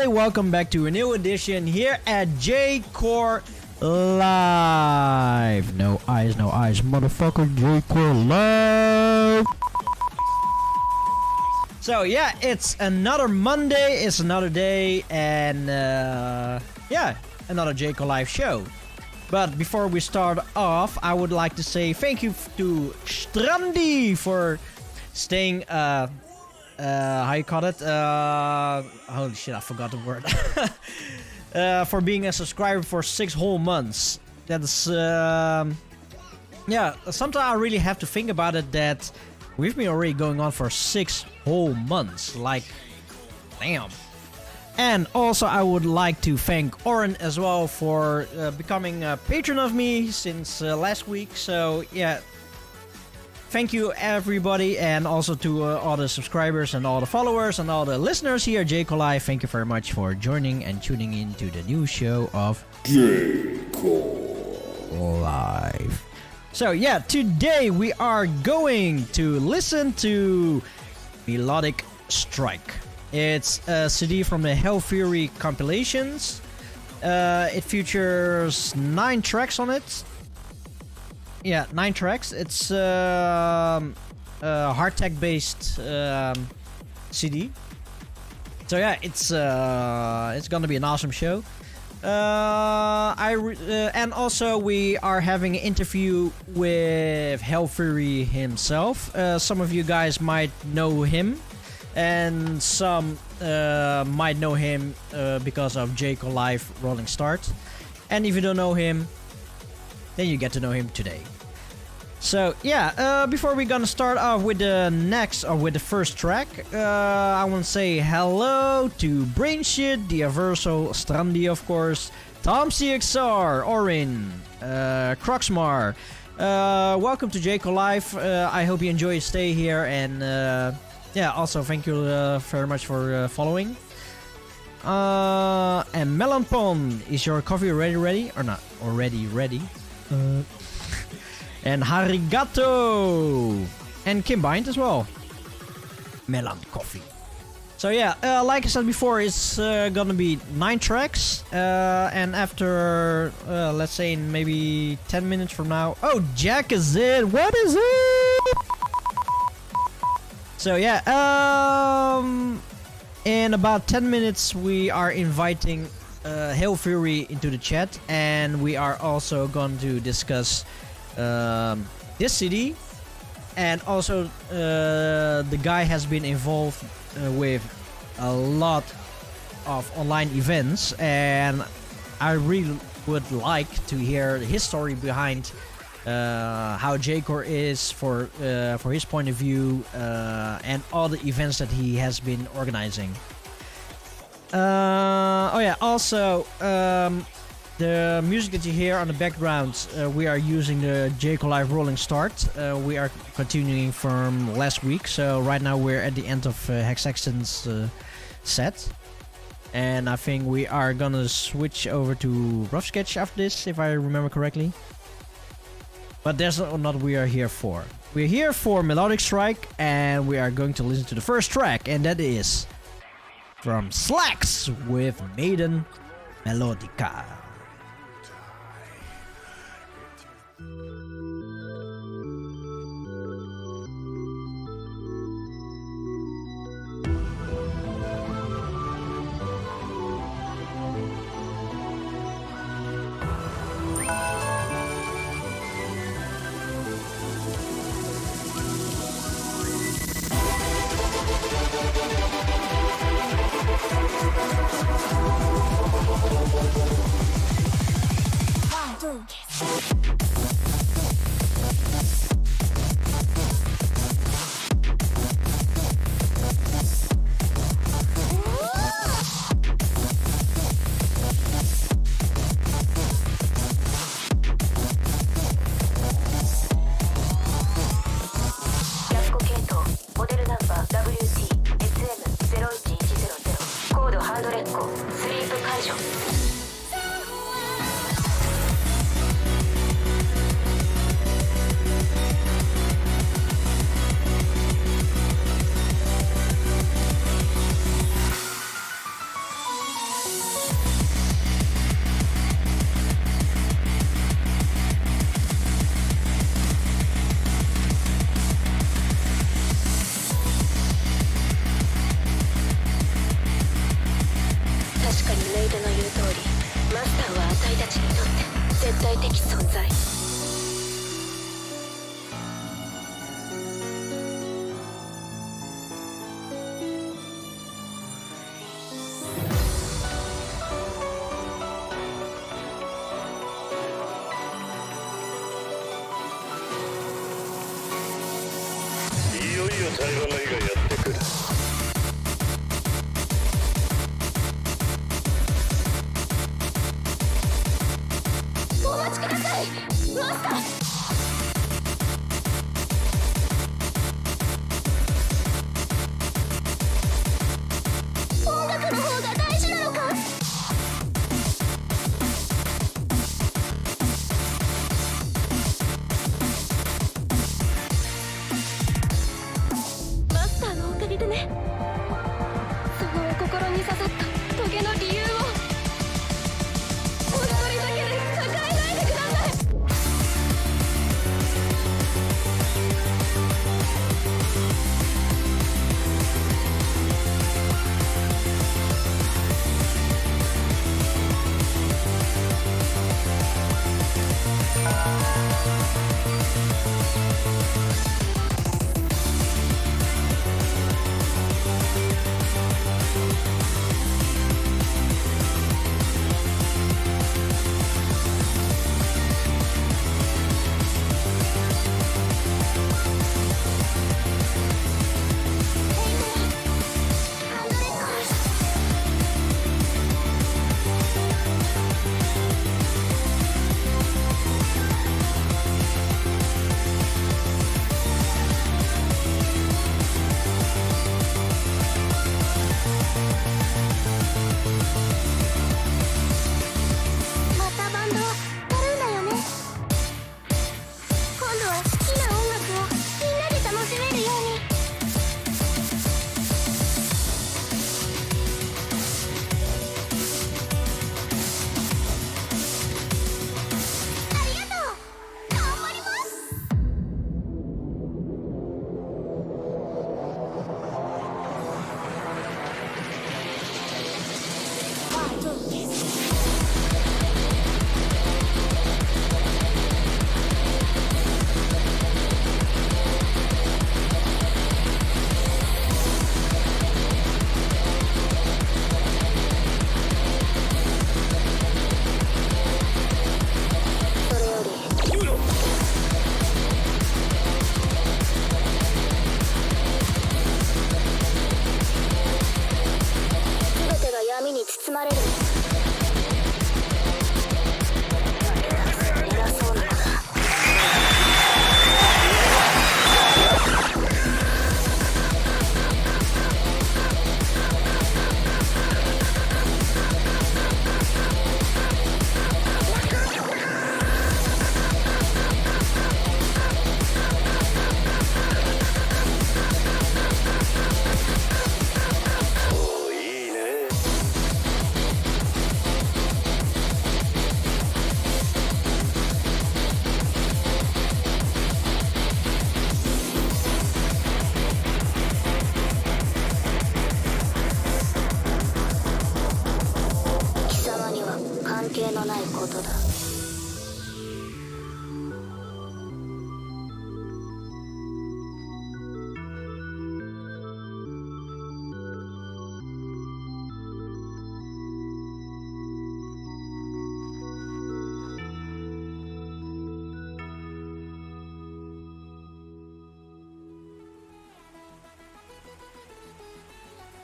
Welcome back to a new edition here at J-Core Live. No eyes, motherfucker. J-Core Live. So yeah, it's another Monday, it's another day, and yeah, another J-Core Live show. But before we start off, I would like to say thank you to Strandy for staying how you call it? Holy shit, I forgot the word. For being a subscriber for 6 whole months. That's yeah, sometimes I really have to think about it, that we've been already going on for 6 whole months. Like, damn. And also I would like to thank Oren as well for becoming a patron of me since last week. So yeah, thank you everybody, and also to all the subscribers and all the followers and all the listeners here at J-Core Live. Thank you very much for joining and tuning in to the new show of J-Core Live. So yeah, today we are going to listen to Melodic Strike. It's a CD from the Hellfury Compilations. It features 9 tracks on it. Yeah, 9 tracks. It's hard tech based CD. So yeah, it's gonna be an awesome show. And also we are having an interview with Hellfury himself. Some of you guys might know him, and some might know him because of J-Core Live Rolling Start. And if you don't know him, then you get to know him today. So yeah, before we're gonna start off with the first track, I want to say hello to Brainshit, Diaverso, Strandy of course, Tom CXR, Orin, Croxmar. Welcome to J-Core Live. I hope you enjoy your stay here, and yeah, also thank you very much for following. And Melonpon, is your coffee already ready or not? Already ready? And Harigato! And Kim Bind as well. Melon Coffee. So yeah, like I said before, it's gonna be 9 tracks, and after let's say maybe 10 minutes from now, oh, Jack is in. What is it? So yeah, in about 10 minutes we are inviting Hellfury into the chat, and we are also going to discuss this CD, and also the guy has been involved with a lot of online events, and I really would like to hear his story behind how J-Core is for his point of view, and all the events that he has been organizing. Oh yeah, also the music that you hear on the background, we are using the J-Core Live Rolling Start. We are continuing from last week, so right now we're at the end of Hexaxton's set. And I think we are gonna switch over to Rough Sketch after this, if I remember correctly. But that's not what we are here for. We're here for Melodic Strike, and we are going to listen to the first track, and that is from Slacks with Maiden Melodica.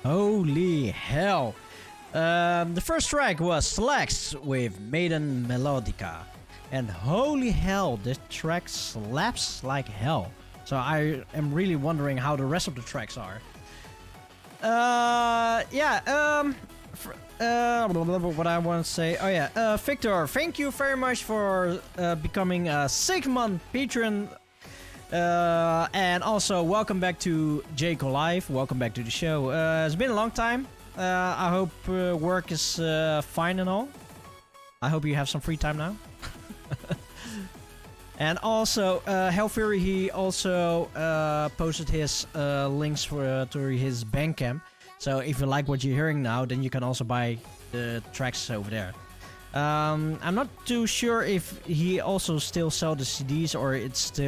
Holy hell. The first track was Slacks with Maiden Melodica. And holy hell, this track slaps like hell. So I am really wondering how the rest of the tracks are. What I want to say. Oh yeah, Victor, thank you very much for becoming a 6-month patron. And also, welcome back to Jayco Live. Welcome back to the show. It's been a long time. I hope work is fine and all. I hope you have some free time now. And also, Hellfury, he also posted his links to his Bandcamp. So if you like what you're hearing now, then you can also buy the tracks over there. I'm not too sure if he also still sells the CDs or it's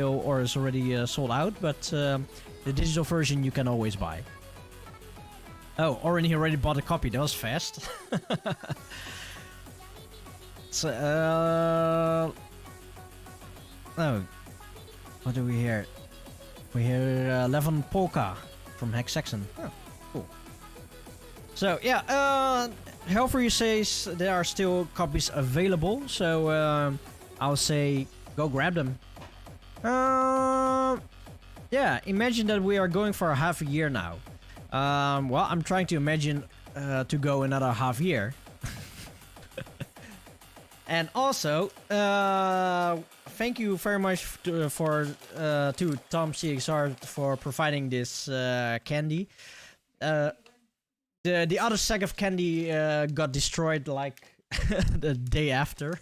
already sold out, but the digital version you can always buy. Oh, Oren, he already bought a copy. That was fast. So, oh, what do we hear? We hear Levon Polka from Hex Saxon. Oh, cool. So yeah, Hellfury says there are still copies available, so I'll say go grab them. Yeah, imagine that we are going for a half a year now. Well, I'm trying to imagine to go another half year. And also, thank you very much to Tom CXR for providing this candy. The other sack of candy got destroyed like the day after.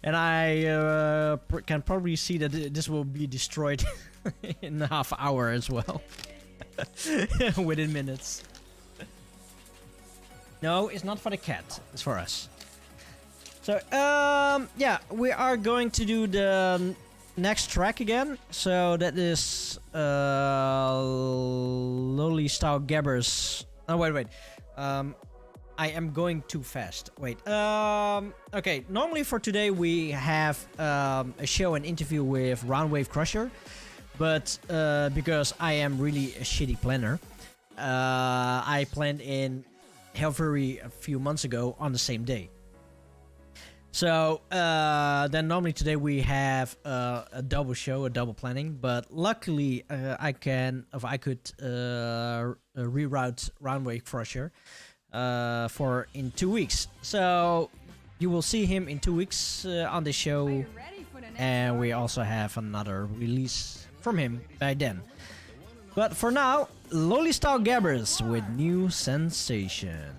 And I can probably see that this will be destroyed in a half hour as well. Within minutes. No, it's not for the cat. It's for us. So, yeah, we are going to do the next track again. So that is Lowly Style Gabbers. Oh, wait. I am going too fast. Wait. Okay, normally for today we have a show and interview with Roundwave Crusher. But because I am really a shitty planner, I planned in Hellfury a few months ago on the same day. So then normally today we have a double show, a double planning, but luckily I could reroute Roundwave Crusher for in 2 weeks. So you will see him in 2 weeks on the show, and we also have another release from him by then. But for now, Lowly Style Gabbers with New Sensation.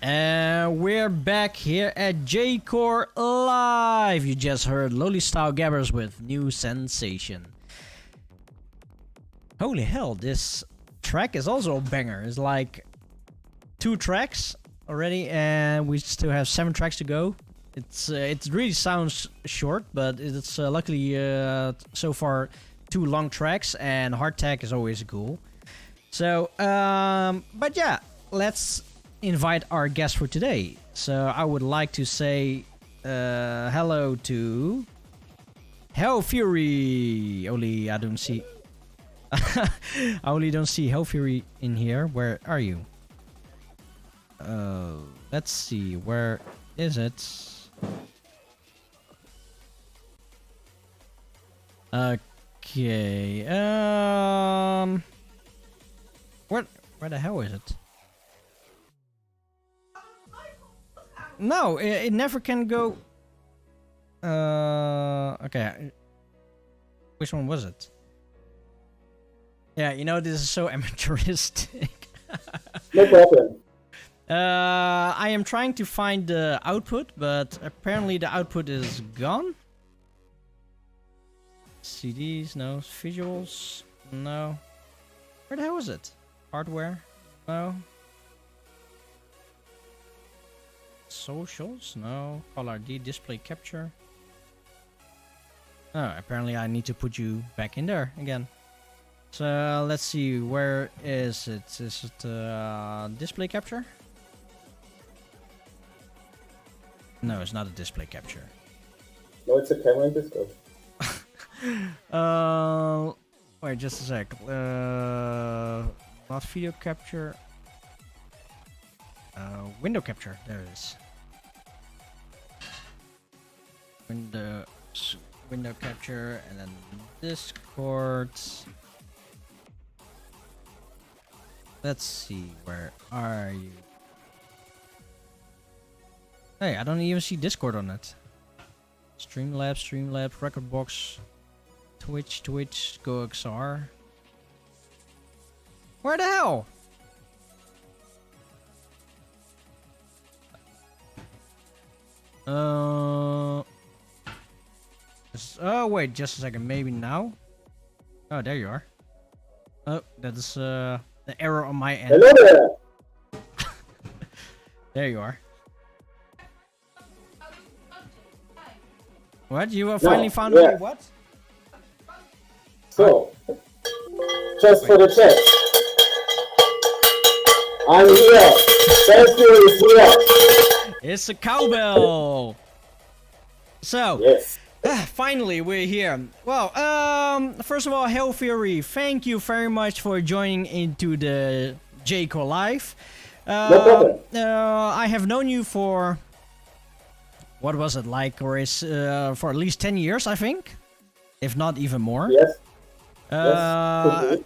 And we're back here at J-Core Live. You just heard Lowly Style Gabbers with New Sensation. Holy hell, this track is also a banger. It's like 2 tracks already, and we still have 7 tracks to go. It really sounds short, but it's luckily so far 2 long tracks, and hardtack is always cool. So, but yeah, let's invite our guest for today. So I would like to say hello to Hellfury. Only I don't see. I only don't see Hellfury in here. Where are you? Let's see. Where is it? Okay. Where the hell is it? No, it never can go. Okay. Which one was it? Yeah, you know, this is so amateuristic. No problem. I am trying to find the output, but apparently the output is gone. CDs, no. Visuals, no. Where the hell is it? Hardware, no. Socials, no. Call ID, display capture. Oh, apparently I need to put you back in there again. So let's see, where is it? Is it display capture? No, it's not a display capture. No, it's a camera and disco. Wait, just a sec. Not video capture. Window capture. There it is. Window capture, and then Discord. Let's see, where are you? Hey, I don't even see Discord on it. Streamlabs, Recordbox, Twitch, GoXR. Where the hell? Oh wait, just a second. Maybe now. Oh, there you are. Oh, that's The error on my end. Hello there. There you are. What? You finally found a way? What? So, just for the chat, I'm here. Hellfury is here. It's a cowbell. So, Yes. finally we're here. Well, first of all, Hellfury, thank you very much for joining into the J-Core Live. No problem. I have known you for, what was it like, or is for at least 10 years, I think, if not even more. Yes.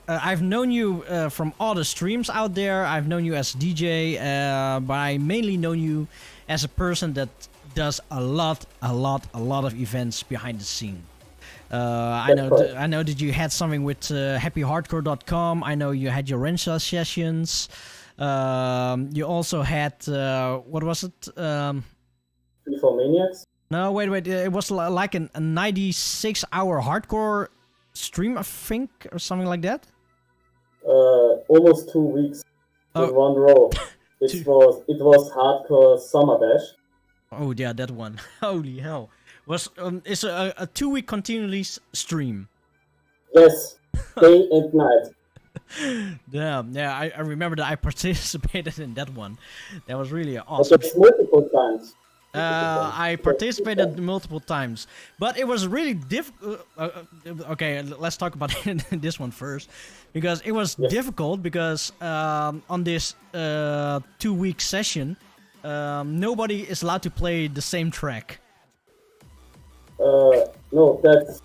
I've known you from all the streams out there. I've known you as a DJ, but I mainly know you as a person that does a lot of events behind the scene. I know that you had something with happyhardcore.com. I know you had your Rensa sessions. You also had what was it? Before Maniacs? No, wait. It was like a 96-hour hardcore stream, I think, or something like that. Almost 2 weeks in one row. It was hardcore Summer Bash. Oh yeah, that one. Holy hell! It's a 2-week continuous stream. Yes, day and night. Yeah, I remember that I participated in that one. That was really awesome. But multiple times. I participated multiple times, but it was really difficult. Okay, let's talk about this one first, because it was difficult because on this 2-week session, nobody is allowed to play the same track. No, that's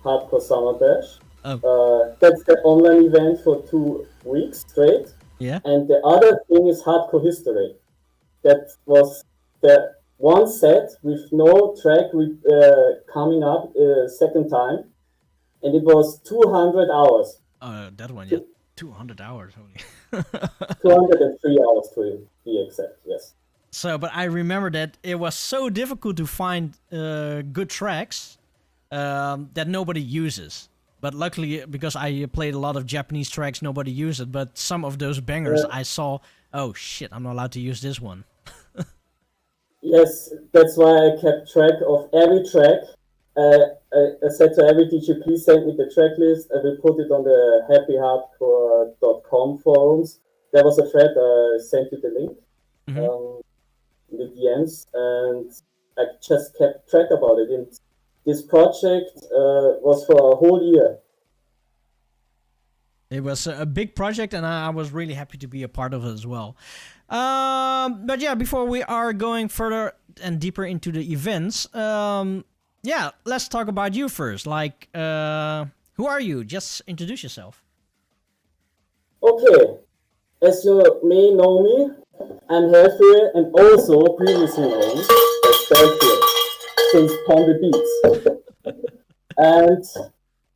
Hardcore Summer Bash. Oh. That's the online event for 2 weeks straight. Yeah. And the other thing is Hardcore History. That was the one set with no track coming up second time. And it was 200 hours. That one, yeah. 200 hours only. 203 hours to be exact, yes. So, but I remember that it was so difficult to find good tracks that nobody uses. But luckily, because I played a lot of Japanese tracks, nobody used it. But some of those bangers I saw, oh shit, I'm not allowed to use this one. Yes, that's why I kept track of every track. I said to every DJ, please send me the track list. I will put it on the happyhardcore.com forums. There was a thread, I sent you the link. In the DMs, and I just kept track about it. And this project was for a whole year. It was a big project, and I was really happy to be a part of it as well. But yeah, before we are going further and deeper into the events, let's talk about you first. Like, who are you? Just introduce yourself. Okay, as you may know me, I'm Hellfury and also previously known as Hellfury since Pombe Beats. And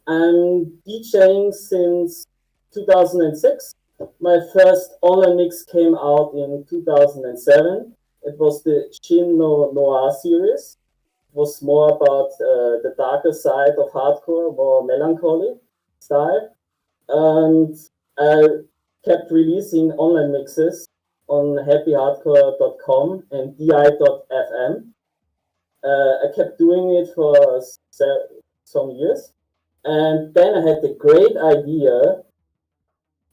I'm DJing since 2006. My first online mix came out in 2007. It was the Shin no Noir series. It was more about the darker side of hardcore, more melancholy style. And I kept releasing online mixes on happyhardcore.com and di.fm. I kept doing it for some years. And then I had the great idea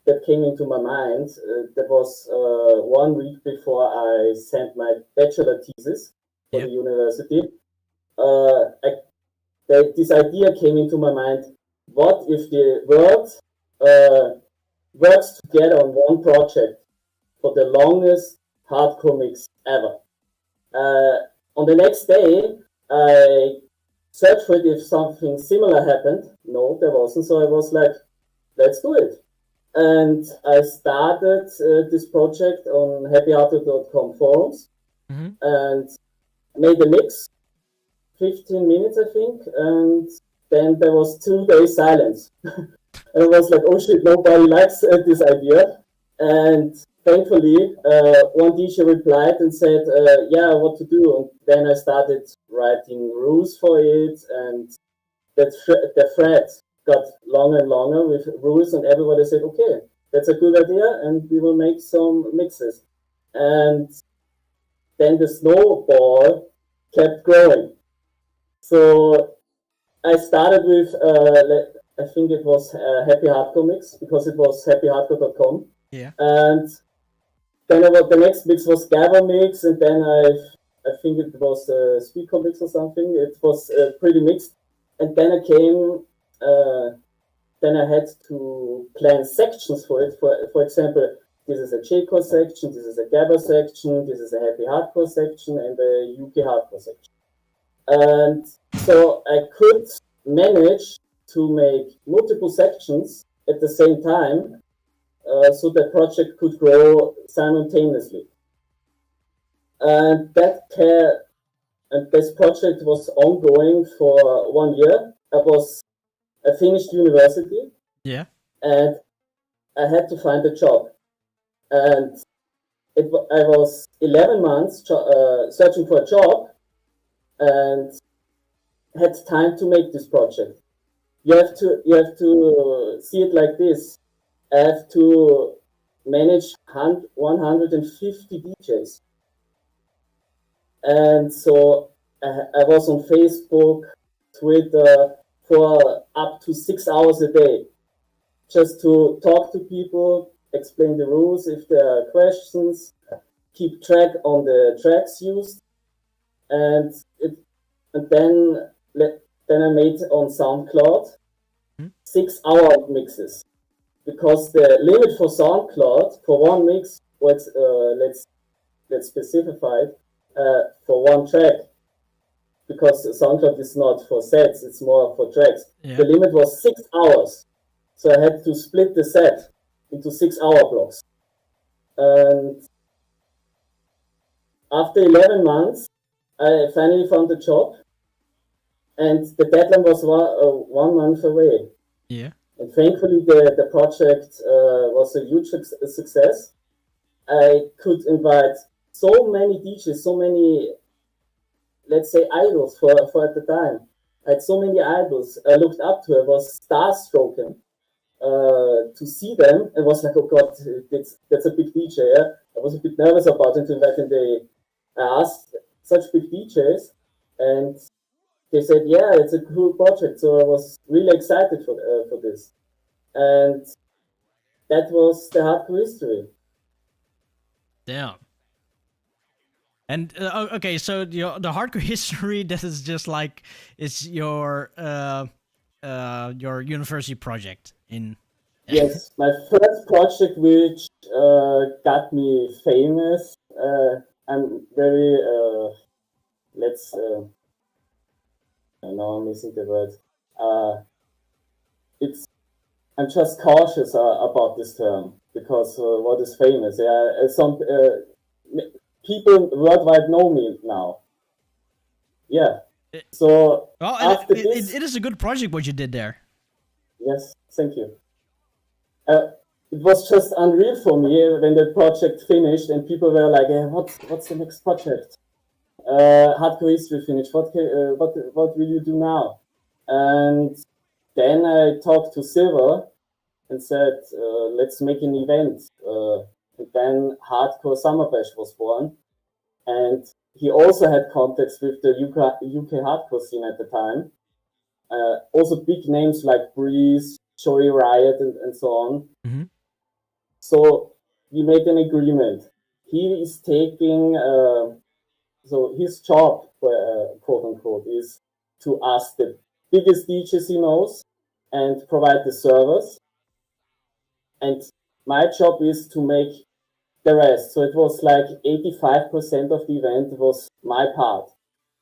that came into my mind. That was 1 week before I sent my bachelor thesis for the university. This idea came into my mind. What if the world works together on one project for the longest hardcore mix ever? On the next day, I searched for it if something similar happened. No, there wasn't. So I was like, let's do it. And I started this project on happyhardcore.com forums and made a mix, 15 minutes, I think. And then there was 2 days silence. And I was like, oh shit, nobody likes this idea. And thankfully, one DJ replied and said, yeah, what to do. And then I started writing rules for it. And the thread got longer and longer with rules. And everybody said, okay, that's a good idea, and we will make some mixes. And then the snowball kept growing. So I started with, I think it was Happy Hardcore Mix, because it was happyhardcore.com. Yeah. And then the next mix was Gabba Mix, and then I think it was Speedcore Mix or something. It was pretty mixed. And then then I had to plan sections for it. For example, this is a J-Core section, this is a Gabba section, this is a Happy Hardcore section, and a UK Hardcore section. And so I could manage to make multiple sections at the same time, so the project could grow simultaneously. And this project was ongoing for 1 year. I finished university. Yeah. And I had to find a job. And I was 11 months searching for a job, and had time to make this project. You have to see it like this. I have to manage 150 DJs. And so I was on Facebook, Twitter for up to 6 hours a day, just to talk to people, explain the rules if there are questions, keep track on the tracks used, and then I made on SoundCloud 6 hour mixes, because the limit for SoundCloud for one mix was let's specify it, for one track, because SoundCloud is not for sets, it's more for tracks. Yeah. The limit was 6 hours, so I had to split the set into 6 hour blocks. And after 11 months, I finally found a job, and the deadline was 1 month away. Yeah. And thankfully, the project was a huge success. I could invite so many DJs, so many, let's say, idols for at the time. I had so many idols I looked up to. I was starstruck to see them. It was like, oh God, that's a big DJ. Yeah? I was a bit nervous about it, and I asked such big DJs, and they said, yeah, it's a cool project. So I was really excited for this. And that was the hardcore history. Damn. And okay, so the hardcore history, that is just like, it's your university project in. Yes, my first project which got me famous. I'm very now I'm missing the word. I'm just cautious about this term, because what is famous? Yeah, some people worldwide know me now. Yeah. So after this, it is a good project what you did there. Yes, thank you. It was just unreal for me when the project finished, and people were like, "What's the next project? Hardcore history finished. What will you do now?" And then I talked to Silver and said, "Let's make an event." And then Hardcore Summer Bash was born, and he also had contacts with the UK hardcore scene at the time. Also big names like Breeze, Joey Riot, and so on. Mm-hmm. So we made an agreement. He is taking, so his job, quote unquote, is to ask the biggest DJs he knows and provide the servers. And my job is to make the rest. So it was like 85% of the event was my part.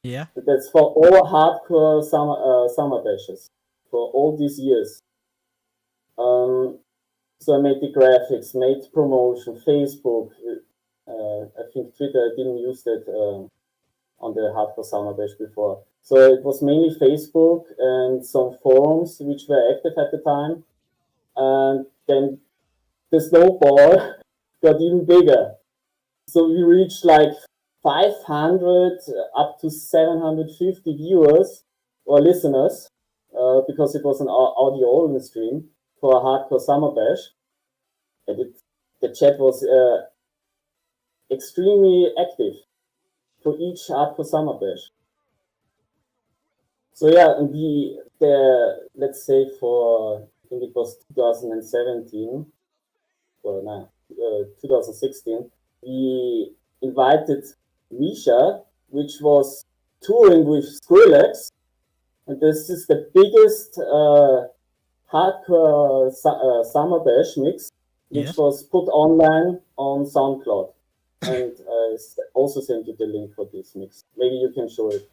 Yeah. That's for all hardcore summer bashes for all these years. So I made the graphics, made promotion, Facebook. I think Twitter, I didn't use that on the Hardcore Summer Bash before. So it was mainly Facebook and some forums which were active at the time. And then the snowball got even bigger. So we reached like 500 up to 750 viewers or listeners, because it was an audio-only stream for a Hardcore Summer Bash. And the chat was extremely active for each hardcore summer bash. So yeah, and let's say for, I think it was 2017, well, no, 2016, we invited Misha, which was touring with Skrillex, and this is the biggest hardcore summer bash mix, which was put online on SoundCloud. And I also sent you the link for this mix. Maybe you can show it.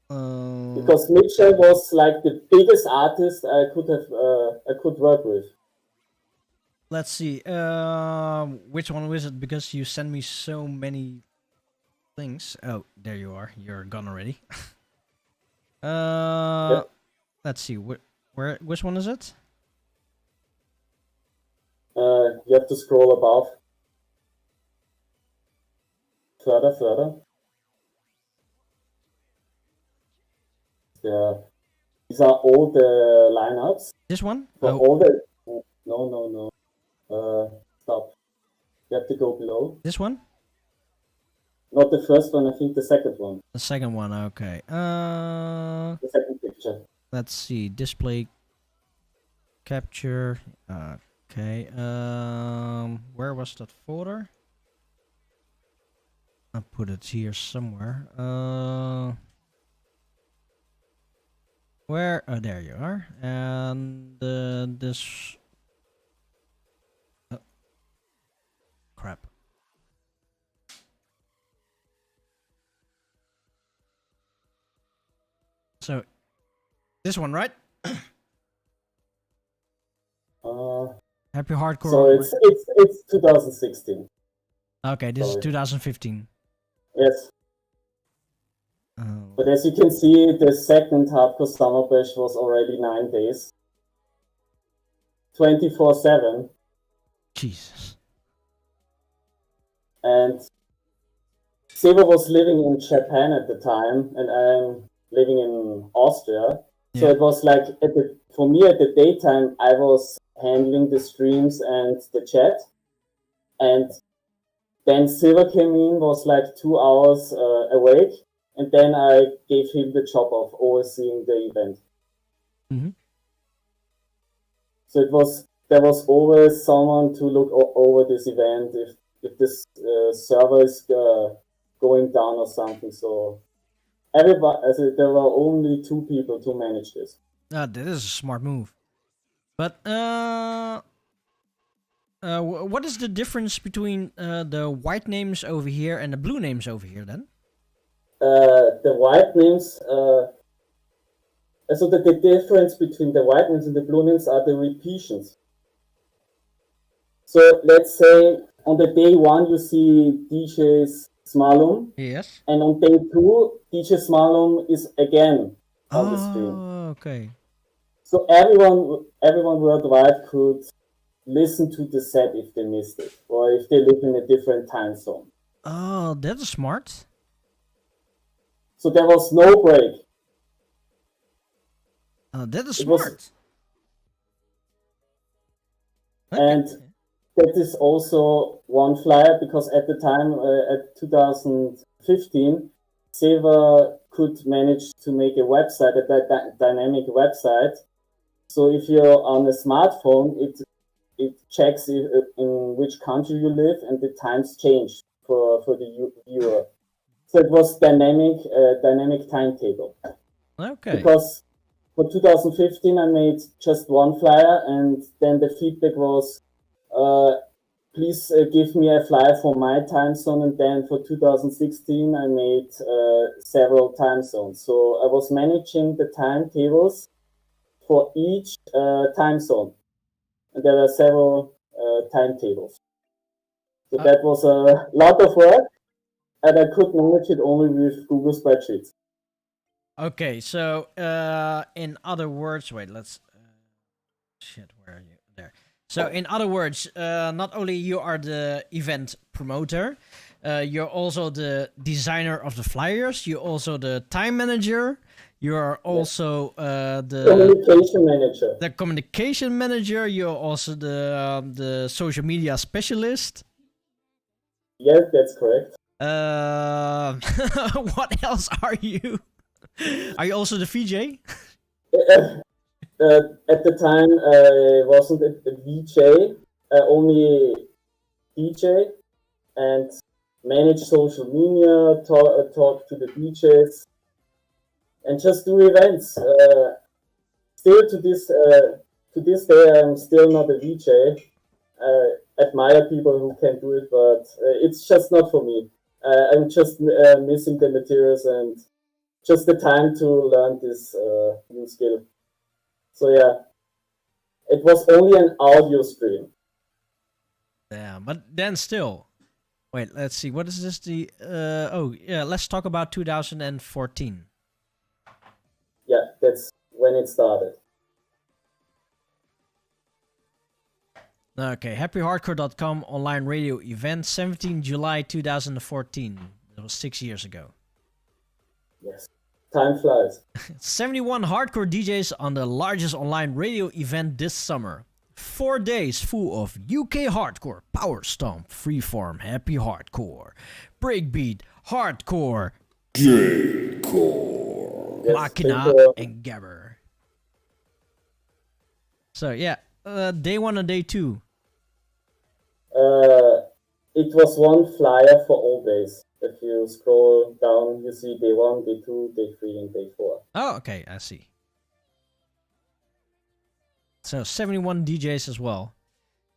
Because Misha was like the biggest artist I could work with. Let's see. Which one was it? Because you sent me so many things. Oh, there you are. You're gone already. Let's see. Which one is it? You have to scroll above. Further. These are all the lineups. This one? For all the no. Stop. You have to go below. This one? Not the first one, I think the second one. The second one, okay. The second picture. Let's see. Display capture. Okay. Where was that folder? I'll put it here somewhere. Where? Oh, there you are. And this. Oh. Crap. So, this one, right? Happy Hardcore. So it's 2016. Okay, this is 2015. Yes. But as you can see, the second Hardcore Summer Bash was already 9 days. 24/7. Jesus. And Seba was living in Japan at the time, and I'm living in Austria. Yeah. So it was like, for me at the daytime, I was handling the streams and the chat. And then Silver came in, was like 2 hours awake. And then I gave him the job of overseeing the event. Mm-hmm. So there was always someone to look over this event if this server is going down or something. So there were only 2 people to manage this. That is a smart move. But what is the difference between the white names over here and the blue names over here then? The white names, so the difference between the white names and the blue names are the repeations. So let's say on the day 1 you see DJ Smalum. Yes. And on day 2, DJ Smalum is again on the stream. Oh, okay. So everyone worldwide could listen to the set if they missed it, or if they live in a different time zone. Oh, that's smart. So there was no break. That is smart. And that is also one flyer, because at the time, at 2015, Seva could manage to make a website, a dynamic website. So if you're on a smartphone, it checks in which country you live, and the times change for the viewer. So it was dynamic timetable. Okay. Because for 2015 I made just one flyer, and then the feedback was, please give me a flyer for my time zone. And then for 2016 I made several time zones. So I was managing the timetables for each time zone, and there were several timetables. So that was a lot of work. And I could manage it only with Google Spreadsheets. Okay, so in other words, wait, let's. Shit, where are you? There. So in other words, not only you are the event promoter, you're also the designer of the flyers. You're also the time manager. You are also the communication manager. communication manager. You're also the social media specialist. Yes, that's correct. What else are you? Are you also the VJ? At the time, I wasn't a VJ, only DJ, and manage social media, talk to the DJs, and just do events. Still to this day, I'm still not a VJ. Admire people who can do it, but it's just not for me. I'm just missing the materials and just the time to learn this new skill. So yeah, it was only an audio stream. Yeah, but then still. Wait, let's see. What is this? Let's talk about 2014. Yeah, that's when it started. Okay, happyhardcore.com online radio event, 17 July 2014. That was 6 years ago. Yes, time flies. 71 hardcore DJs on the largest online radio event this summer. 4 days full of UK hardcore, power stomp, freeform, happy hardcore, breakbeat, hardcore, J-core, Machina, and Gabber. So yeah, day 1 and day 2. It was one flyer for all days. If you scroll down, you see day 1, day 2, day 3, and day 4. Oh, okay, I see. So 71 DJs as well.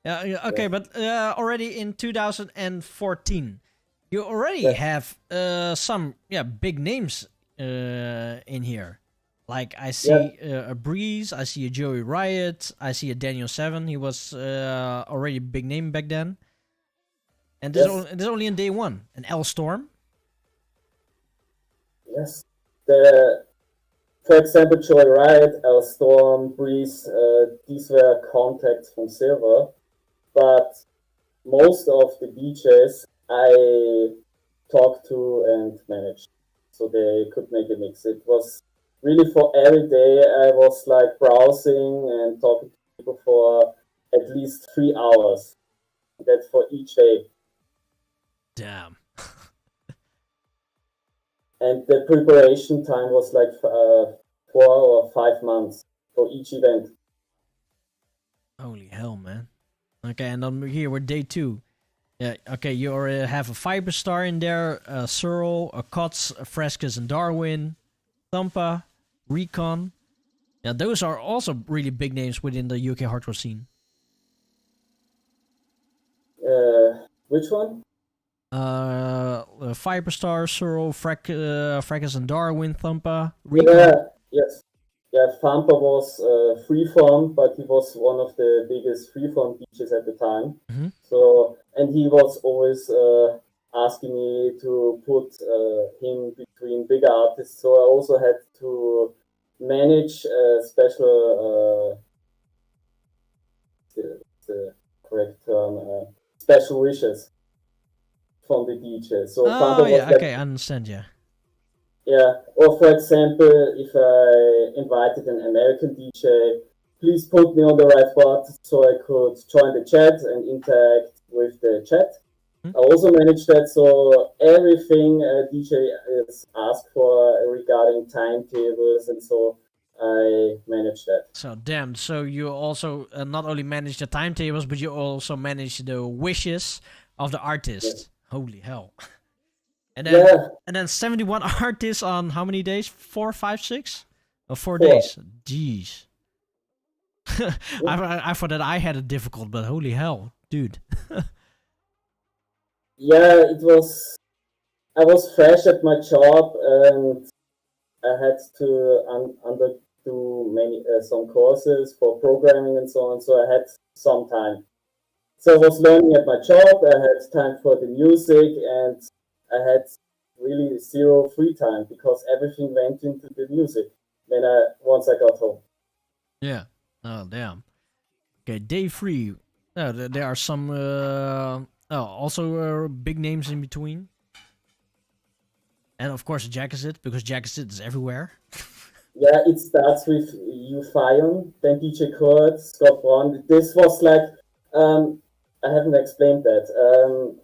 Okay, but already in 2014, you already have some big names in here. Like I see a Breeze, I see a Joey Riot, I see a Daniel 7. He was already a big name back then. And this is only in day 1. An L Storm. Yes. For example, Joey Riot, L Storm, Breeze, these were contacts from Silver. But most of the DJs I talked to and managed. So they could make a mix. It was really for every day I was like browsing and talking to people for at least 3 hours. That's for each day. Damn. And the preparation time was like 4 or 5 months for each event. Holy hell, man. Okay, and then here we're day 2. Yeah, okay, you already have a Fiberstar in there, a Searle, a Cots, a Frescas and Darwin, Thumpa, Recon. Yeah, those are also really big names within the UK hardcore scene. Which one? Fiberstar, Searle, Fracas and Darwin, Thumpa, Recon. Yeah, yes. Yeah, Thumpa was freeform, but he was one of the biggest freeform DJs at the time. Mm-hmm. So, and he was always asking me to put him between bigger artists. So I also had to manage special, the correct term, special wishes from the DJ. So okay, I understand, yeah. Yeah, or for example, if I invited an American DJ, please put me on the right spot so I could join the chat and interact with the chat. I also manage that, so everything a DJ is asked for regarding timetables and so I manage that. So damn, so you also not only manage the timetables, but you also manage the wishes of the artist. Yes. Holy hell. And then 71 artists on how many days? 4, 5, 6? Or 4 days? Jeez. I thought that I had it difficult, but holy hell, dude. Yeah, I was fresh at my job and I had to underdo some courses for programming and so on, so I had some time. So I was learning at my job, I had time for the music, and I had really zero free time because everything went into the music once I got home. Yeah. Oh, damn. Okay, day 3. There are some also big names in between. And of course Jackazit, because Jackazit is everywhere. Yeah, it starts with Euphyon, then DJ Kurt, Scott Braun. This was like, I haven't explained that.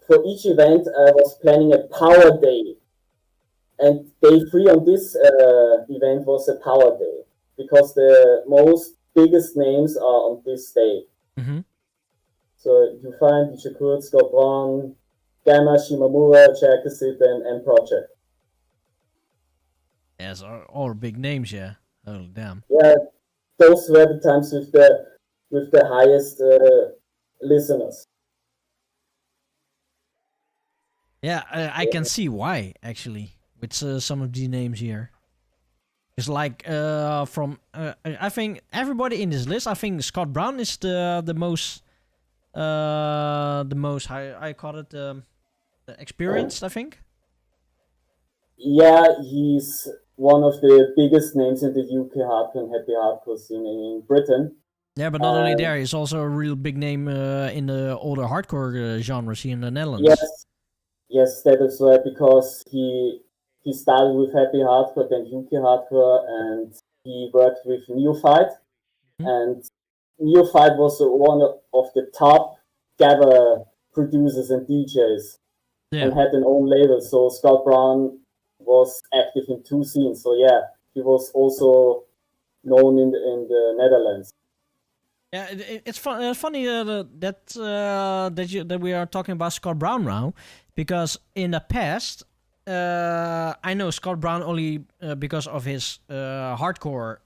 For each event, I was planning a power day. And day three on this event was a power day because the most biggest names are on this day. Mm-hmm. So you find DJ Kurt, Scott Braun, Gamma, Shimamura, Jackasit, and Project. Yes, all big names, yeah. Oh damn. Yeah, those were the times with the highest listeners. Yeah, I can see why actually with some of these names here. It's like from I think everybody in this list. I think Scott Brown is the most how I call it experienced. I think. Yeah, he's one of the biggest names in the UK hardcore and happy hardcore scene in Britain. Yeah, but not only there, he's also a real big name in the older hardcore genres here in the Netherlands. Yes, that is right, because he started with happy hardcore, then UK hardcore, and he worked with Neophyte, and Neophyte was one of the top gather producers and DJs, and had an own label. So Scott Brown was active in two scenes. So yeah, he was also known in the Netherlands. Yeah, it's funny that we are talking about Scott Brown now, because in the past, I know Scott Brown only because of his hardcore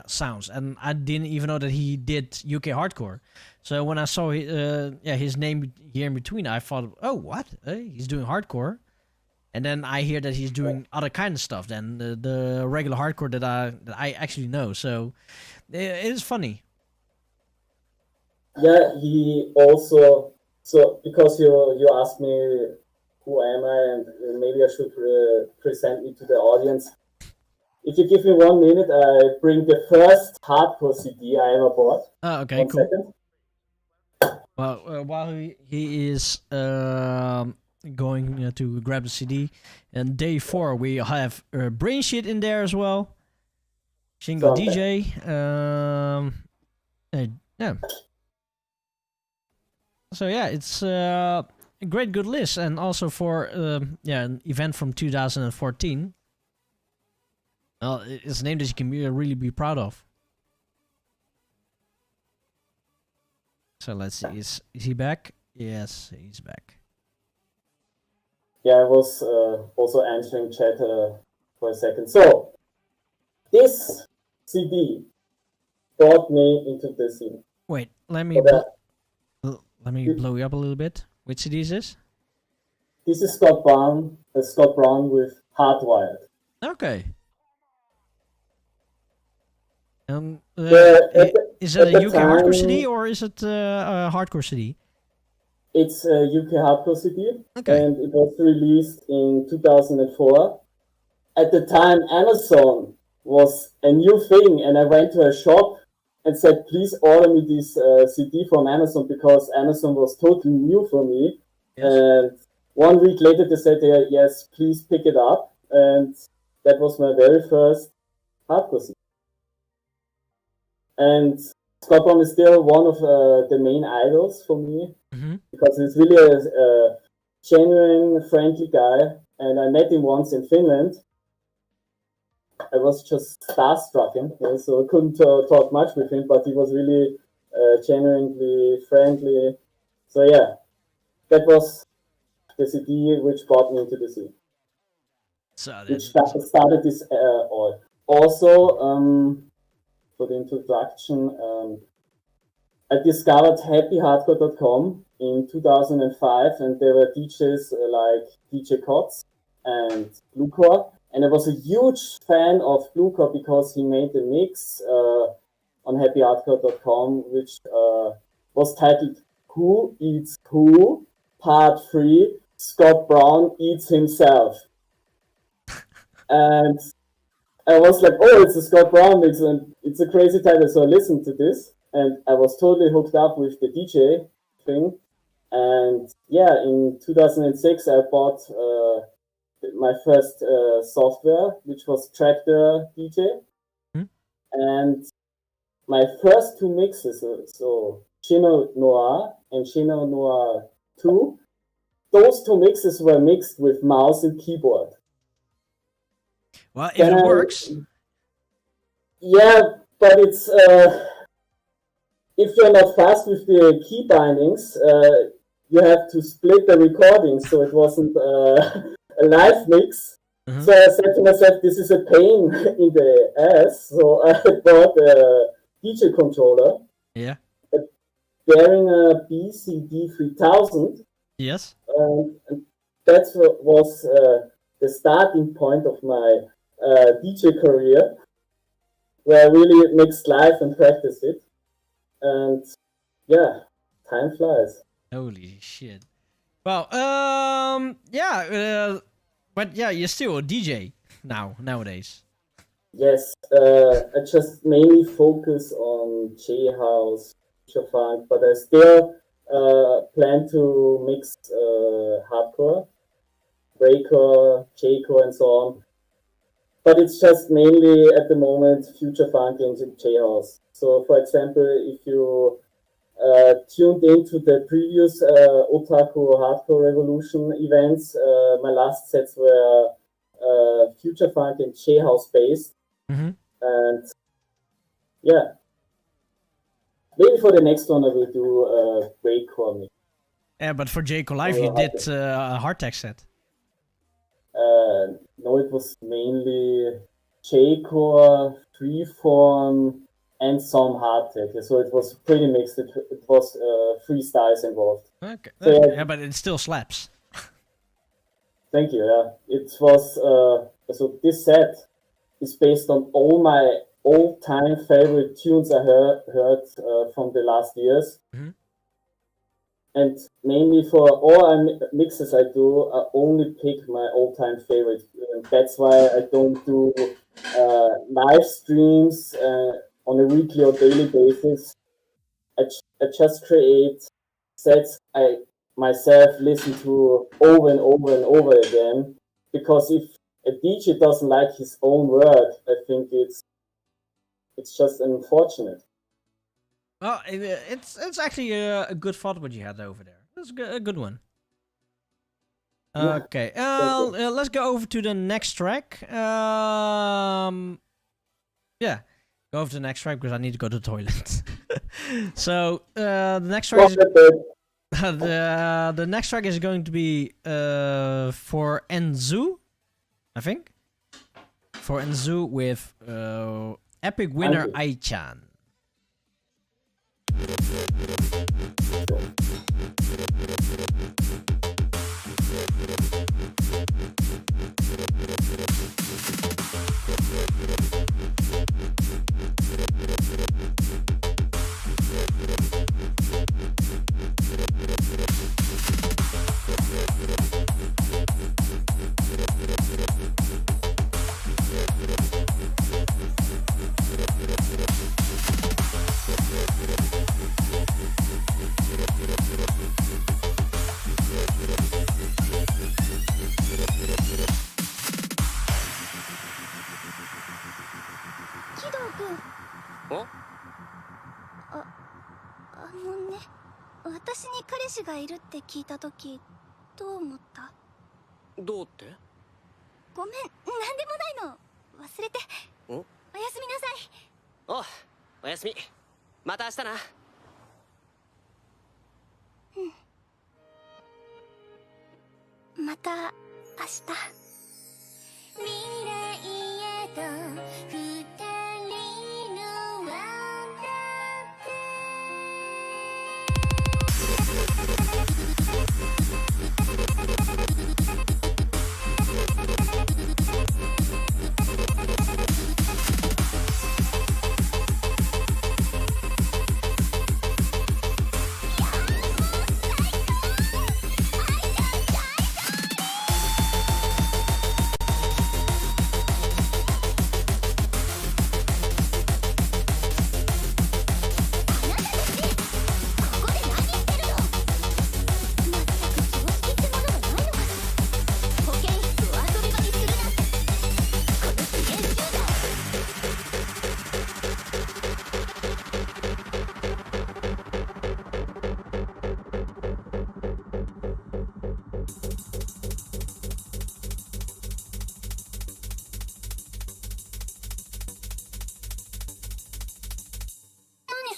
sounds, and I didn't even know that he did UK hardcore. So when I saw his name here in between, I thought, oh, what? He's doing hardcore, and then I hear that he's doing other kind of stuff than the regular hardcore that I actually know. So it is funny. Yeah, he also, so because you asked me who am I, and maybe I should present me to the audience. If you give me 1 minute, I bring the first hardcore CD I ever bought. Oh, okay, 1 cool. second. Well, while he is going to grab the CD, and day 4 we have Brain Shit in there as well. Shingo DJ. Yeah. So yeah, it's a great good list, and also for an event from 2014. Well, it's a name that you can really be proud of. So let's see, is he back? Yes, he's back. Yeah, I was also answering chat for a second. So this CD brought me into the scene. Wait, let me blow you up a little bit. Which CD is this? This is Scott Brown with Hardwired. Okay. Is it a UK hardcore CD or is it a hardcore CD? It's a UK hardcore CD, okay. And it was released in 2004. At the time, Amazon was a new thing, and I went to a shop and said, please order me this CD from Amazon, because Amazon was totally new for me. Yes. And 1 week later, they said, yes, please pick it up. And that was my very first hardcore CD. And Scott Brown is still one of the main idols for me, because he's really a genuine, friendly guy. And I met him once in Finland. I was just starstruck, so I couldn't talk much with him, but he was really genuinely friendly. So yeah, that was the CD which brought me into the scene. Which started this all. Also, for the introduction, I discovered happyhardcore.com in 2005, and there were DJs like DJ Kotz and Bluecore, and I was a huge fan of Bluecore because he made a mix on happyhardcore.com, which was titled Who Eats Who? Part 3, Scott Brown Eats Himself. And I was like, oh, it's a Scott Brown mix, and it's a crazy title. So I listened to this, and I was totally hooked up with the DJ thing. And yeah, in 2006, I bought my first software, which was Tractor DJ. And my first two mixes, so Chino Noir and Chino Noir 2, those two mixes were mixed with mouse and keyboard. Well, if it works. Yeah, but it's if you're not fast with the key bindings, you have to split the recording, so it wasn't a live mix. So I said to myself, this is a pain in the ass. So I bought a DJ controller. Yeah. Bearing a BCD 3000. Yes. And that was the starting point of my DJ career, where I really mixed live and practiced it. And yeah, time flies. Holy shit. Well, but yeah, you're still a DJ nowadays. Yes, I just mainly focus on J-House, Future Funk, but I still plan to mix hardcore, breakcore, J-core, and so on. But it's just mainly at the moment Future Funk and J-House. So, for example, if you tuned into the previous Otaku Hardcore Revolution events, my last sets were Future Funk and J-House based. And yeah, maybe for the next one I will do breakcore mix. Yeah, but for J-Core Live you did a hardtech set. No, it was mainly J-Core, Freeform, and some hardtech. So it was pretty mixed. It was three styles involved. Okay. So, yeah, but it still slaps. Thank you. Yeah, it was. So this set is based on all my all-time favorite tunes I heard from the last years. And mainly for all mixes I do, I only pick my all-time favorite. And that's why I don't do live streams on a weekly or daily basis. I just create sets I myself listen to over and over and over again. Because if a DJ doesn't like his own work, I think it's just unfortunate. Well, it's actually a good thought what you had over there. That's a good one. Okay, let's go over to the next track. Yeah, go over to the next track because I need to go to the toilet. So the next track is the next track is going to be for Enzu, I think. For Enzu with Epic Winner Aichan.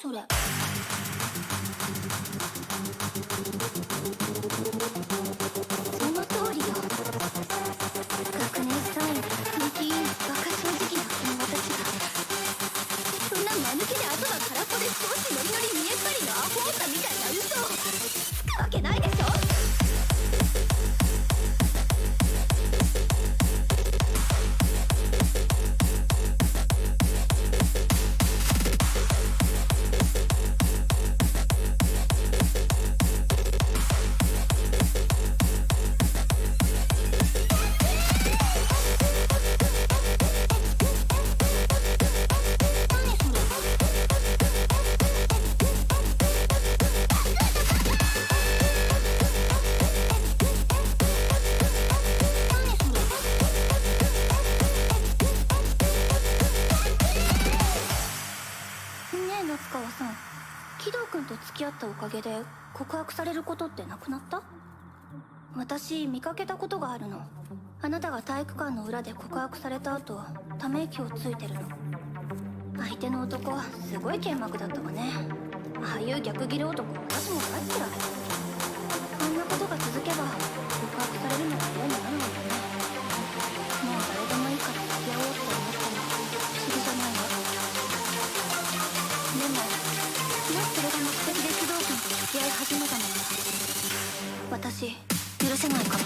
それ。その通りよ。学年3位で雰囲気いいバカ正直な友達がそんな間抜けで後が空っぽで少しノリノリ見えっ張りのアホ女みたいな嘘をつくわけないでしょ。おかげで告白されることってなくなった？私見かけたことがあるの。あなたが体育館の裏で告白された後ため息をついてるの。相手の男すごい剣幕だったわね。ああいう逆ギレ男私も大嫌い。こんなことが続けば告白されるのが嫌になるわよね。もう誰でもいいから付き合おうって思ったの不思議じゃないわ。でももしそれが目的で工藤君と付き合い始めたのなら私許せないかも。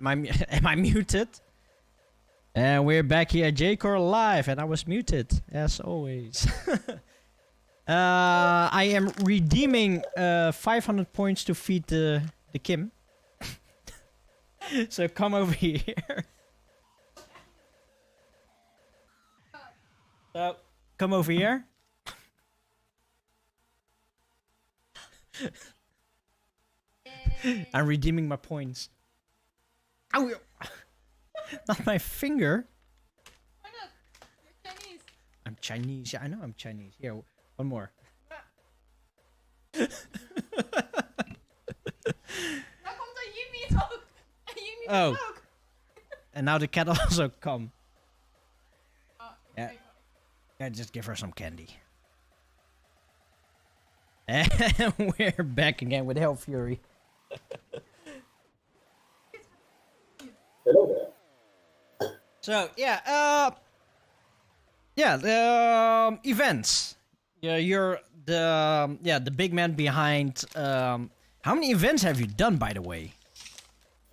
Am I muted? And we're back here at J-Core Live, and I was muted, as always. I am redeeming 500 points to feed the Kim. So come over here. So, come over here. I'm redeeming my points. Ow! Not my finger. Why not? You're Chinese. I'm Chinese. Yeah, I know I'm Chinese. Here, one more. Oh. And now the cat also come. Yeah. Yeah, just give her some candy. And we're back again with Hellfury. Hello there. So events. Yeah, you're the big man behind. How many events have you done, by the way?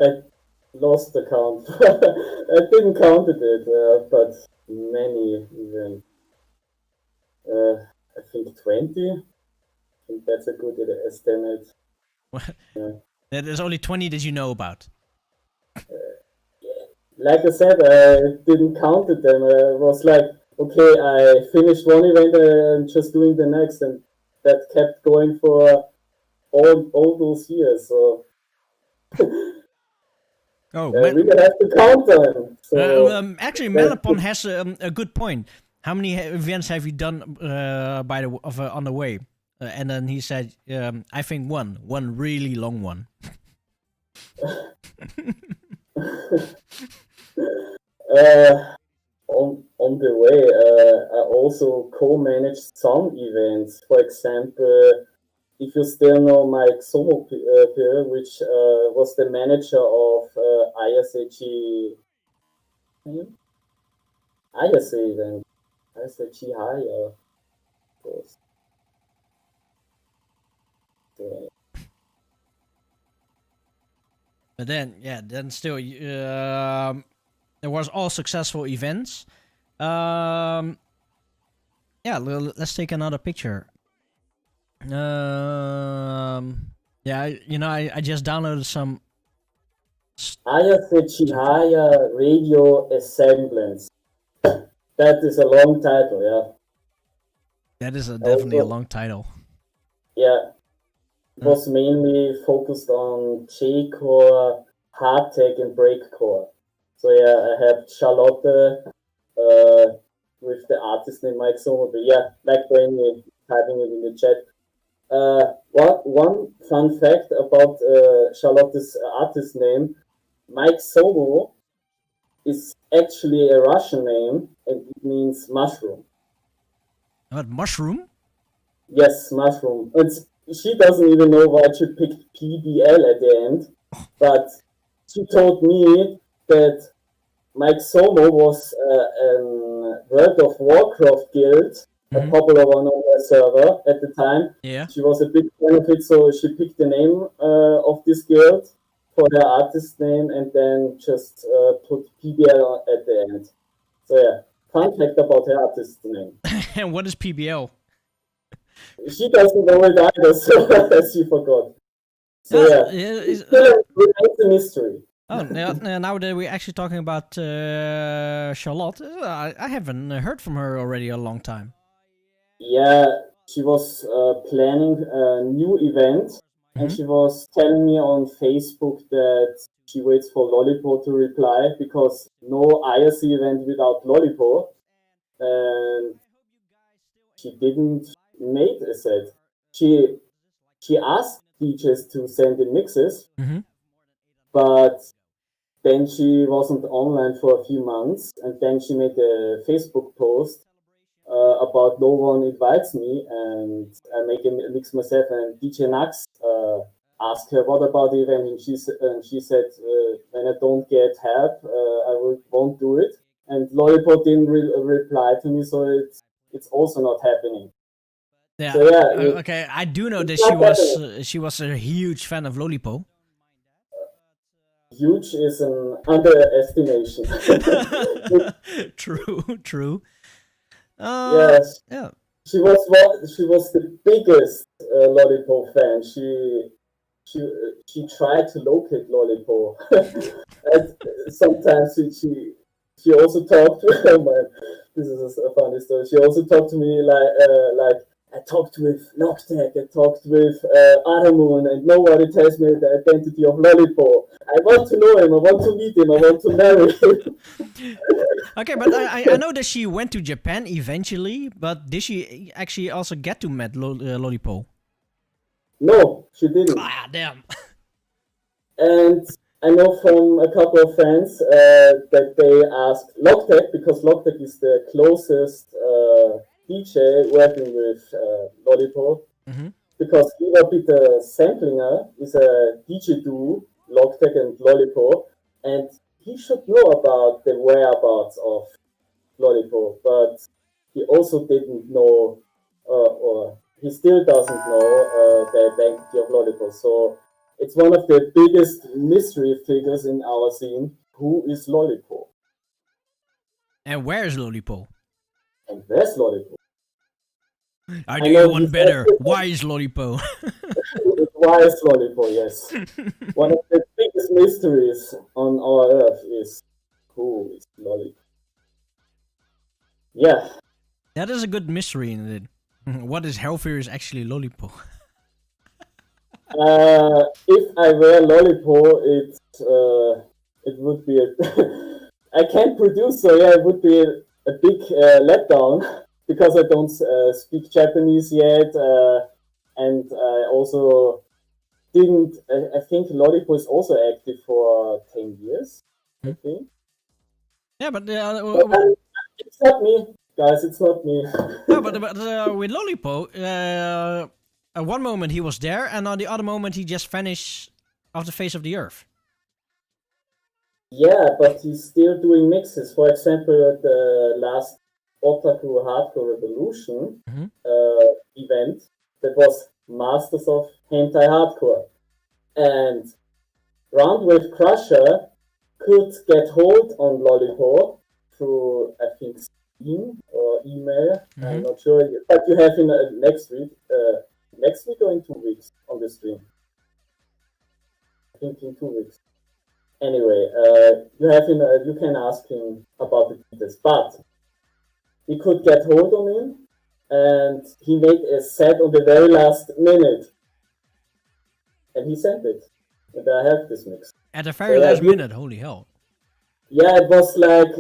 I lost the count. I didn't count it, but many events. I think 20. think that's a good estimate. There's only 20 that you know about. Like I said, I didn't count them. I was like, okay, I finished one event and just doing the next, and that kept going for all those years. So Oh, I really have to count them. So actually, Melopon has a good point. How many events have you done on the way? And then he said, I think one really long one. On the way, I also co-managed some events. For example, if you still know Mike Somopil, which was the manager of ISAG event, ISAG High, of course. But then still, there was all successful events. Let's take another picture. I just downloaded some. ISAG High Radio Assemblance. That is a long title, yeah. That is definitely a long title. Yeah. It was mainly focused on J-core, hard tech, and breakcore. So yeah, I had Charlotte with the artist name Mike Sommerby. Yeah, like when typing it in the chat. One fun fact about Charlotte's artist name, Mike Somo is actually a Russian name, and it means mushroom. What, mushroom? Yes, mushroom. She doesn't even know why she picked PBL at the end, but she told me that Mike Somo was a World of Warcraft guild, a popular one on her server at the time. Yeah. She was a big fan of it, so she picked the name of this guild for their artist name and then just put PBL at the end. So yeah, fun fact about her artist name. And what is PBL? She doesn't know it either, so she forgot. So it's still a mystery. Oh, now that we're actually talking about Charlotte, I haven't heard from her already a long time. Yeah, she was planning a new event, and she was telling me on Facebook that she waits for Lollipo to reply because no IRC event without Lollipo, and she didn't make a set. She asked DJs to send in mixes, but then she wasn't online for a few months, and then she made a Facebook post about no one invites me, and I make a mix myself, and DJ Nax asked her what about the event, and she said when I don't get help, I won't do it. And Lollipop didn't reply to me, so it's also not happening. Yeah. So, okay, I do know that she was a huge fan of Lollipop. Huge is an underestimation. True. Yes. Yeah. She was the biggest Lollipop fan. She tried to locate Lollipop, and sometimes she also talked to her. This is a funny story. She also talked to me like I talked with Noctec, I talked with Aramoon, and nobody tells me the identity of Lollipop. I want to know him, I want to meet him, I want to marry him. Okay, but I know that she went to Japan eventually, but did she actually also get to meet Lollipop? No, she didn't. Ah, damn. And I know from a couple of friends that they asked Loctec, because Loctec is the closest DJ working with Lollipop, because Eva Peter Samplinger is a DJ duo, Loctec and Lollipop, and he should know about the whereabouts of Lollipop, but he also didn't know, or he still doesn't know the identity of Lollipop. So it's one of the biggest mystery figures in our scene. Who is Lollipop? And where is Lollipop? And where's Lollipop? I I do know one he's better. active Why is Lollipo? Why is Lollipop? Yes. One of the biggest mysteries on our earth is who is Lollipop. Yeah. That is a good mystery in it. What is Hellfury is actually Lollipo? If I were Lollipop, it would be I can't produce, so yeah, it would be a big letdown because I don't speak Japanese yet, and I also didn't. I think Lollipop is also active for 10 years. I think. Yeah, but But it's not me, guys. It's not me. no, but with Lollipo, at one moment he was there, and on the other moment he just vanished off the face of the earth. Yeah, but he's still doing mixes. For example, at the last Otaku Hardcore Revolution event, that was Masters of Hentai Hardcore. And Roundwave Crusher could get hold on Lollipop through, I think, Steam or email. I'm not sure. But you have in next week or in 2 weeks on the stream? I think in 2 weeks. Anyway, you can ask him about the details, but we could get hold on him, and he made a set on the very last minute, and he sent it, and I have this mix. At the very last minute, holy hell! Yeah, it was like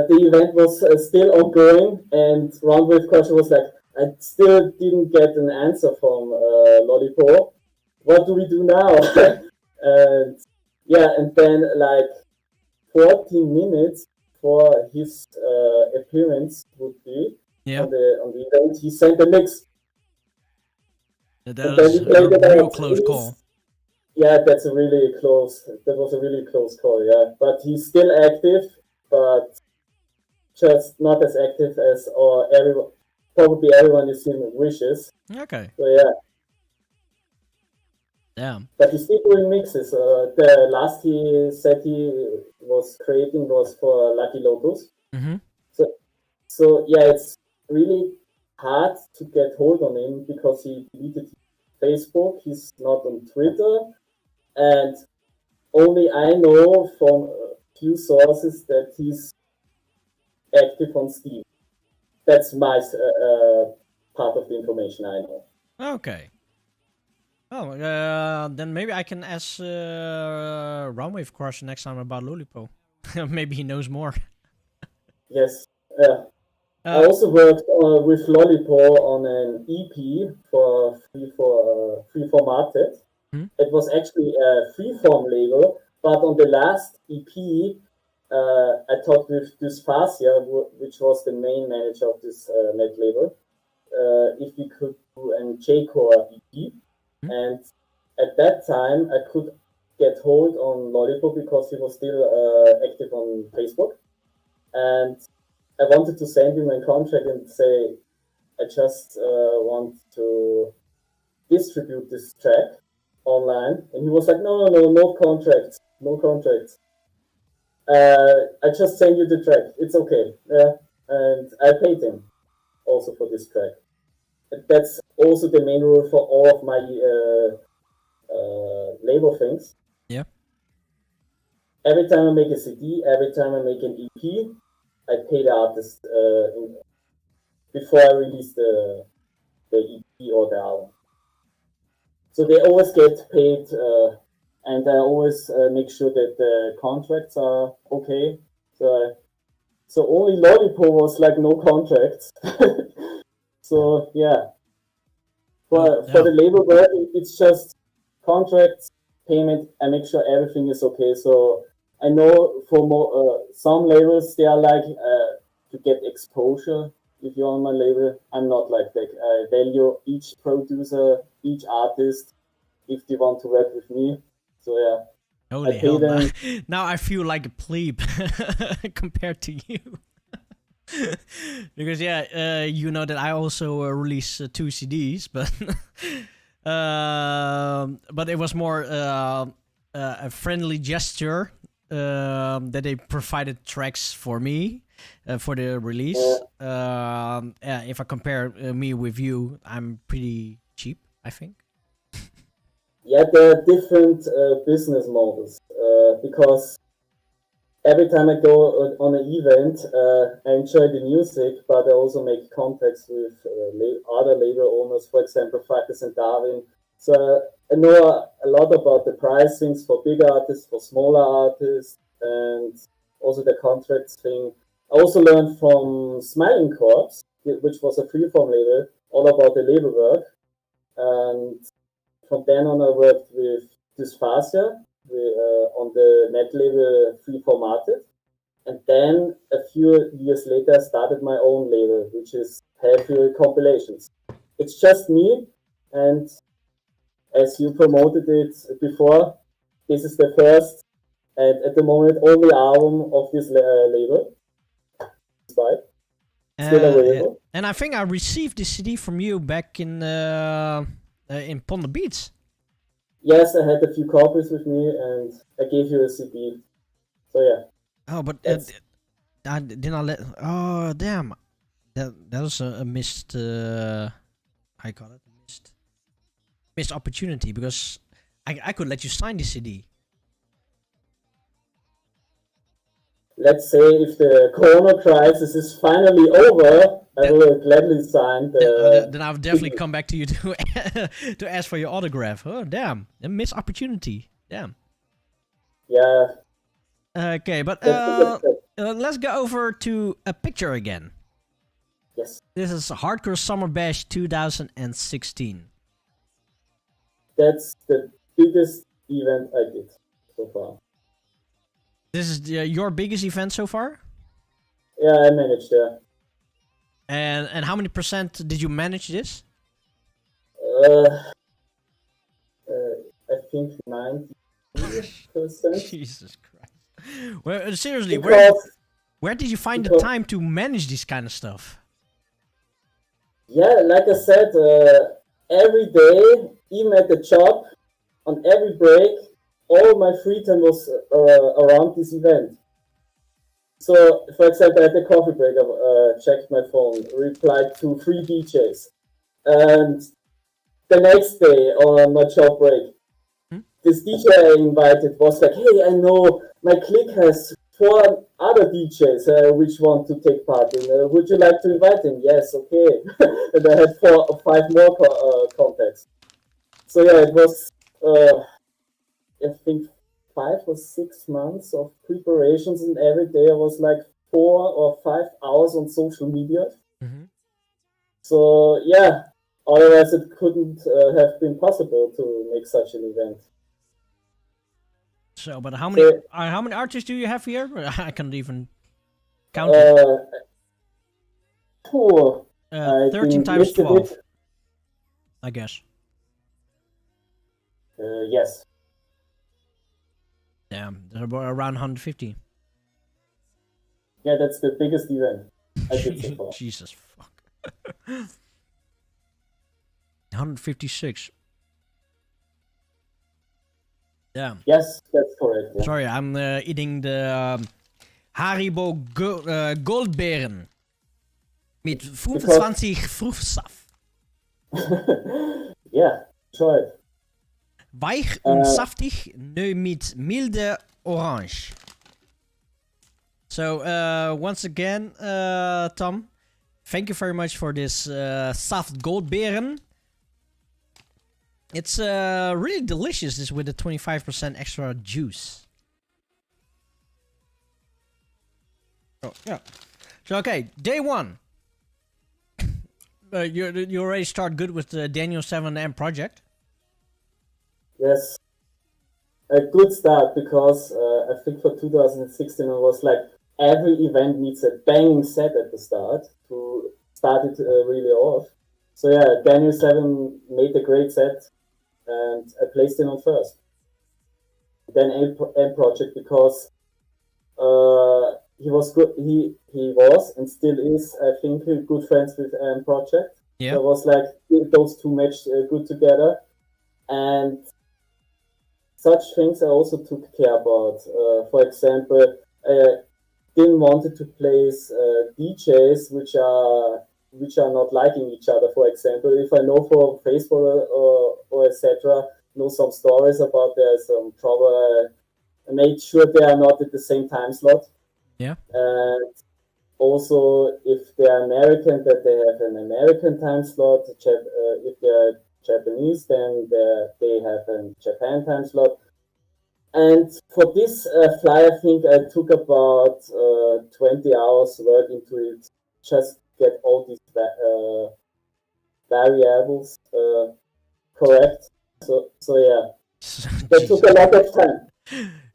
the event was still ongoing, and Roundwave Crusher was like, I still didn't get an answer from Lollipop. What do we do now? And yeah, and then like 14 minutes for his appearance would be on the event, he sent a mix. That is a real close call. Yeah, that was a really close call, yeah. But he's still active, but just not as active as probably everyone is in wishes. Okay. So yeah. Damn. But he's still doing mixes. The last he said he was creating was for Lucky Lotus. So yeah, it's really hard to get hold on him because he deleted Facebook. He's not on Twitter, and only I know from a few sources that he's active on Steam. That's my part of the information I know. Okay. Oh, then maybe I can ask Roundwave Crusher next time about Lollipo. Maybe he knows more. Yes. I also worked with Lollipop on an EP for Freeformatted. It was actually a freeform label, but on the last EP, I talked with Dysphasia, which was the main manager of this net label, if we could do an J-Core EP. And at that time, I could get hold on Lollipop because he was still active on Facebook. And I wanted to send him a contract and say, I just want to distribute this track online. And he was like, no contracts, no contracts. I just send you the track. It's okay. Yeah. And I paid him also for this track. That's also the main rule for all of my label things. Yeah. Every time I make a CD, every time I make an EP, I pay the artist before I release the EP or the album. So they always get paid, and I always make sure that the contracts are okay. So only Lollipop was like no contracts. So yeah, for the label work, it's just contracts, payment. I make sure everything is okay. So I know for some labels they are like to get exposure. If you're on my label, I'm not like that. I value each producer, each artist, if they want to work with me. So yeah. Holy hell! Now I feel like a plebe compared to you. Because you know that I also release 2 CDs, but it was more a friendly gesture that they provided tracks for me for the release. If I compare me with you, I'm pretty cheap, I think. Yeah, there are different business models because every time I go on an event, I enjoy the music, but I also make contacts with other label owners, for example, Fracus and Darwin. So I know a lot about the pricings for big artists, for smaller artists, and also the contracts thing. I also learned from Smiling Corps, which was a freeform label, all about the label work. And from then on, I worked with Dysphasia on the net label Freeformated. And then a few years later, I started my own label, which is Hellfury Compilations. It's just me, and as you promoted it before, this is the first and at the moment only album of this label. Still available. And I think I received this CD from you back in Ponder Beats. Yes, I had a few copies with me, and I gave you a CD. So yeah. Oh, but I didn't let. Oh, damn! That was a missed. I call it missed opportunity, because I could let you sign the CD. Let's say if the Corona crisis is finally over, I will gladly sign the... Then I'll definitely come back to you to ask for your autograph. Oh, damn. A missed opportunity. Damn. Yeah. Okay, but let's go over to a picture again. Yes. This is Hardcore Summer Bash 2016. That's the biggest event I did so far. This is your biggest event so far? Yeah, I managed, yeah. And how many % did you manage this? I think 90%. Jesus Christ. Well, seriously, Because, where did you find the time to manage this kind of stuff? Yeah, like I said, every day, even at the job, on every break, all my free time was around this event. So, for example, at the coffee break, I checked my phone, replied to 3 DJs. And the next day, on my job break, this DJ I invited was like, hey, I know my clique has 4 other DJs which want to take part in. Would you like to invite them? Yes, okay. And I had 4 or 5 more contacts. So yeah, it was... I think 5 or 6 months of preparations, and every day I was like 4 or 5 hours on social media. Mm-hmm. So yeah, otherwise it couldn't have been possible to make such an event. So, but how many artists do you have here? I can't even count it. 13 times 12, I guess. Yes. Damn, there's around 150. Yeah, that's the biggest event I did so far. Jesus fuck. 156. Damn. Yes, that's correct. Yeah. Sorry, I'm eating the Haribo Goldbeeren mit 25 Fruchtsaft. Yeah, try it. Weich und saftig, neu mit milde Orange. So, once again, Tom, thank you very much for this soft Goldbeeren. It's really delicious, this with the 25% extra juice. Oh, yeah. So, okay, day 1. You already start good with the Daniel 7M project. Yes, a good start, because I think for 2016 it was like every event needs a banging set at the start to start it really off. So yeah, Daniel 7 made a great set, and I placed him on first. Then M Project, because he was good. He was and still is, I think, good friends with M Project. Yeah. So it was like those two matched good together, and such things I also took care about. For example, didn't wanted to place DJs which are not liking each other. For example, if I know for Facebook or etc. know some stories about there's some trouble, I made sure they are not at the same time slot. Yeah. And also, if they're American, that they have an American time slot. If they're Japanese, then they have a Japan time slot. And for this fly, I think I took about 20 hours work into it, just get all these variables correct. So yeah, that took a lot of time.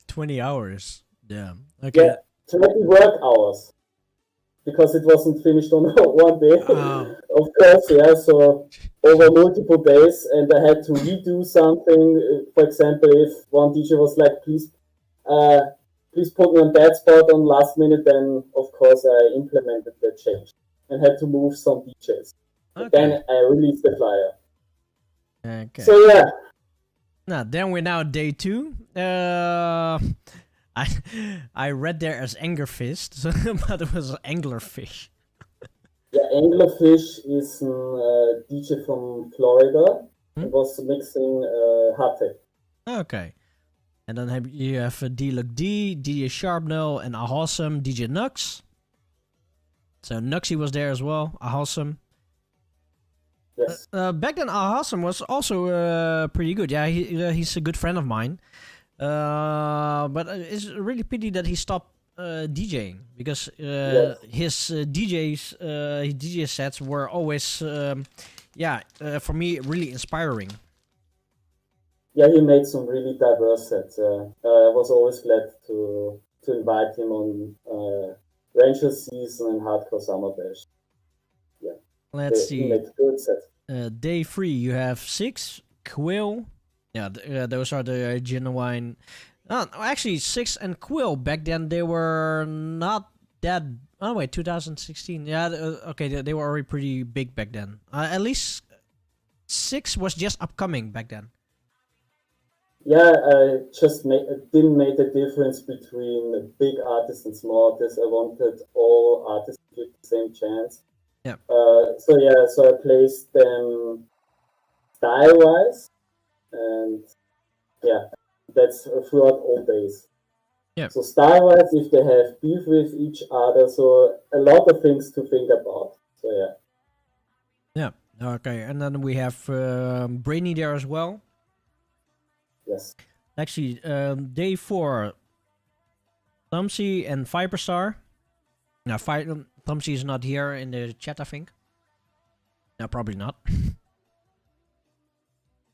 20 hours. Yeah. Okay. Yeah, 20 work hours. Because it wasn't finished on one day, of course, yeah. So over multiple days, and I had to redo something. For example, if one DJ was like, "Please put me on that spot on last minute," then of course I implemented that change and had to move some DJs. But then I released the flyer. Okay. So yeah. Now then we're now day 2. I read there as Angerfist, but it was Anglerfish. Yeah, Anglerfish is a DJ from Florida. He was mixing hard tech. Okay. And then you have D-Luck D, DJ Sharpnel, and Ahawesome, DJ Nux. So Nuxie was there as well, Ahawesome. Yes. Back then, Ahawesome was also pretty good. Yeah, he's a good friend of mine. But it's really pity that he stopped DJing because his DJ sets were always, for me, really inspiring. Yeah, he made some really diverse sets. I was always glad to invite him on Ranger Season and Hardcore Summer Bash. Yeah. Let's see. He made good sets. Day 3, you have 6, Quill. Yeah, those are the genuine. Actually, 6 and Quill back then they were not that. Oh wait, 2016. Yeah, okay, they were already pretty big back then. At least 6 was just upcoming back then. Yeah, I just didn't make the difference between big artists and small artists. I wanted all artists to get the same chance. Yeah. So I placed them style-wise. And yeah, that's throughout all days. Yeah. So style-wise, if they have beef with each other, so a lot of things to think about. So yeah. Yeah. Okay, and then we have Brainy there as well. Yes. Actually, day 4, Thumbsy and Viperstar. Now, Thumbsy is not here in the chat, I think. No, probably not.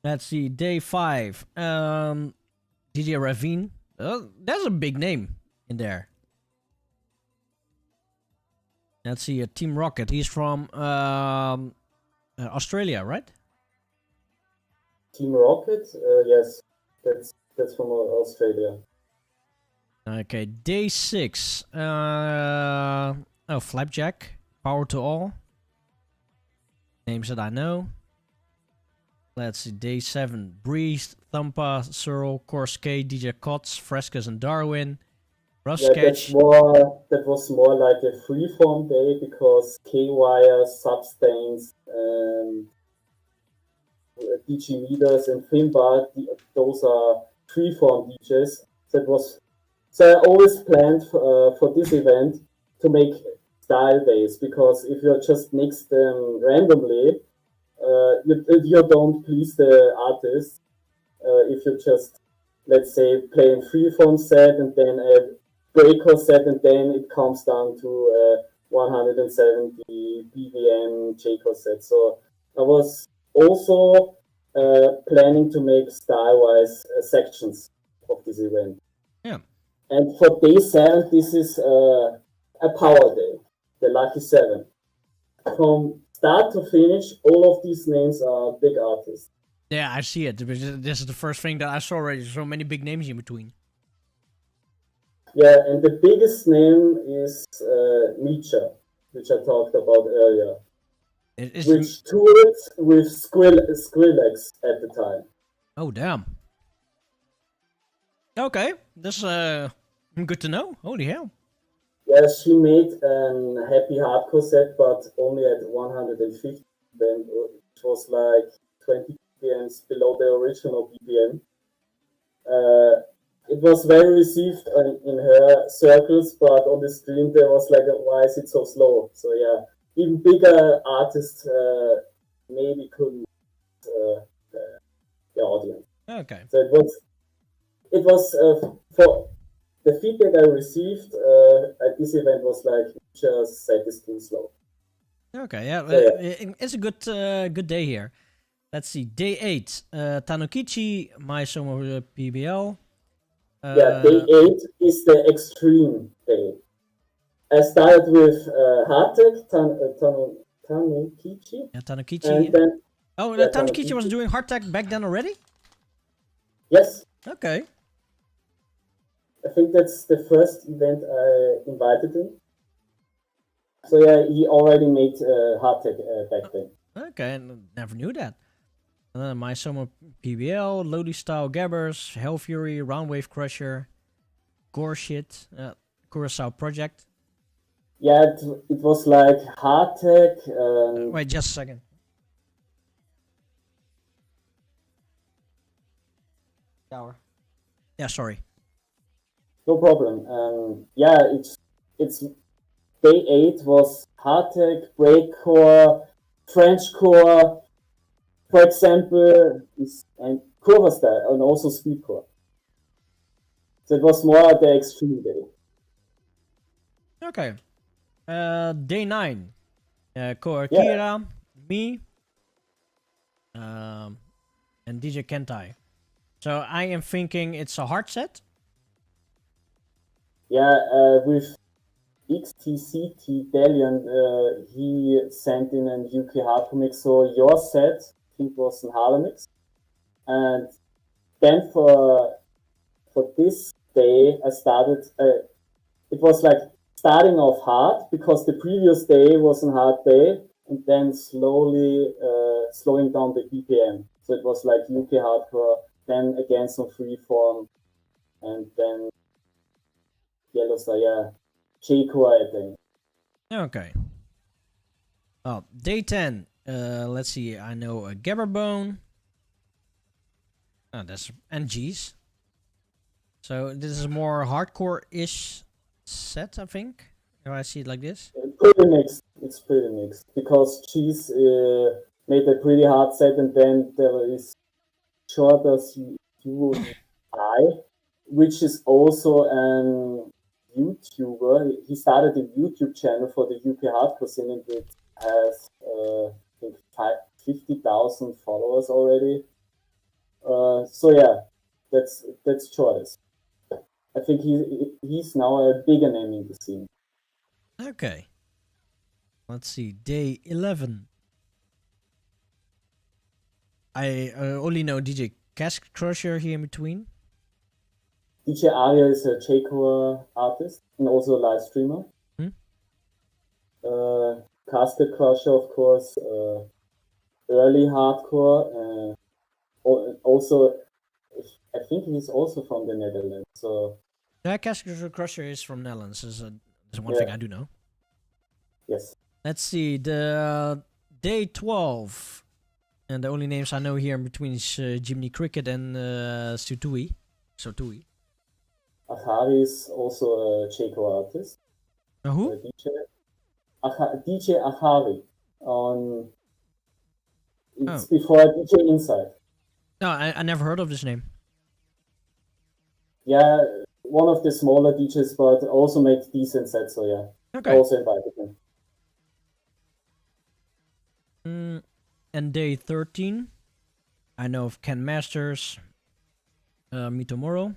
Let's see, day 5, DJ Ravine. That's a big name in there. Let's see, Team Rocket. He's from Australia, right? Team Rocket? Yes, that's from Australia. Okay, day 6. Flapjack. Power to All. Names that I know. Let's see, day 7. Breeze, Thumpa, Searle, Corske, DJ Cots, Frescas, and Darwin. Rough Sketch. That was more like a freeform day because K-Wire, Substains, and DJ Leaders and Finbar, those are freeform DJs. So I always planned for this event to make style days because if you just mix them randomly, you don't please the artist. If you just, let's say, play a freeform set and then a breaker set and then it comes down to 170 BVM J-core set. So I was also planning to make style-wise sections of this event. Yeah. And for day 7, this is a power day, the Lucky 7. From start to finish, all of these names are big artists. Yeah, I see it. This is the first thing that I saw already. So many big names in between. Yeah, and the biggest name is Nietzsche, which I talked about earlier. Which toured with Skrillex at the time. Oh, damn. Okay, that's good to know. Holy hell. Yeah, she made an happy hardcore set, but only at 150 BPM, which was like 20 BPM below the original BPM. It was very received in her circles, but on the stream there was like, why is it so slow? So yeah, even bigger artists maybe couldn't the audience. Okay. So it was for the feedback I received at this event was like just set is too slow. Okay, yeah, So, yeah. it's a good day here. Let's see, day 8, Tanukichi, My Summer PBL. Yeah, day 8 is the extreme day. I started with Hardtech, Tanukichi. Yeah, Tanukichi. And then, Tanukichi was doing hardtech back then already? Yes. Okay. I think that's the first event I invited him. So yeah, he already made hardtech back then. Okay, never knew that. My Summer PBL, Lodi Style Gabbers, Hellfury, Roundwave Crusher, Gore Shit, Curacao Project. Yeah, it was like hardtech. Wait, just a second. Tower. Yeah, sorry. No problem. Yeah, it's day 8 was hardtech, breakcore, Frenchcore, for example, and Kurva style, and also speedcore. So it was more the extreme day. Okay. Day 9. Ko Akira, me, and DJ Kentai. So I am thinking it's a hard set. Yeah, with XTCT Delian, he sent in an UK hardcore mix. So your set, I think, was an Harlem mix. And then for this day, I started. It was like starting off hard because the previous day was a hard day, and then slowly slowing down the BPM. So it was like UK hardcore, then again some freeform, and then Yellow Star, yeah, J-core, I think. Okay. Oh, day 10. Let's see. I know a Gabberbone. Oh, that's and G's. So this is more hardcore-ish set, I think. If I see it like this. Pretty mixed. It's pretty mixed because Cheese made a pretty hard set, and then there is Shorter's UI, which is also an YouTuber. He started a YouTube channel for the UK hardcore scene, and it has I think 50,000 followers already. So yeah, that's Shorters. I think he's now a bigger name in the scene. Okay. Let's see. Day 11. I only know DJ Cask Crusher here in between. DJ Aria is a J-core artist and also a live streamer. Casket Crusher, of course, early hardcore. Also, I think he's also from the Netherlands. So Yeah, Cask Crusher is from Netherlands. Is one thing I do know. Yes. Let's see. The day 12. And the only names I know here in between is Jiminy Cricket and Sotui. Akari is also a J-core artist. Who? DJ Akari. It's before DJ Inside. No, I never heard of this name. Yeah, one of the smaller DJs, but also makes decent sets, so yeah. Okay. I also invited him. And day 13, I know of Ken Masters, Mitomoro,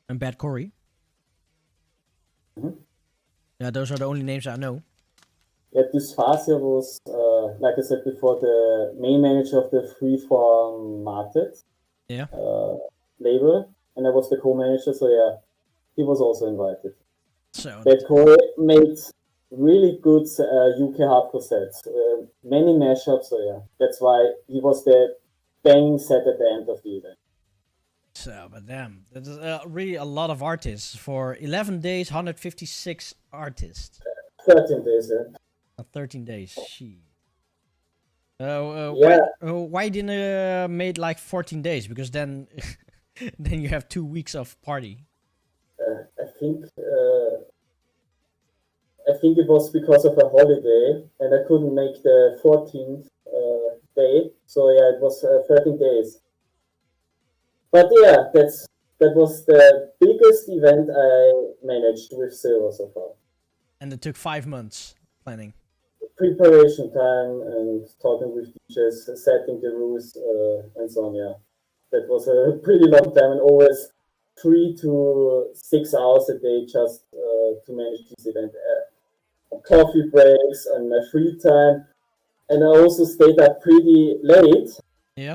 and Bad Corey. Yeah, those are the only names I know. Yeah, Dysphasia was, like I said before, the main manager of the Freeform Market label, and I was the co-manager, so yeah, he was also invited. So Bad Corey made really good UK hardcore sets, many mashups, so yeah, that's why he was the banging set at the end of the event. So, but damn, that is really a lot of artists for 11 days. 156 artists. 13 days. 13 days. She. Yeah. Why didn't made like 14 days? Because then, then you have 2 weeks of party. I think it was because of a holiday, and I couldn't make the 14th day. So yeah, it was 13 days. But yeah, that was the biggest event I managed with Silver so far. And it took 5 months planning. Preparation time and talking with DJs, setting the rules, and so on. Yeah, that was a pretty long time, and always 3 to 6 hours a day just to manage this event. Coffee breaks and my free time, and I also stayed up pretty late. Yeah.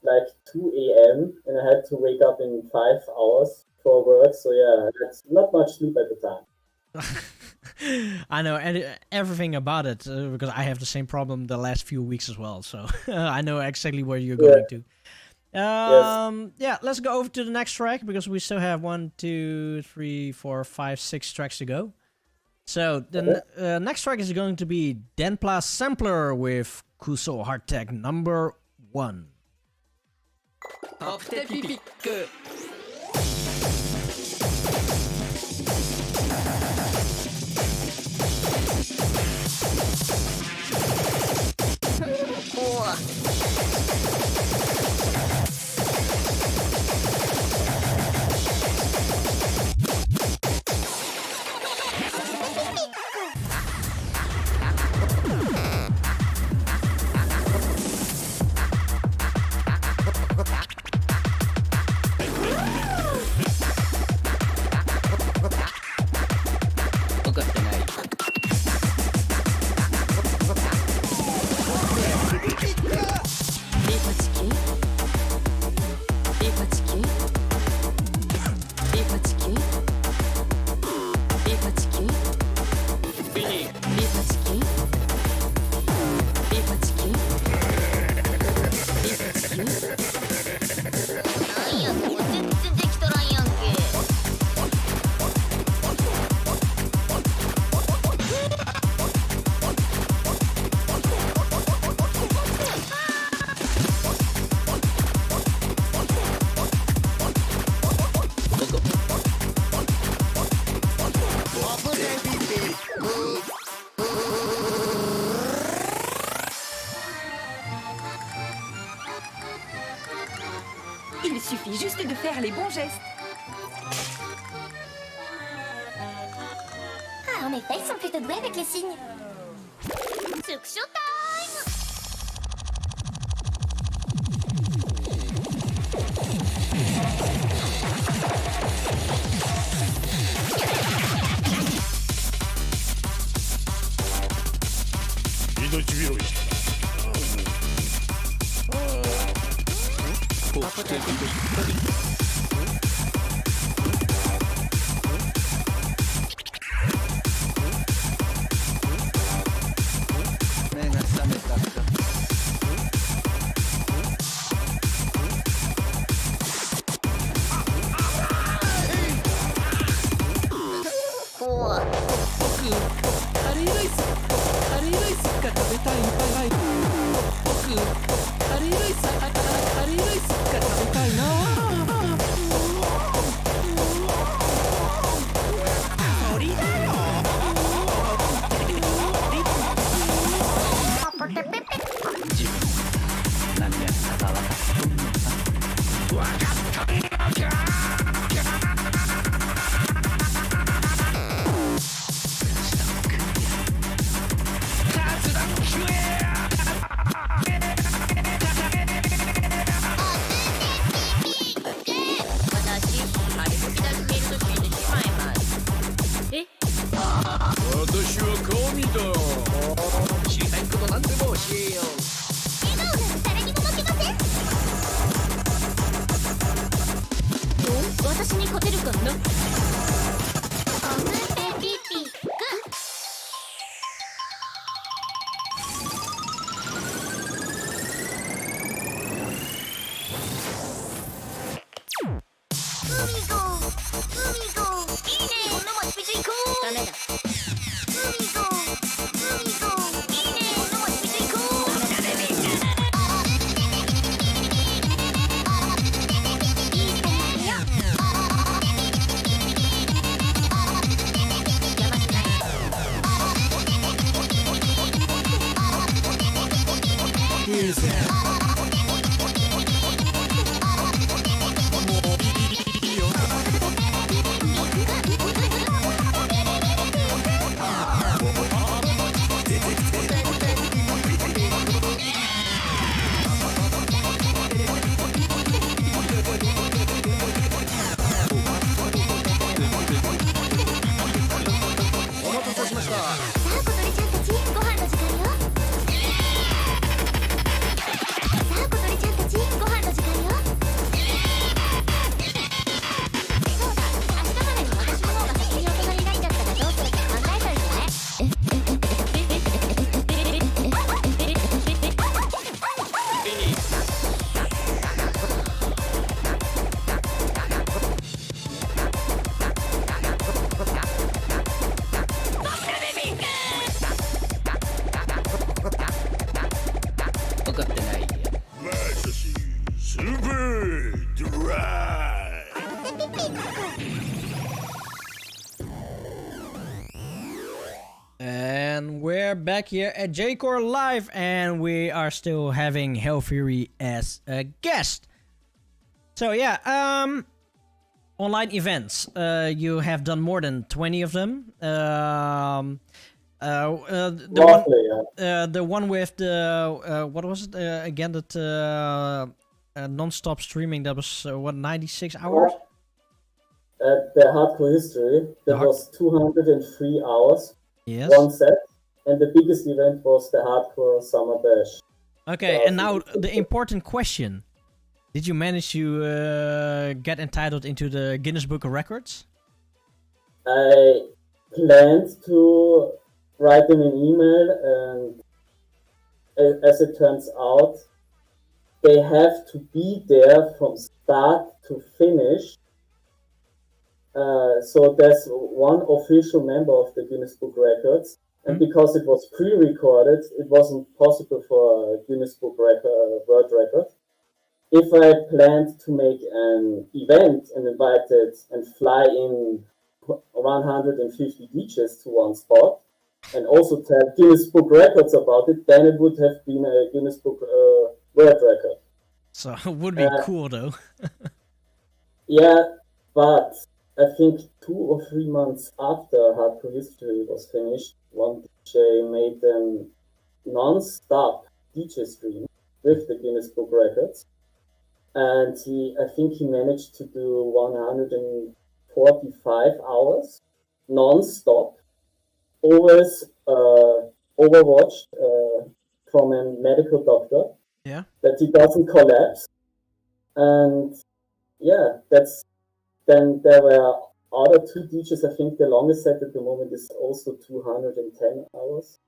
Like 2 a.m. and I had to wake up in 5 hours for work. So yeah, that's not much sleep at the time. I know everything about it because I have the same problem the last few weeks as well. So I know exactly where you're going to. Yes. Yeah, let's go over to the next track because we still have 1, 2, 3, 4, 5, 6 tracks to go. So the next track is going to be Denpla Sampler with Kuso Hardtech number 1. Top 10 ピックIl suffit juste de faire les bons gestes. Ah, en effet, ils sont plutôt doués avec les signes. Suction time! 「Super dry. And we're back here at J-Core Live, and we are still having Hellfury as a guest. So yeah, online events. You have done more than 20 of them. The one with the what was it again? That non-stop streaming. That was what, 96 hours. The hardcore history. That was 203 hours. Yes. One set, and the biggest event was the hardcore summer dash. Okay, and now the important question: did you manage to get entitled into the Guinness Book of Records? I planned to write them an email, and as it turns out, they have to be there from start to finish. So there's one official member of the Guinness Book Records, and because it was pre-recorded, it wasn't possible for a Guinness Book World Record. If I planned to make an event and invited and fly in 150 DJs to one spot, and also tell Guinness Book Records about it, then it would have been a Guinness Book World Record. So it would be cool though. Yeah, but I think 2 or 3 months after Hardcore History was finished, one DJ made them non-stop DJ stream with the Guinness Book Records, and I think he managed to do 145 hours non-stop, always overwatched from a medical doctor. Yeah. That he doesn't collapse, and yeah, then there were other 2 DJs. I think the longest set at the moment is also 210 hours.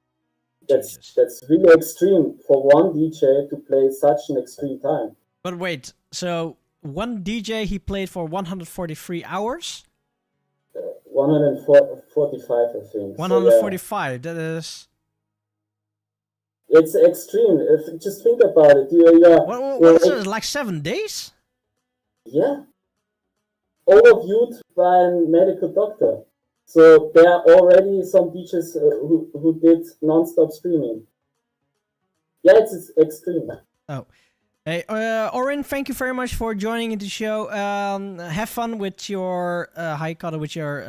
That's really extreme for one DJ to play such an extreme time. But wait, so one DJ he played for 143 hours? 145, I think. 145, So, yeah. that is... It's extreme. Just think about it. What is it, like 7 days? Yeah. Overviewed by a medical doctor. So there are already some DJs who did non-stop streaming. Yeah, it's extreme. Oh. Hey, Orin, thank you very much for joining in the show. Have fun with your with your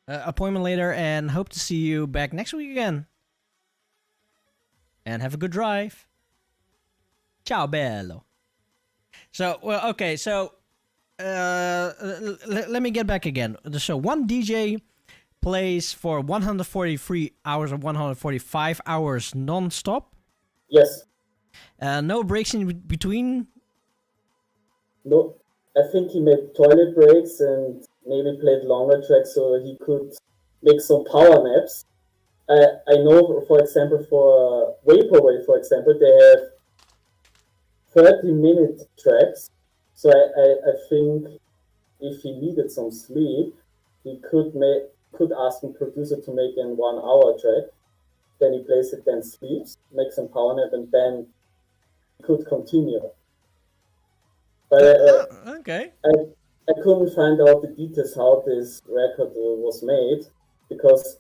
appointment later, and hope to see you back next week again. And have a good drive. Ciao, bello. So, well, okay, so let me get back again. So one DJ plays for 143 hours or 145 hours non-stop? Yes. No breaks in between? No, I think he made toilet breaks and maybe played longer tracks so he could make some power naps. I know, for example, for Vaporwave, for example, they have 30-minute tracks. So I think if he needed some sleep, he could ask the producer to make a 1-hour track. Then he plays it, then sleeps, makes some power nap, and then he could continue. But okay. I couldn't find out the details how this record was made, because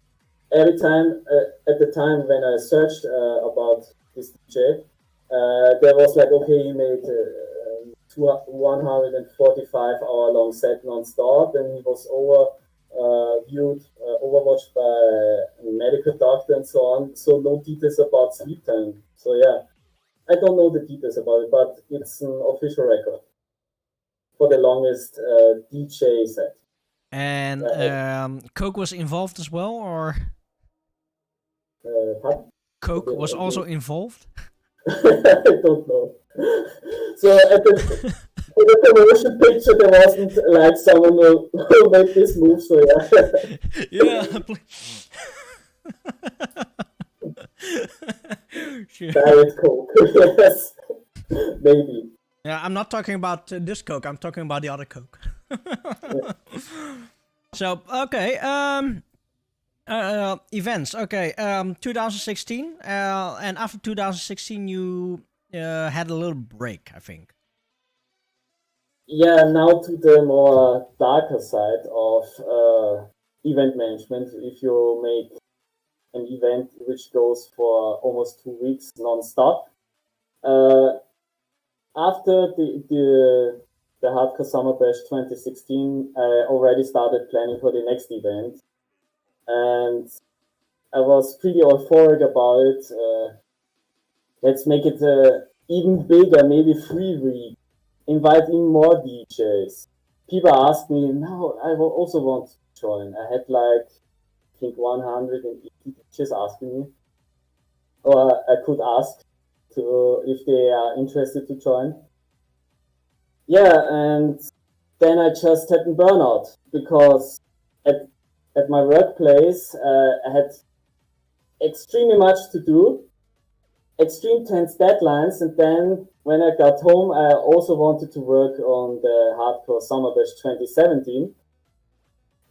every time, at the time when I searched about this DJ, there was like, okay, he made 145-hour long set non-stop, and he was overwatched by a medical doctor and so on. So no details about sleep time. So yeah, I don't know the details about it, but it's an official record for the longest DJ set. And Coke was involved as well, or? Coke was also involved? I don't know. So at the promotion picture, there wasn't like someone who made this move. So yeah. Yeah. Diet Coke. Yes, maybe. Yeah, I'm not talking about this Coke. I'm talking about the other Coke. Yeah. So okay. Events. Okay. 2016. And after 2016, you had a little break, I think. yeah, now to the more darker side of event management. If you make an event which goes for almost 2 weeks non-stop, after the Hardcore Summer Bash 2016, I already started planning for the next event, and I was pretty euphoric about it. Let's make it even bigger, maybe 3 week. Invite in more DJs. People asked me, no, I also want to join. I had like, I think 180 DJs asking me, or I could ask to if they are interested to join. Yeah, and then I just had a burnout because at my workplace I had extremely much to do, extreme tense deadlines, and then when I got home, I also wanted to work on the Hardcore Summer Bash 2017.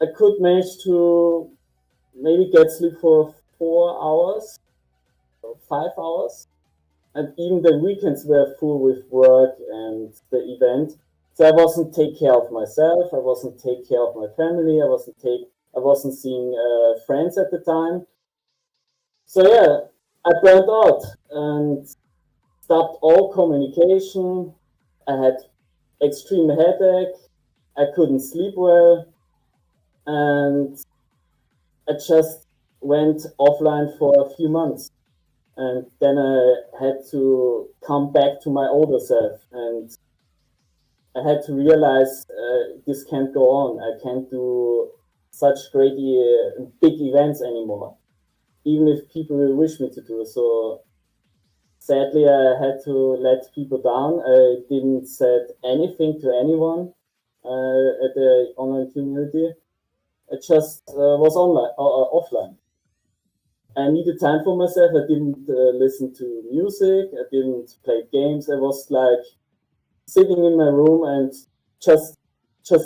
I could manage to maybe get sleep for 4 hours or 5 hours, and even the weekends were full with work and the event. So I wasn't take care of myself. I wasn't take care of my family. I wasn't seeing friends at the time. So yeah, I burned out and stopped all communication. I had extreme headache. I couldn't sleep well, and I just went offline for a few months. And then I had to come back to my older self, and I had to realize this can't go on. I can't do such great big events anymore, even if people will wish me to do so. Sadly, I had to let people down. I didn't said anything to anyone at the online community. I just was online, offline. I needed time for myself. I didn't listen to music. I didn't play games. I was like sitting in my room and just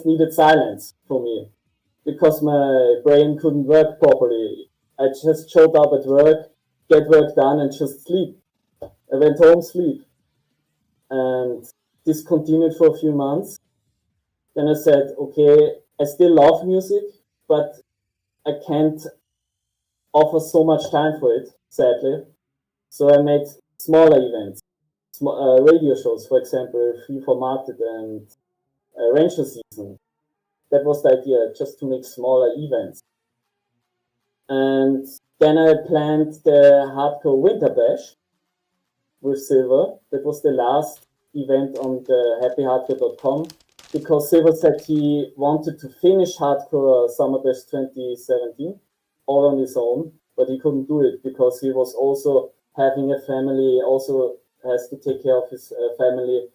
needed silence for me because my brain couldn't work properly. I just showed up at work, get work done, and just sleep. I went home, sleep, and this continued for a few months. Then I said, okay, I still love music, but I can't offer so much time for it, sadly. So I made smaller events, radio shows, for example, Free Formatted and Ranger Season. That was the idea, just to make smaller events. And then I planned the Hardcore Winter Bash with Silver. That was the last event on the happyhardcore.com because Silver said he wanted to finish Hardcore Summer Bash 2017 all on his own, but he couldn't do it because he was also having a family, also has to take care of his family.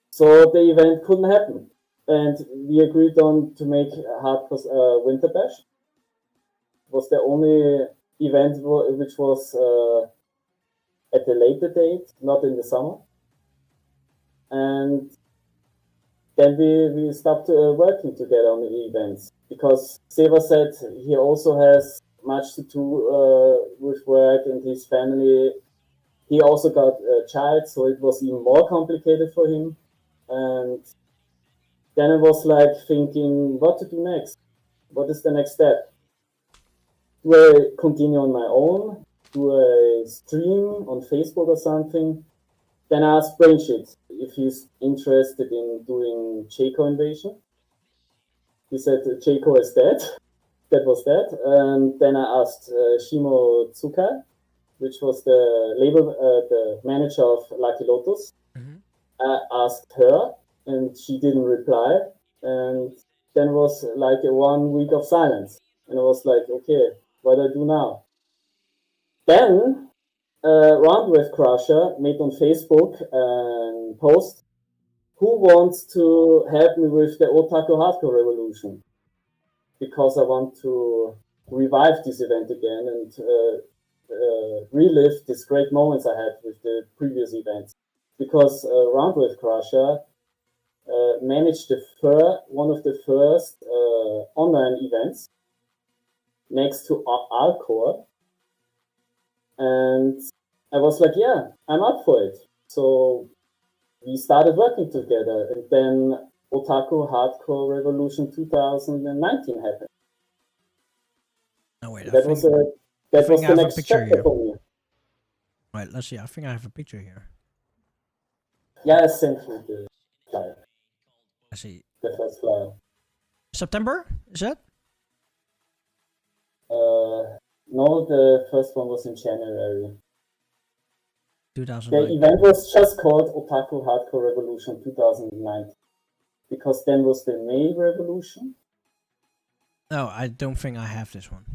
So the event couldn't happen. And we agreed on to make Hardcore Winter Bash. It was the only event which was at a later date, not in the summer. And then we stopped working together on the events because Seva said he also has much to do with work and his family. He also got a child, so it was even more complicated for him. And then I was like thinking what to do next. What is the next step? Do I continue on my own? Do I stream on Facebook or something? Then I asked Brainshit if he's interested in doing Jayco Invasion. He said Jayco is dead. That was that. And then I asked Shimo Tsukai, which was the label, the manager of Lucky Lotus. Mm-hmm. I asked her, and she didn't reply. And then was like a 1 week of silence. And I was like, okay, what do I do now? Then Roundwave Crusher made on Facebook a post, who wants to help me with the Otaku Hardcore Revolution? Because I want to revive this event again and relive these great moments I had with the previous events. Because Roundwave Crusher managed one of the first online events next to Alcor. And I was like, yeah, I'm up for it. So we started working together, and then Otaku Hardcore Revolution 2019 happened. No, wait. That was the I have a next picture chapter here. for me. Right, let's see. I think I have a picture here. Yeah, I sent you the flyer, I see. the first flyer. September, is that? No, the first one was in January. 2009. The event was just called Otaku Hardcore Revolution 2019 because then was the May Revolution. No, I don't think I have this one.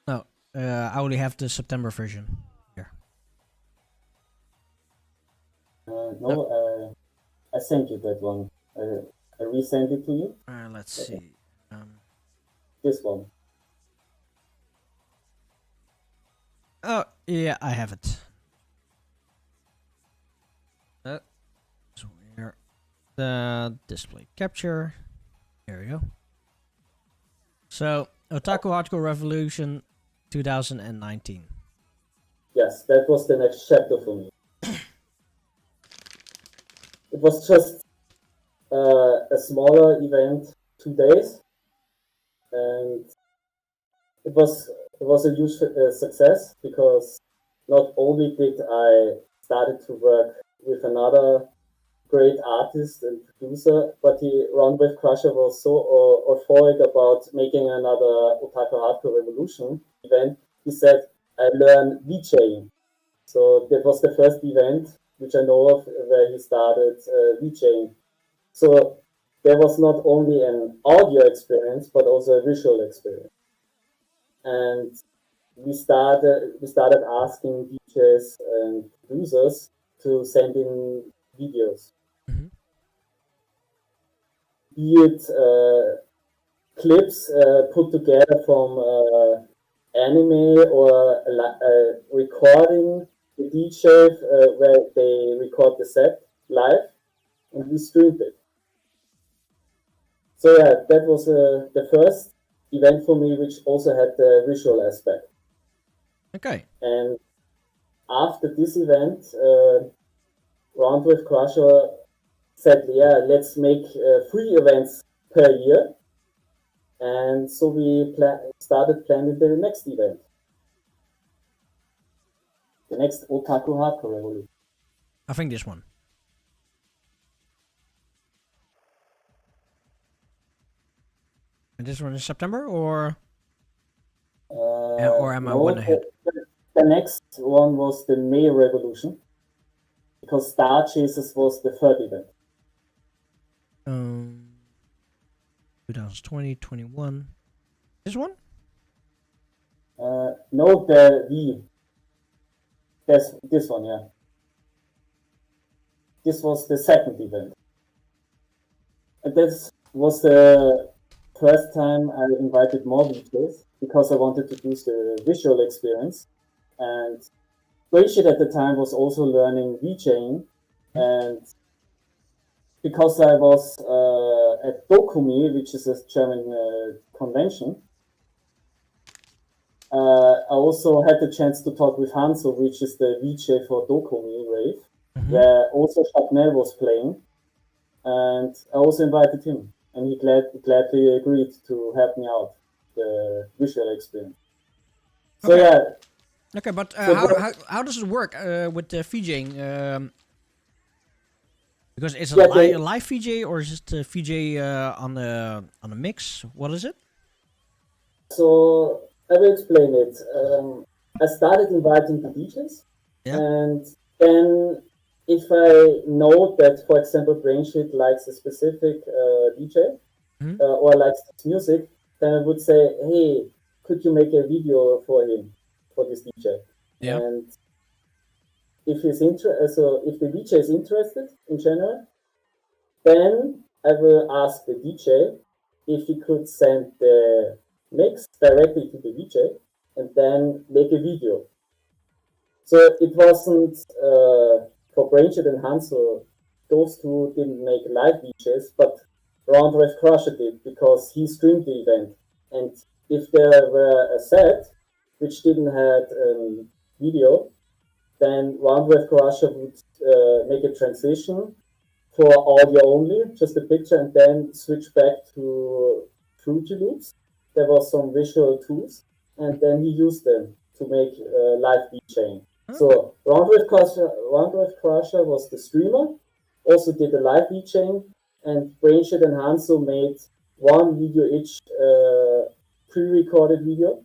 No, I only have the September version here. No, I sent you that one. I resend it to you. Let's see. This one. Oh, yeah, I have it. So here, the display capture. Here we go. So, Otaku Hardcore Revolution 2019. Yes, that was the next chapter for me. It was just a smaller event, 2 days, and it was a huge success because not only did I started to work with another great artist and producer, but Ron with Crusher was so euphoric about making another Otaku Hardcore Revolution event. He said, I learned VJing. So that was the first event which I know of where he started VJing. So there was not only an audio experience, but also a visual experience. And we started asking DJs and producers to send in videos. Mm-hmm. Be it clips put together from anime or recording the DJ where they record the set live and we streamed it. So yeah, that was the first event for me which also had the visual aspect. Okay. And after this event, Round with Crusher said, yeah, let's make 3 events per year. And so we started planning the next event. The next Otaku Hardcore Revolution. I think this one. And this one is September, or or am I one ahead? The next one was the May Revolution, because Star Chasers was the third event. 2020, 21. This one? No, the V. There's this one, yeah. This was the second event. And this was the first time I invited more VJs because I wanted to boost the visual experience. And Rachel at the time was also learning VJing. And because I was at Dokumi, which is a German convention, I also had the chance to talk with Hanzo, which is the VJ for Dokumi Rave, where also Chapnel was playing. And I also invited him, and he gladly agreed to help me out the visual experience. So okay. yeah. Okay, but so how does it work with the VJing? Because it's a live VJ, or is it a VJ on a mix? What is it? So I will explain it. I started inviting the DJs, and then if I know that, for example, Brainshit likes a specific DJ or likes his music, then I would say, hey, could you make a video for him, for this DJ? Yeah. And if he's if the DJ is interested in general, then I will ask the DJ if he could send the mix directly to the DJ and then make a video. So it wasn't for Brainshit and Hansel, those two didn't make live DJs, but Round Wave Crusher did because he streamed the event. And if there were a set which didn't have video, then Roundwave Crusher would make a transition for audio only, just a picture, and then switch back to Fruity Loops. There was some visual tools, and then he used them to make live VJing. So Roundwave Crusher was the streamer, also did a live VJing, and Brainshed and Hanzo made one video each pre-recorded video,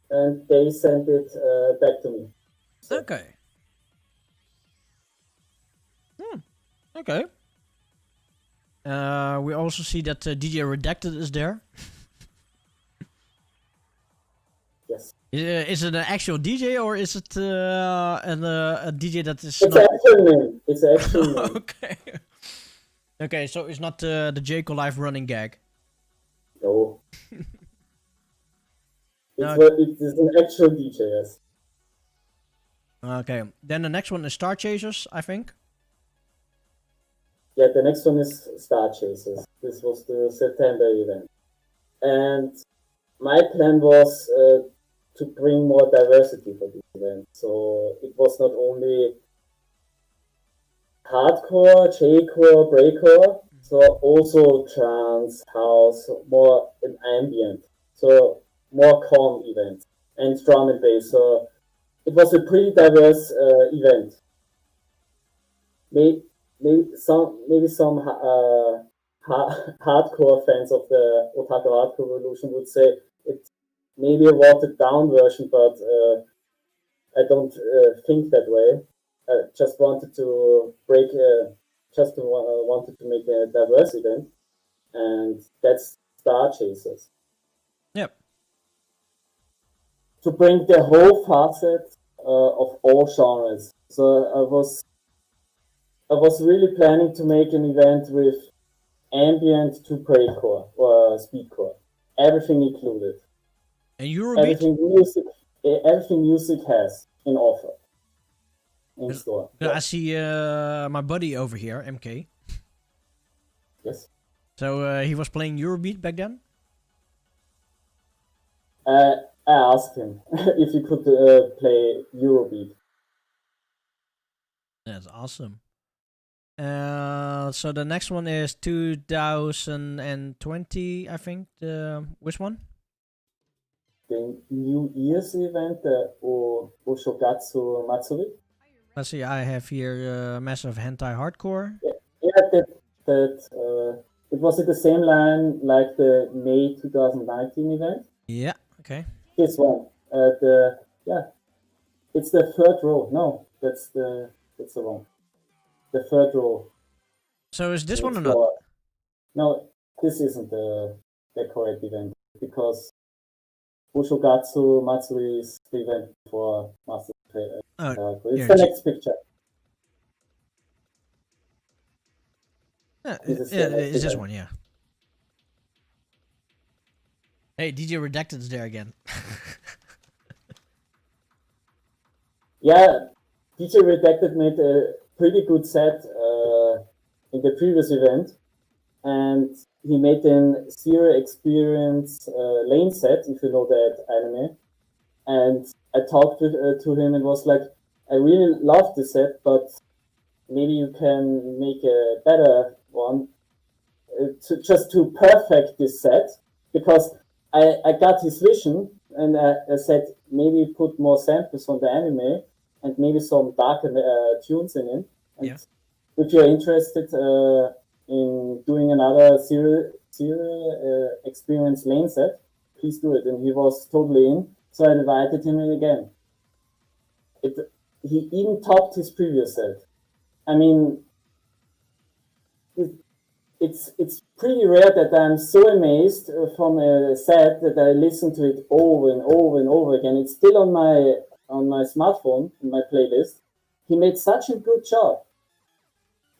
and they sent it back to me. So. Okay. Okay. We also see that DJ Redacted is there. Yes. Is it an actual DJ or is it a DJ that is It's not... actual name. It's actual name. Okay. Okay, so it's not the Jaco Live running gag. No. No. It is an actual DJ, yes. Okay, then the next one is Star Chasers, I think. Yeah, the next one is Star Chasers. This was the September event. And my plan was to bring more diversity for this event. So it was not only hardcore, J-core, breakcore, so also trance, house, more an ambient. So more calm event and drum and bass. So it was a pretty diverse event. Maybe some hardcore fans of the Otaku Hardcore Revolution would say it's maybe a watered down version, but I don't think that way. I just wanted to wanted to make a diverse event, and that's Star Chasers. Yep. To bring the whole facet of all genres. So I was really planning to make an event with ambient to breakcore or speedcore, everything included. And Eurobeat? Everything music has in offer in store. Yeah, I see my buddy over here, MK. Yes. So he was playing Eurobeat back then? I asked him if he could play Eurobeat. That's awesome. So the next one is 2020, I think. Which one? The New Year's event, the Oshogatsu Matsuri. Let's see, I have here Massive Hentai Hardcore. Yeah, it was at the same line like the May 2019 event. Yeah, okay. This one, it's the third row. No, that's the one. The third row. So is this one or for, not? No, this isn't the correct event because Ushogatsu Matsuri is the event for Master. It's the next picture. It's this one, yeah. Hey, DJ Redacted is there again. Yeah, DJ Redacted made a pretty good set in the previous event, and he made an Zero Experience lane set, if you know that anime. And I talked to him and was like, I really love this set, but maybe you can make a better one just to perfect this set, because I got his vision and I said maybe put more samples on the anime and maybe some darker tunes in it. And yeah. If you're interested in doing another Zero Experience lane set, please do it. And he was totally in, so I invited him in again. He even topped his previous set. I mean, it's pretty rare that I'm so amazed from a set that I listen to it over and over and over again. It's still on my smartphone in my playlist. He made such a good job.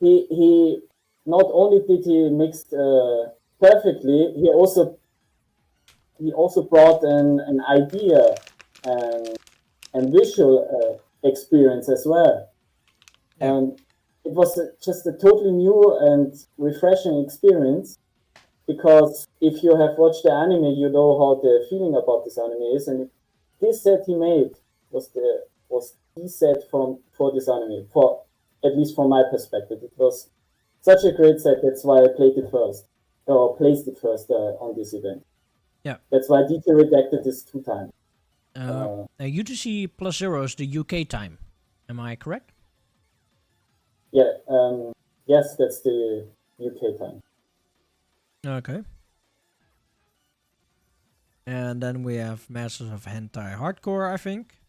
He not only did he mix perfectly, he also brought an idea and visual experience as well. Yeah. And it was just a totally new and refreshing experience, because if you have watched the anime, you know how the feeling about this anime is, and this set he made was key set for this anime, for at least from my perspective. It was such a great set, that's why I placed it first on this event. Yeah. That's why DT redacted this 2 times. UTC plus 0 is the UK time. Am I correct? Yeah, yes, that's the UK time. Okay. And then we have Masters of Hentai Hardcore, I think.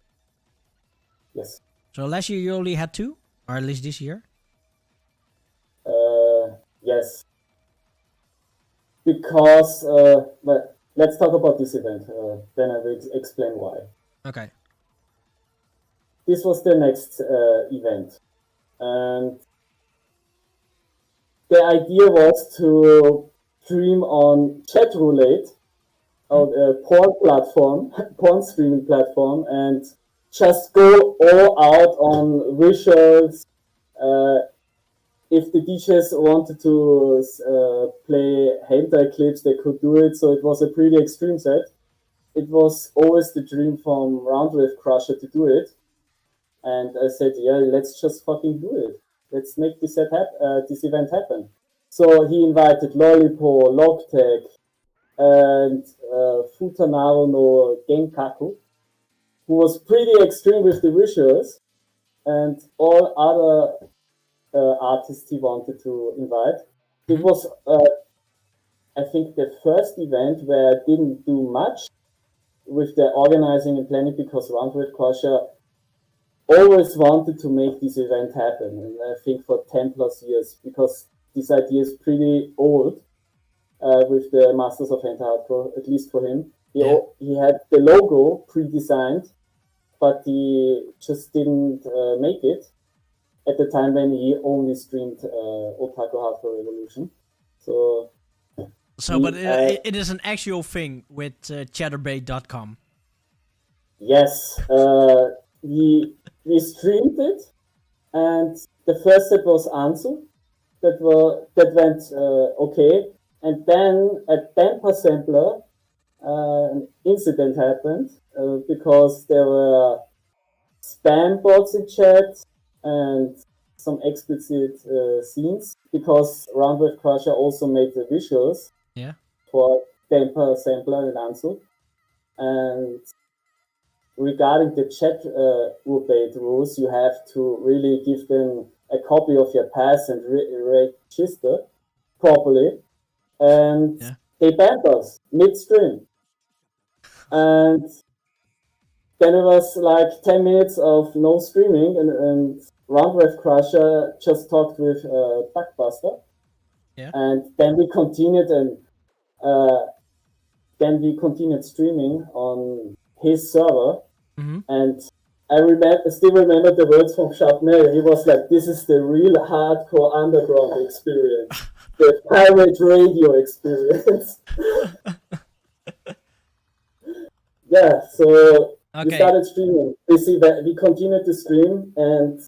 Yes. So last year you only had 2? Or at least this year? Yes. Because, but let's talk about this event, then I will explain why. Okay. This was the next event. And the idea was to stream on Chatroulette, a porn streaming platform, and just go all out on visuals. If the DJs wanted to play hentai clips, they could do it. So it was a pretty extreme set. It was always the dream from Roundwave Crusher to do it. And I said, yeah, let's just fucking do it. Let's make this event happen. So he invited Lollipo, Logtech, and Futanaro no Genkaku, who was pretty extreme with the visuals, and all other artists he wanted to invite. It was, I think, the first event where I didn't do much with the organizing and planning, because Roundwave Crusher always wanted to make this event happen, and I think for 10 plus years, because this idea is pretty old with the Masters of Hentai Hardcore, at least for him. He had the logo pre-designed, but he just didn't make it at the time when he only streamed Otaku Hardcore Revolution. But it is an actual thing with Chatterbait.com. Yes, we streamed it, and the first step was Ansu. That went okay, and then at Tampa Sampler, an incident happened because there were spam bots in chat and some explicit scenes, because Roundwave Crusher also made the visuals for Tampa Sampler and Ansu. And regarding the chat rebate rules, you have to really give them a copy of your pass and register properly. And they banned us midstream. And then it was like 10 minutes of no streaming, and Roundwave Crusher just talked with Bugbuster. Yeah. And then we continued, streaming on his server. Mm-hmm. And I still remember the words from Chapner. He was like, "This is the real hardcore underground experience, the pirate radio experience." Yeah, so we started streaming. We continued to stream, and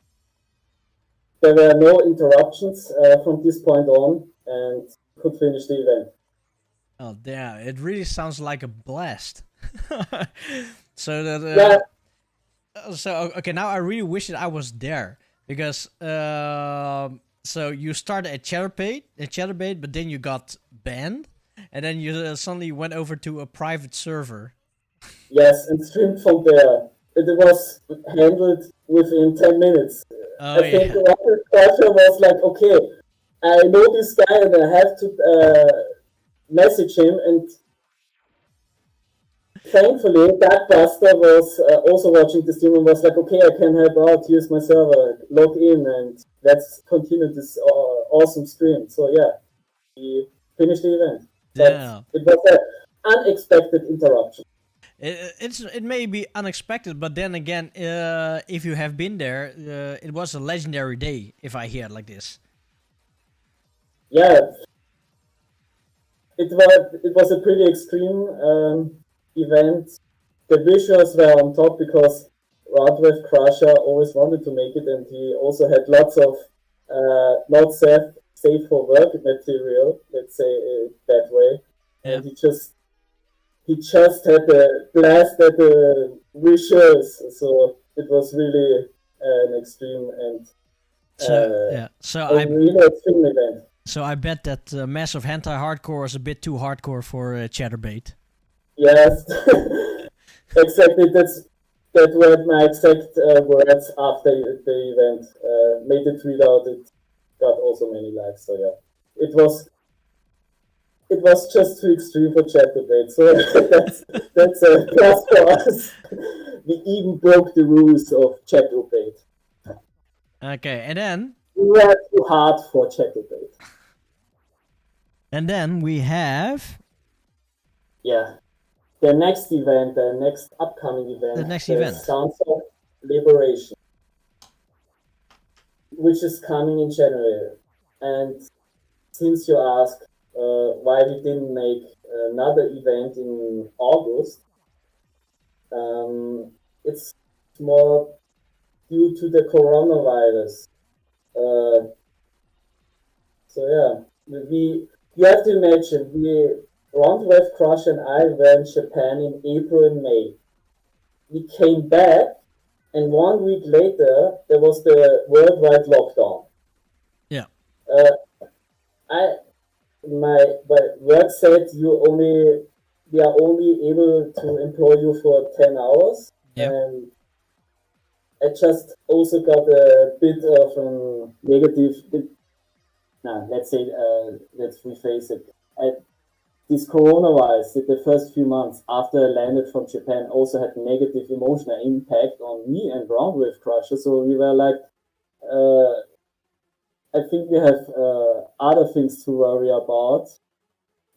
there were no interruptions from this point on, and could finish the event. Oh, damn! It really sounds like a blast. So that. So okay, now I really wish that I was there, because so you started at Chatterbait, but then you got banned, and then you suddenly went over to a private server. Yes, and streamed from there. It was handled within 10 minutes. I think the Crusher was like, okay, I know this guy and I have to message him, and thankfully, Darkbuster was also watching the stream and was like, okay, I can help out, here's my server, log in, and let's continue this awesome stream. So yeah, we finished the event. Yeah. It was an unexpected interruption. It may be unexpected, but then again, if you have been there, it was a legendary day, if I hear it like this. Yeah, it was a pretty extreme event. The visuals were on top because Roundwave Crusher always wanted to make it, and he also had lots of not safe for work material, let's say it that way. Yeah. And he just had a blast at the visuals. So it was really an extreme and So a really extreme event. So I bet that massive hentai hardcore is a bit too hardcore for Chatterbait. Yes, exactly. That were my exact words after the event. Made the tweet out. It got also many likes. So yeah, it was just too extreme for Chatterbait. So that's a plus for us. We even broke the rules of Chatterbait. Okay, and then We were too hard for Chatterbait. we have The next event, the next upcoming event, the next event. Sounds of Liberation, which is coming in January. And since you asked why we didn't make another event in August, it's more due to the coronavirus. So yeah, you have to imagine Roundwave Crush and I were in Japan in April and May. We came back, and 1 week later there was the worldwide lockdown. Yeah. My work said we are only able to employ you for 10 hours. Yep. And I just also got a bit of a negative. Let's rephrase it. This coronavirus, the first few months after I landed from Japan, also had negative emotional impact on me and Roundwave Crusher. So we were like, I think we have other things to worry about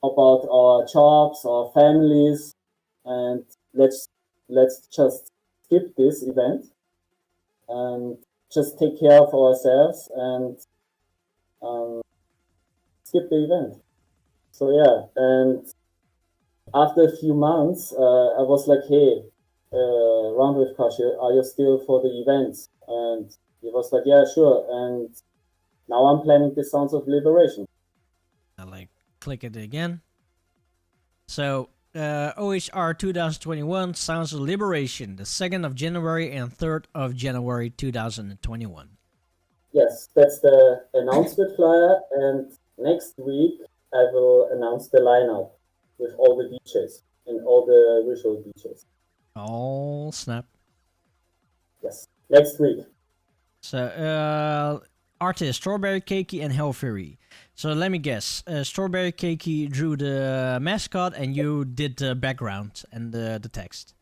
our jobs, our families, and let's just skip this event and just take care of ourselves and skip the event. So yeah, and after a few months, I was like, hey, Roundwave Crusher, are you still for the events? And he was like, yeah, sure. And now I'm planning the Sounds of Liberation. I click it again. So OHR 2021 Sounds of Liberation, the 2nd of January and 3rd of January 2021. Yes, that's the announcement flyer, and next week I will announce the lineup with all the DJs and all the visual DJs. Oh, snap. Yes, next week. So, artists Strawberry Cakey and Hellfury. So let me guess. Strawberry Cakey drew the mascot and you did the background and the text.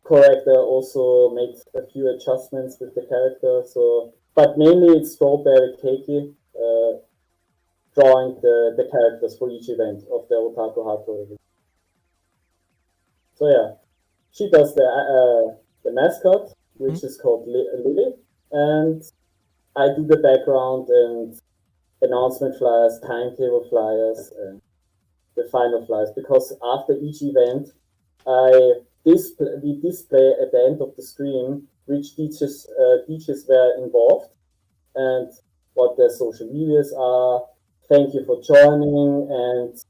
Correct. I also made a few adjustments with the character. So, but mainly it's Strawberry Cakey drawing the characters for each event of the Otaku Hardcore event. So yeah, she does the mascot, which is called Lily, and I do the background and announcement flyers, timetable flyers, and the final flyers. Because after each event, we display at the end of the stream which DJs were involved and what their social medias are. Thank you for joining, and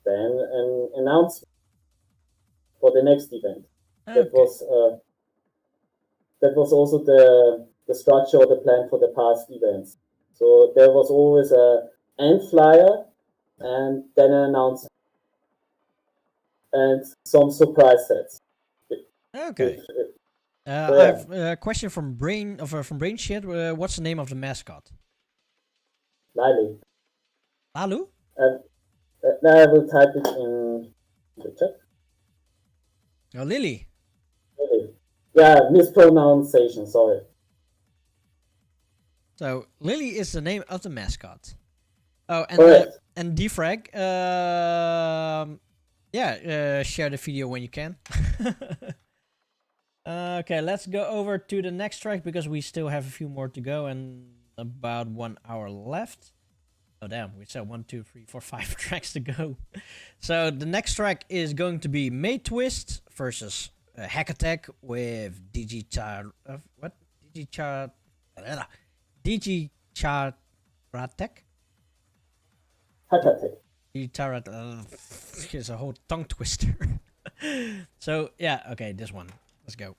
then an announcement for the next event. Okay. That was also the structure or the plan for the past events. So there was always a end flyer and then an announcement and some surprise sets. Okay. I have a question from Brain Shit. What's the name of the mascot? Lily. Lalu? Now I will type it in the chat. Oh, Lily. Lily. Yeah, mispronunciation, sorry. So, Lily is the name of the mascot. Oh, and Defrag, share the video when you can. Okay, let's go over to the next track because we still have a few more to go and about 1 hour left. Oh damn, we said 1, 2, 3, 4, 5 tracks to go. So the next track is going to be May Twist versus Hack Attack with Digicharatek? Hack Attack. It's a whole tongue twister. So yeah, okay, this one. Let's go.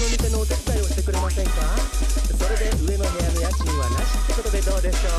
の店のお手伝いをしてくれませんか？それで上の部屋の家賃はなしってことでどうでしょう？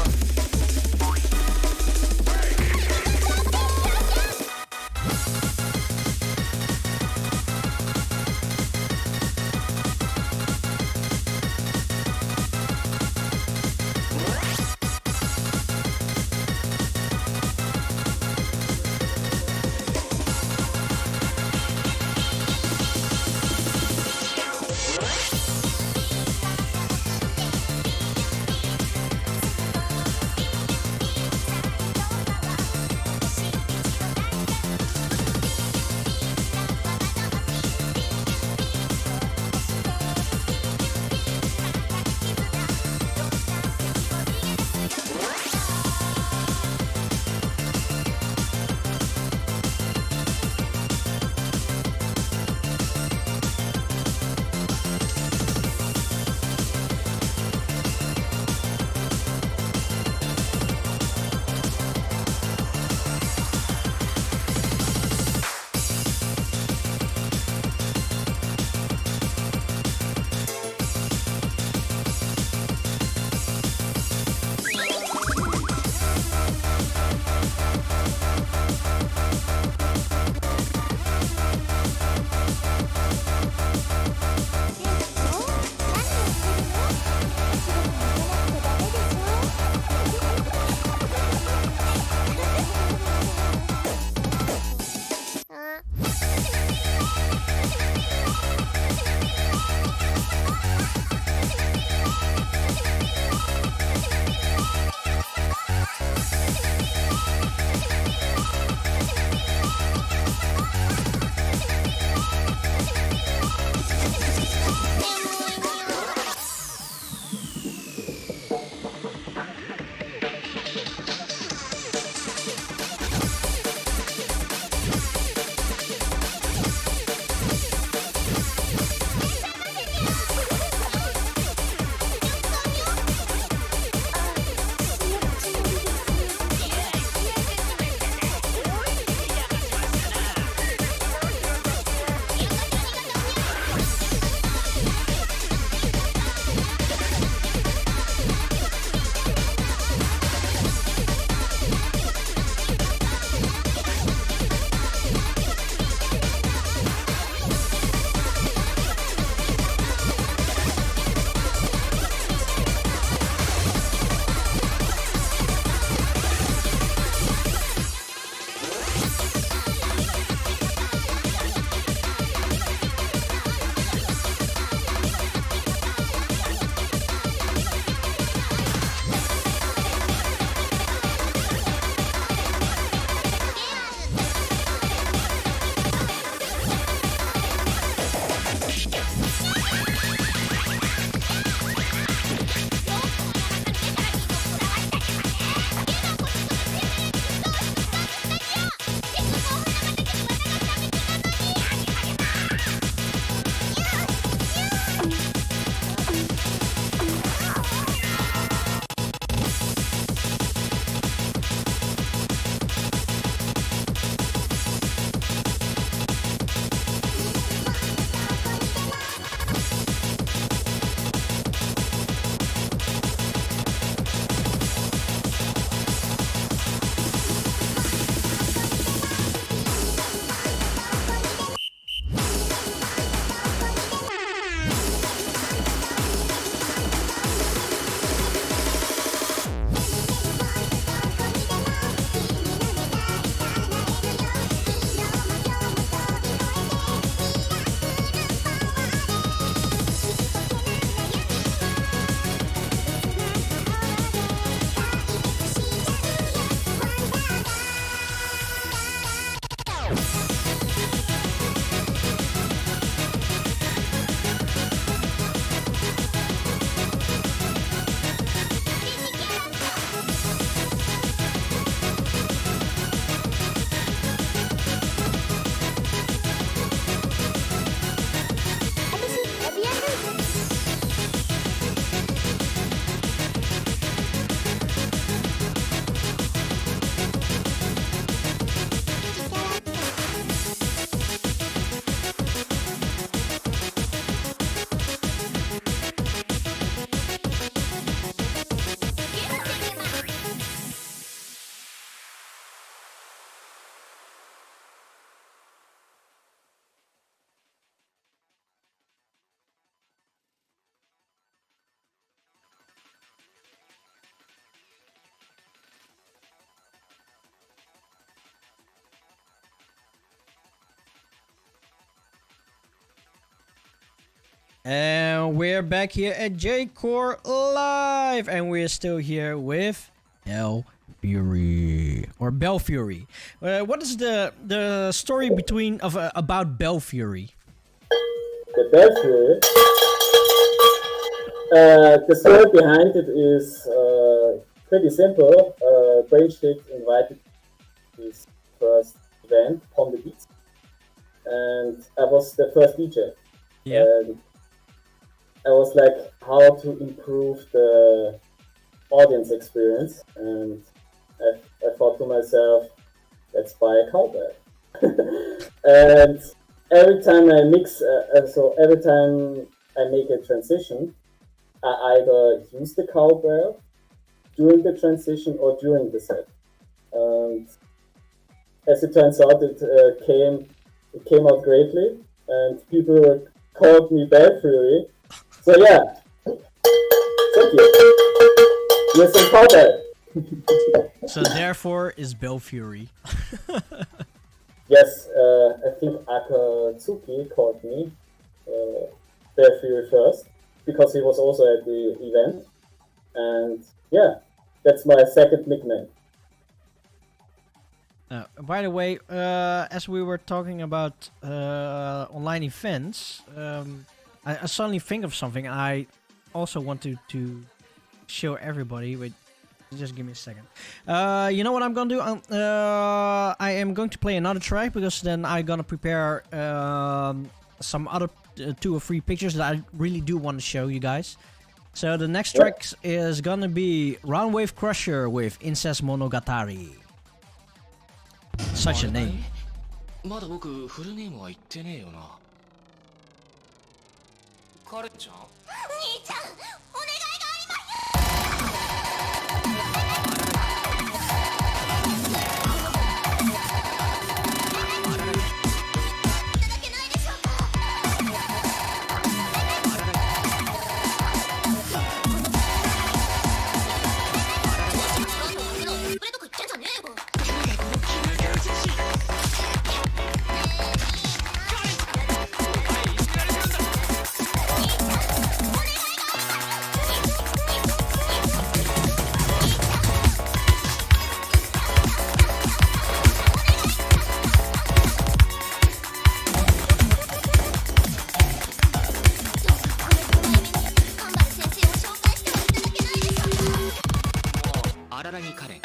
And we're back here at J-Core Live, and we're still here with Hellfury or Belfury. What is the story between about Belfury? The Hellfury. The story behind it is pretty simple. Brainshit invited his first event, On the Beats, and I was the first DJ. Yeah. And I was like, how to improve the audience experience, and I thought to myself, let's buy a cowbell. And every time I mix, every time I make a transition, I either use the cowbell during the transition or during the set. And as it turns out, it came out greatly, and people called me Belfury. So yeah, thank you. Here's some cowbell. So therefore is Belfury. Yes, I think Akatsuki called me Belfury first, because he was also at the event. And yeah, that's my second nickname. By the way, as we were talking about online events, I suddenly think of something I also want to show everybody. Wait, just give me a second. You know what I'm gonna do? I am going to play another track, because then I'm gonna prepare some other 2 or 3 pictures that I really do want to show you guys. So the next track is gonna be Roundwave Crusher with Incest Monogatari. Such a name. まだ僕フルネームは言ってねえよな。カレちゃん？兄ちゃん、お願いがあります。いただけないでしょうか。俺とこ行ってんじゃねえよ。荒木カレン。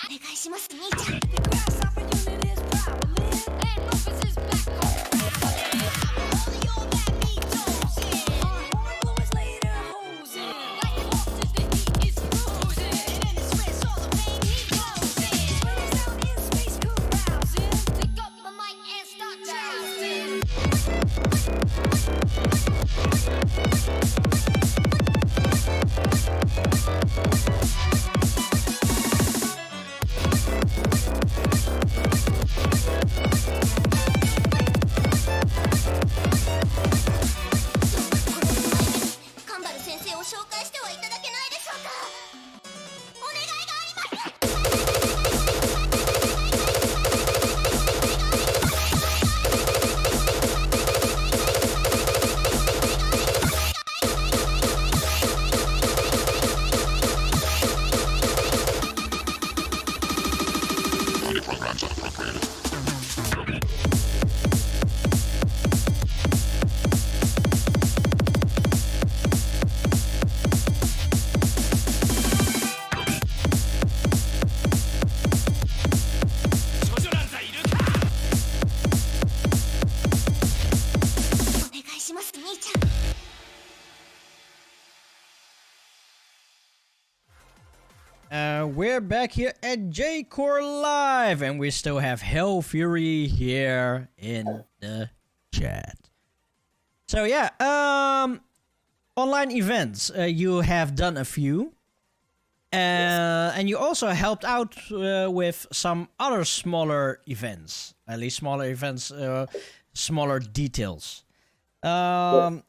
お願いします、兄ちゃん。We're back here at J-Core Live, and we still have Hellfury here in the chat. So yeah, online events. You have done a few, and you also helped out with some other smaller events. At least smaller events, smaller details. And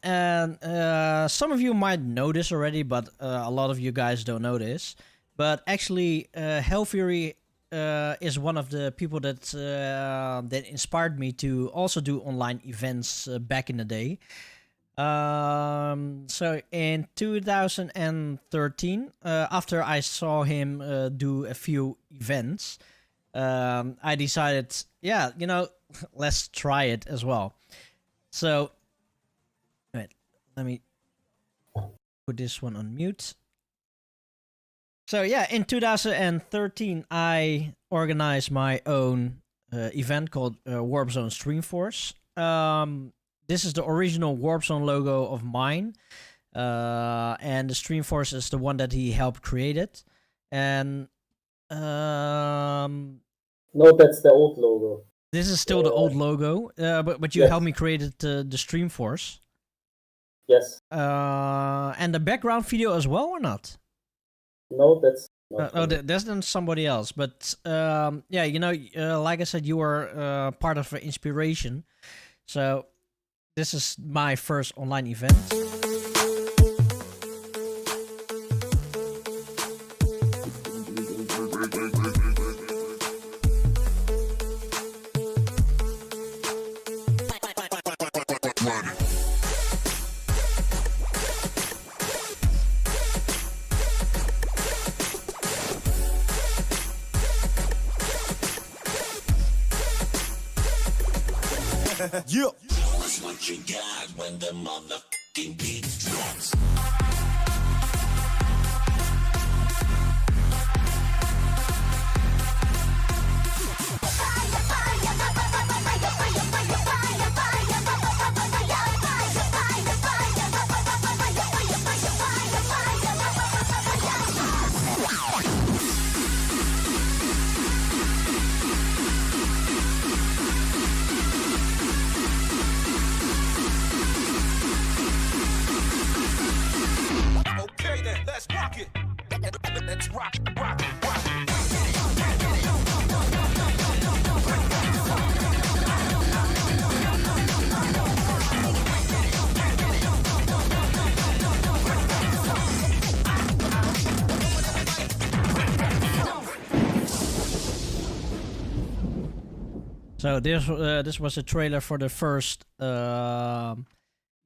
some of you might know this already, but a lot of you guys don't know this. But actually, Hellfury is one of the people that that inspired me to also do online events back in the day. So in 2013, after I saw him do a few events, I decided, yeah, you know, let's try it as well. So, wait, let me put this one on mute. So yeah, in 2013, I organized my own event called Warp Zone Streamforce. This is the original Warp Zone logo of mine, and the Streamforce is the one that he helped create it. And No, that's the old logo. this is still the old logo, but you Yes. helped me create it, the Streamforce. Yes. And the background video as well, or not? No, that's not. That's then somebody else. But yeah, you know, like I said, you were part of the inspiration. So this is my first online event. Yeah. That's what you got when the motherfucking beat drops. Okay then, let's rock it. Let's rock, rock, rock. So this was a trailer for the first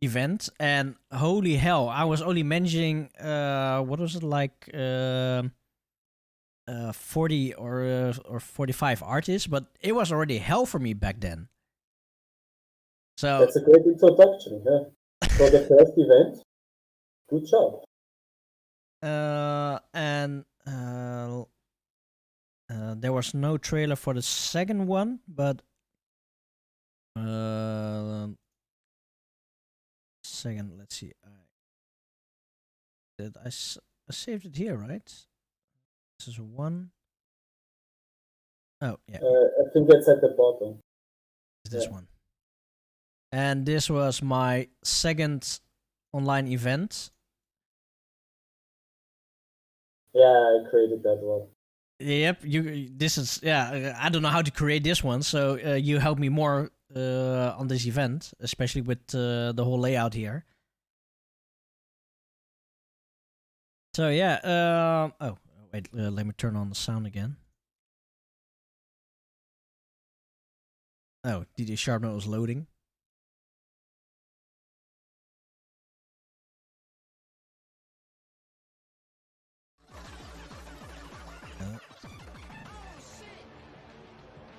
event, and holy hell, I was only managing what was it, like 40 or 45 artists, but it was already hell for me back then. So That's a great introduction, yeah. For the first event. Good job. and there was no trailer for the second one, but second, let's see. I saved it here, right? This is one. Oh yeah, I think that's at the bottom. this yeah. one. And this was my second online event. Yeah, I created that one. Yep, this is, yeah. I don't know how to create this one, so you helped me more on this event, especially with the whole layout here. So yeah. Oh wait, let me turn on the sound again. Oh, DJ Sharpnote was loading.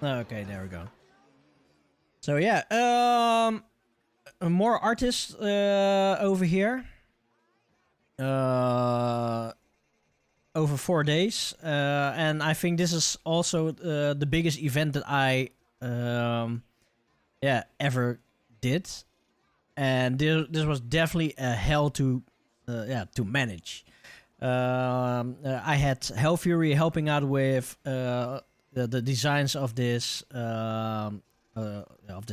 Okay, there we go. So yeah, more artists over here. Over 4 days, and I think this is also the biggest event that I ever did, and this was definitely a hell to manage. I had Hellfury helping out with the designs of this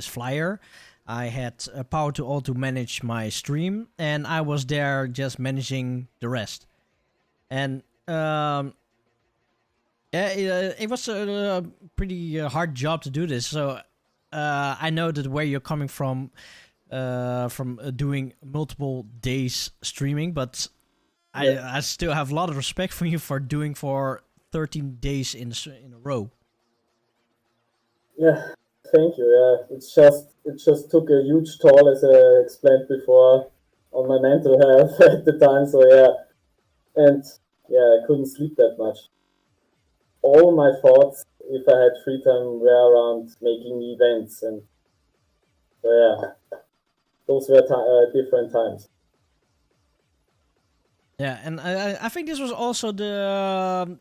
flyer. I had Power to All to manage my stream, and I was there just managing the rest. And it was a pretty hard job to do this. So I know that where you're coming from doing multiple days streaming, but I still have a lot of respect for you for doing for 13 days in a row. Yeah, thank you. Yeah, it just took a huge toll, as I explained before, on my mental health at the time. So yeah, and yeah, I couldn't sleep that much. All my thoughts, if I had free time, were around making events, and so yeah, those were different times. Yeah, and I think this was also the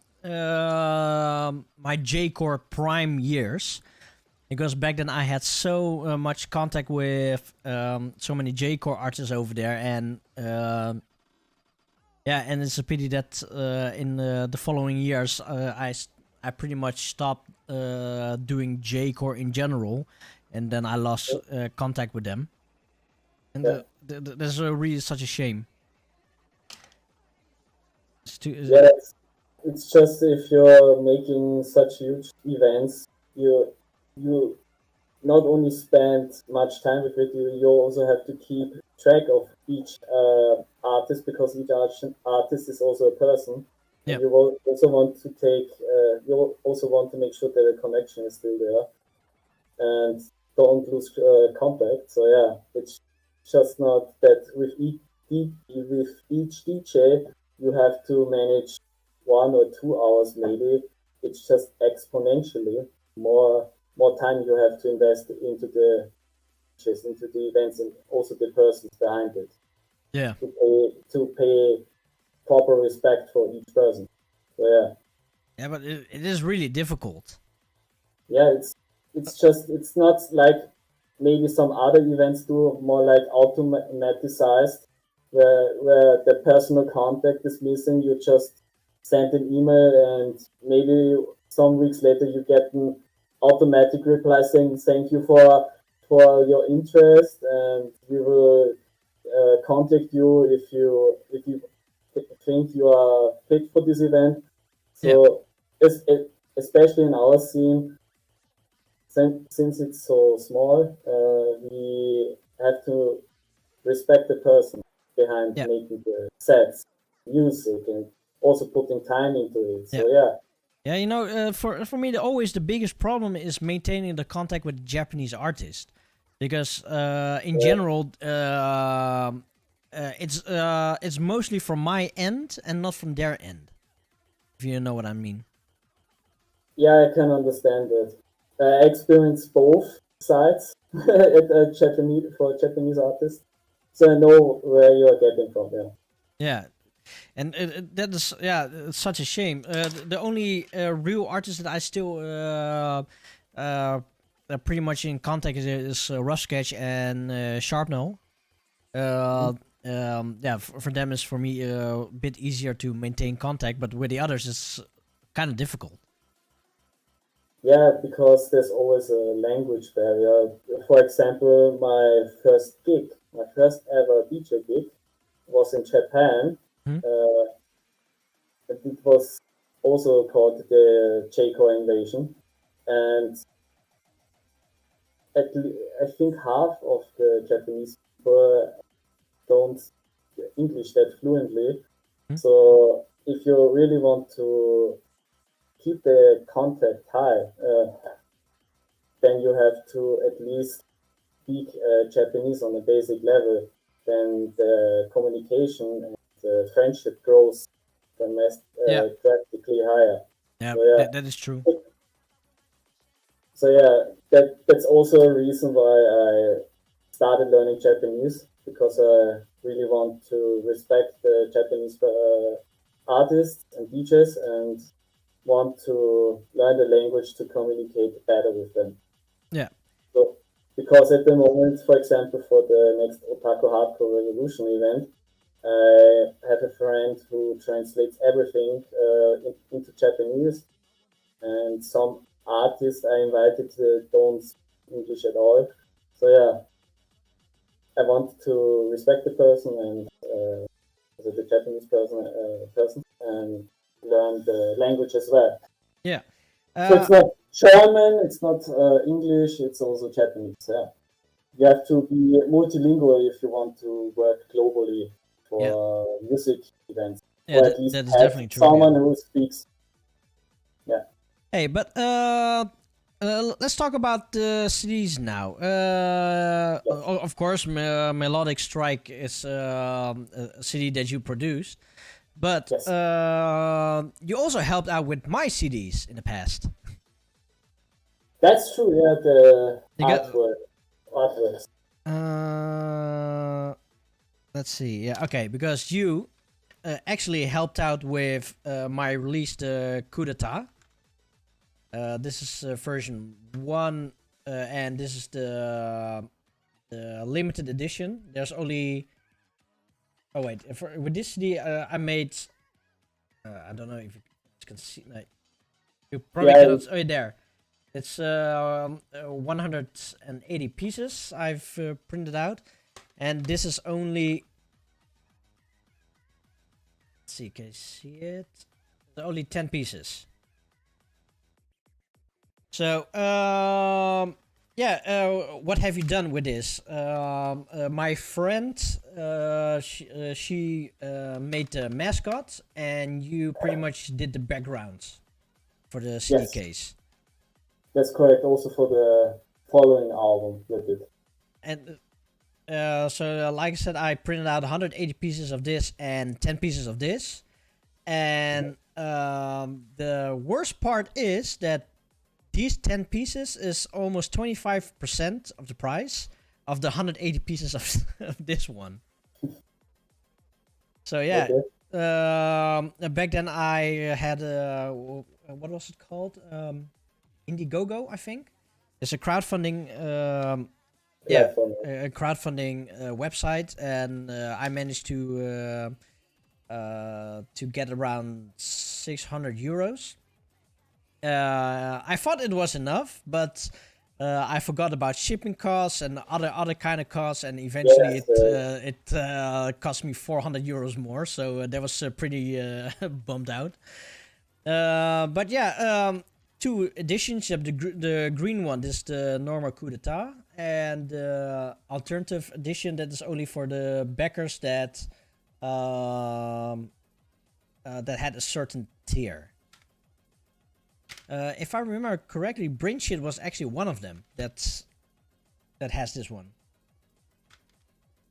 my J-Core prime years, because back then I had so much contact with so many J-Core artists over there, and and it's a pity that in the following years I pretty much stopped doing J-Core in general, and then I lost contact with them, and that's really such a shame. Yeah, it's just if you're making such huge events, you not only spend much time with it, you also have to keep track of each artist, because each artist is also a person. Yeah. And you will also want to you also want to make sure that the connection is still there and don't lose contact. So yeah, it's just not that with each DJ you have to manage 1 or 2 hours maybe. It's just exponentially more time you have to invest into the events, and also the persons behind it. Yeah. To pay proper respect for each person. So yeah. Yeah, but it is really difficult. Yeah, it's not like maybe some other events do, more like automatized, where the personal contact is missing. You just send an email, and maybe some weeks later you get an automatic reply saying thank you for your interest, and we will contact you if you think you are fit for this event. So especially in our scene, since it's so small, we have to respect the person behind making the sets, music, and also putting time into it. So yeah. Yeah, you know, for me, always the biggest problem is maintaining the contact with the Japanese artist, because in general, it's mostly from my end and not from their end. If you know what I mean. Yeah, I can understand that. I experienced both sides at Japanese artists, so I know where you are getting from. Yeah. Yeah. And that is, it's such a shame. The only real artist that I still pretty much in contact is Rough Sketch and Sharpnel. For them is for me a bit easier to maintain contact, but with the others it's kind of difficult. Yeah, because there's always a language barrier. For example, my first ever DJ gig was in Japan. It was also called the J-Core Invasion, and I think half of the Japanese people don't speak English that fluently. So if you really want to keep the contact high, then you have to at least speak Japanese on a basic level. Then the communication and the friendship grows drastically higher. Yeah, so, that is true. So yeah, that's also a reason why I started learning Japanese, because I really want to respect the Japanese artists and DJs and want to learn the language to communicate better with them. Yeah. So, because at the moment, for example, for the next Otaku Hardcore Revolution event, I have a friend who translates everything into Japanese, and some artists I invited don't speak English at all. So yeah, I want to respect the person and the Japanese person and learn the language as well. Yeah. So it's not German, it's not English, it's also Japanese. Yeah, you have to be multilingual if you want to work globally for music events, Yeah, or at least that is have definitely true. someone who speaks. Yeah. Hey, but let's talk about the CDs now. Of course, Melodic Strike is a CD that you produced, but Yes. you also helped out with my CDs in the past. That's true. Yeah, the You got- artworks. Let's see. Yeah, okay, because you actually helped out with my release, the Coup d'etat. This is version 1, and this is the limited edition. There's only... Oh wait, with this CD I made... I don't know if you can see... No, you probably cannot... Oh, there. It's 180 pieces I've printed out. And this is only... Let's see, can you see it? There's only 10 pieces. So, what have you done with this? My friend, she made the mascot, and you pretty much did the background for the CD case. That's correct. Also for the following album that did. And so, like I said, I printed out 180 pieces of this and 10 pieces of this. And the worst part is that these 10 pieces is almost 25% of the price of the 180 pieces of this one. So yeah, back then I had what was it called? Indiegogo, I think. It's a crowdfunding, a crowdfunding website, and I managed to get around 600 euros. I thought it was enough, but I forgot about shipping costs and other kind of costs, and eventually it cost me 400 euros more. So that was pretty bummed out. But yeah, 2 editions. You have the green one. This is the normal coup d'etat, and the alternative edition that is only for the backers that that had a certain tier. If I remember correctly, Brain Shit was actually one of them that has this one.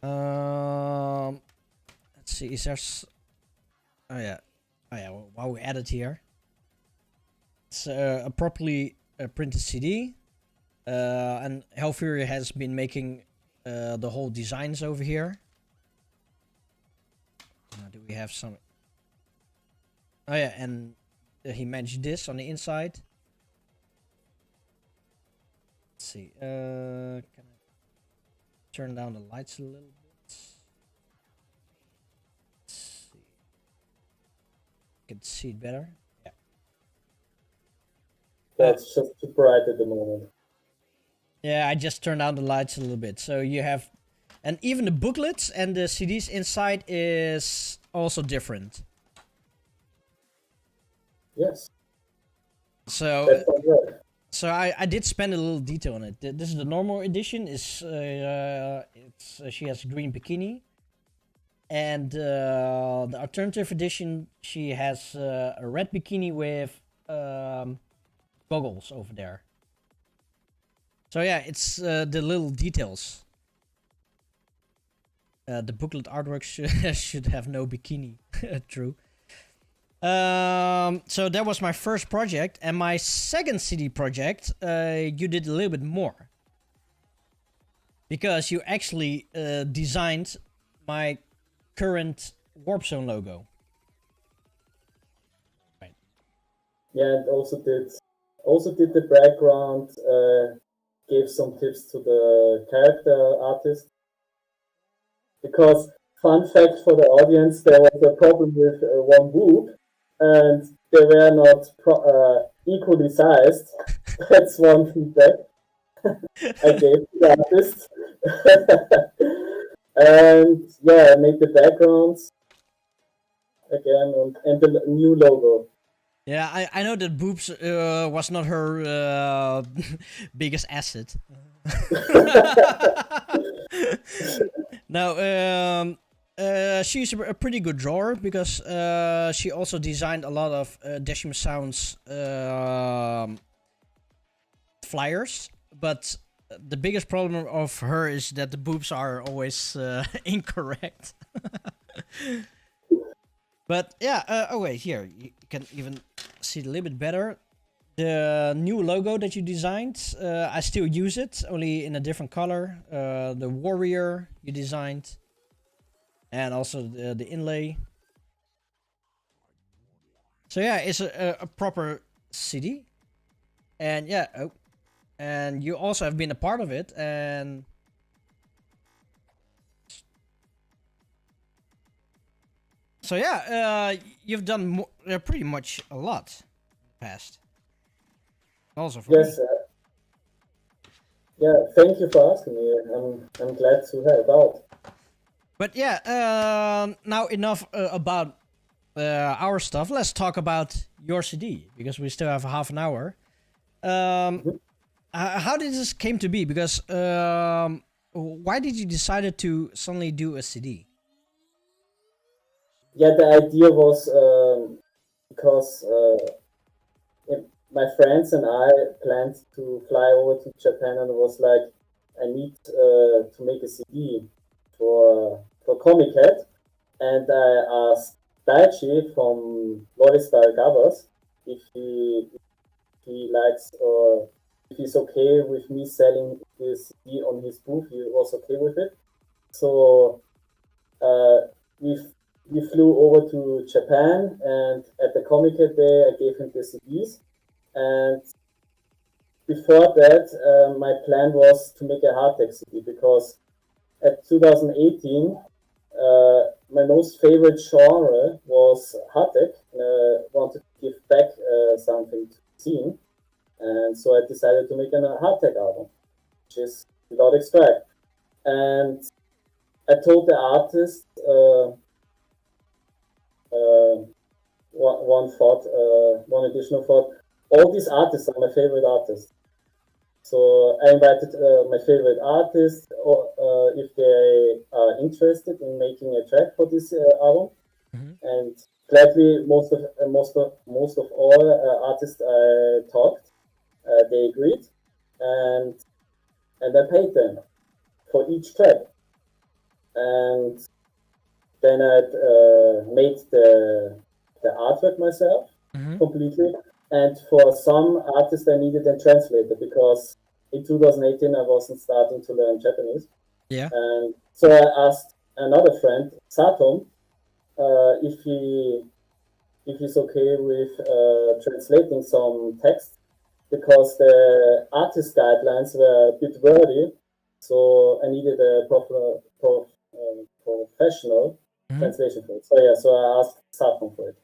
Let's see, is there... Oh yeah, while we add it here. It's a properly printed CD. And Hellfury has been making the whole designs over here. Do we have some... Oh yeah, and... he mentioned this on the inside. Let's see. Can I turn down the lights a little bit? Let's see. Can see it better. Yeah. That's just too bright at the moment. Yeah, I just turned down the lights a little bit. So you have, and even the booklets and the CDs inside is also different. Yes. So I did spend a little detail on it. This is the normal edition. She has a green bikini, and the alternative edition, she has a red bikini with goggles over there. So yeah, it's the little details. The booklet artwork should have no bikini. True. So that was my first project, and my second CD project, you did a little bit more. Because you actually designed my current Warp Zone logo. Right. Yeah, and also did the background, gave some tips to the character artist. Because, fun fact for the audience, there was a problem with one group, and they were not equally sized. That's one feedback I gave to the artist. And yeah, I made the backgrounds again and the new logo. Yeah, I know that boobs was not her biggest asset. Now, she's a pretty good drawer because she also designed a lot of Decim Sounds flyers, but the biggest problem of her is that the boobs are always incorrect. But yeah, oh wait, here you can even see it a little bit better. The new logo that you designed, I still use it, only in a different color. The warrior you designed, and also the inlay. So yeah, it's a proper CD, and yeah, oh, and you also have been a part of it, and so yeah, you've done pretty much a lot in the past. Also for Yes. Yeah, thank you for asking me. I'm glad to help out. But yeah, now enough about our stuff. Let's talk about your CD because we still have half an hour. How did this came to be? Because why did you decide to suddenly do a CD? Yeah, the idea was because my friends and I planned to fly over to Japan, and it was like, I need to make a CD for Comic Cat, and I asked Daichi from Melodic Strike if he likes or if he's okay with me selling this CD on his booth. He was okay with it. So we flew over to Japan, and at the Comic Cat Day, I gave him the CDs. And before that, my plan was to make a hardtech CD because at 2018, my most favorite genre was hardtech. Wanted to give back something to the scene, and so I decided to make a hardtech album, which is Melodic Strike. And I told the artist one additional thought. All these artists are my favorite artists. So I invited my favorite artists if they are interested in making a track for this album. And gladly, most of all artists I talked, they agreed, and I paid them for each track. And then I made the artwork myself completely. And for some artists, I needed a translator because in 2018 I wasn't starting to learn Japanese. Yeah. And so I asked another friend, Satom, if he's okay with translating some text, because the artist guidelines were a bit wordy, so I needed a professional translation for it. So I asked Satom for it.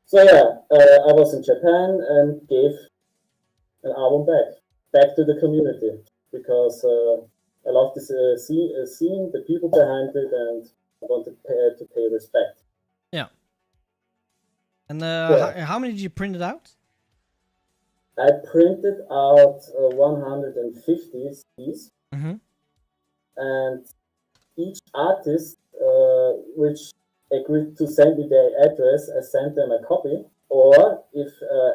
So I was in Japan and gave an album back to the community because I love this scene, the people behind it, and I wanted to pay respect. Yeah. And how many did you print it out? I printed out 150 CDs, and each artist which agreed to send me their address, I sent them a copy. Or if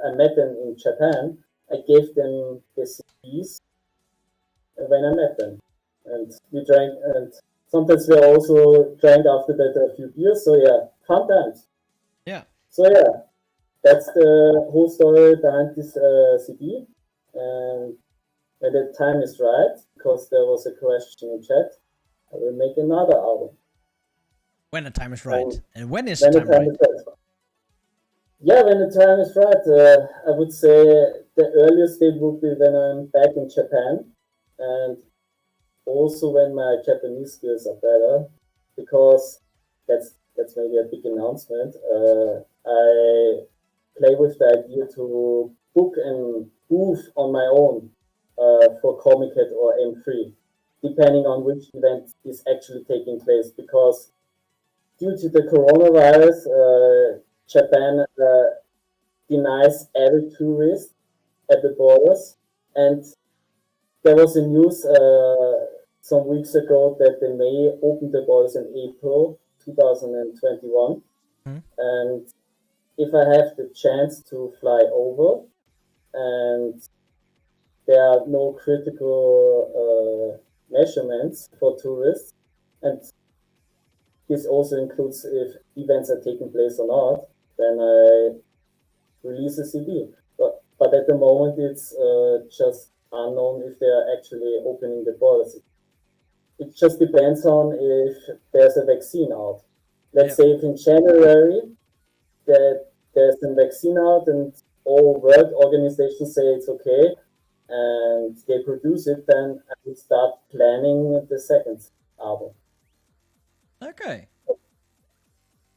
I met them in Japan, I gave them the CDs when I met them. And we drank, and sometimes we also drank after that a few beers. So yeah, fun times. Yeah. So yeah, that's the whole story behind this CD. And when the time is right, because there was a question in chat, I will make another album. When the time is right. And when is When the time right? is right. Yeah, when the time is right, I would say the earliest date would be when I'm back in Japan, and also when my Japanese skills are better, because that's maybe a big announcement. I play with the idea to book and booth on my own for Comiket or M3, depending on which event is actually taking place, because due to the coronavirus, Japan denies every tourist at the borders. And there was a news some weeks ago that they may open the borders in April 2021. And if I have the chance to fly over and there are no critical measurements for tourists, and this also includes if events are taking place or not, then I release a CD. But at the moment, it's just unknown if they are actually opening the borders. It just depends on if there's a vaccine out. Let's say if in January that there's a vaccine out and all world organizations say it's okay and they produce it, then I will start planning the second album. Okay.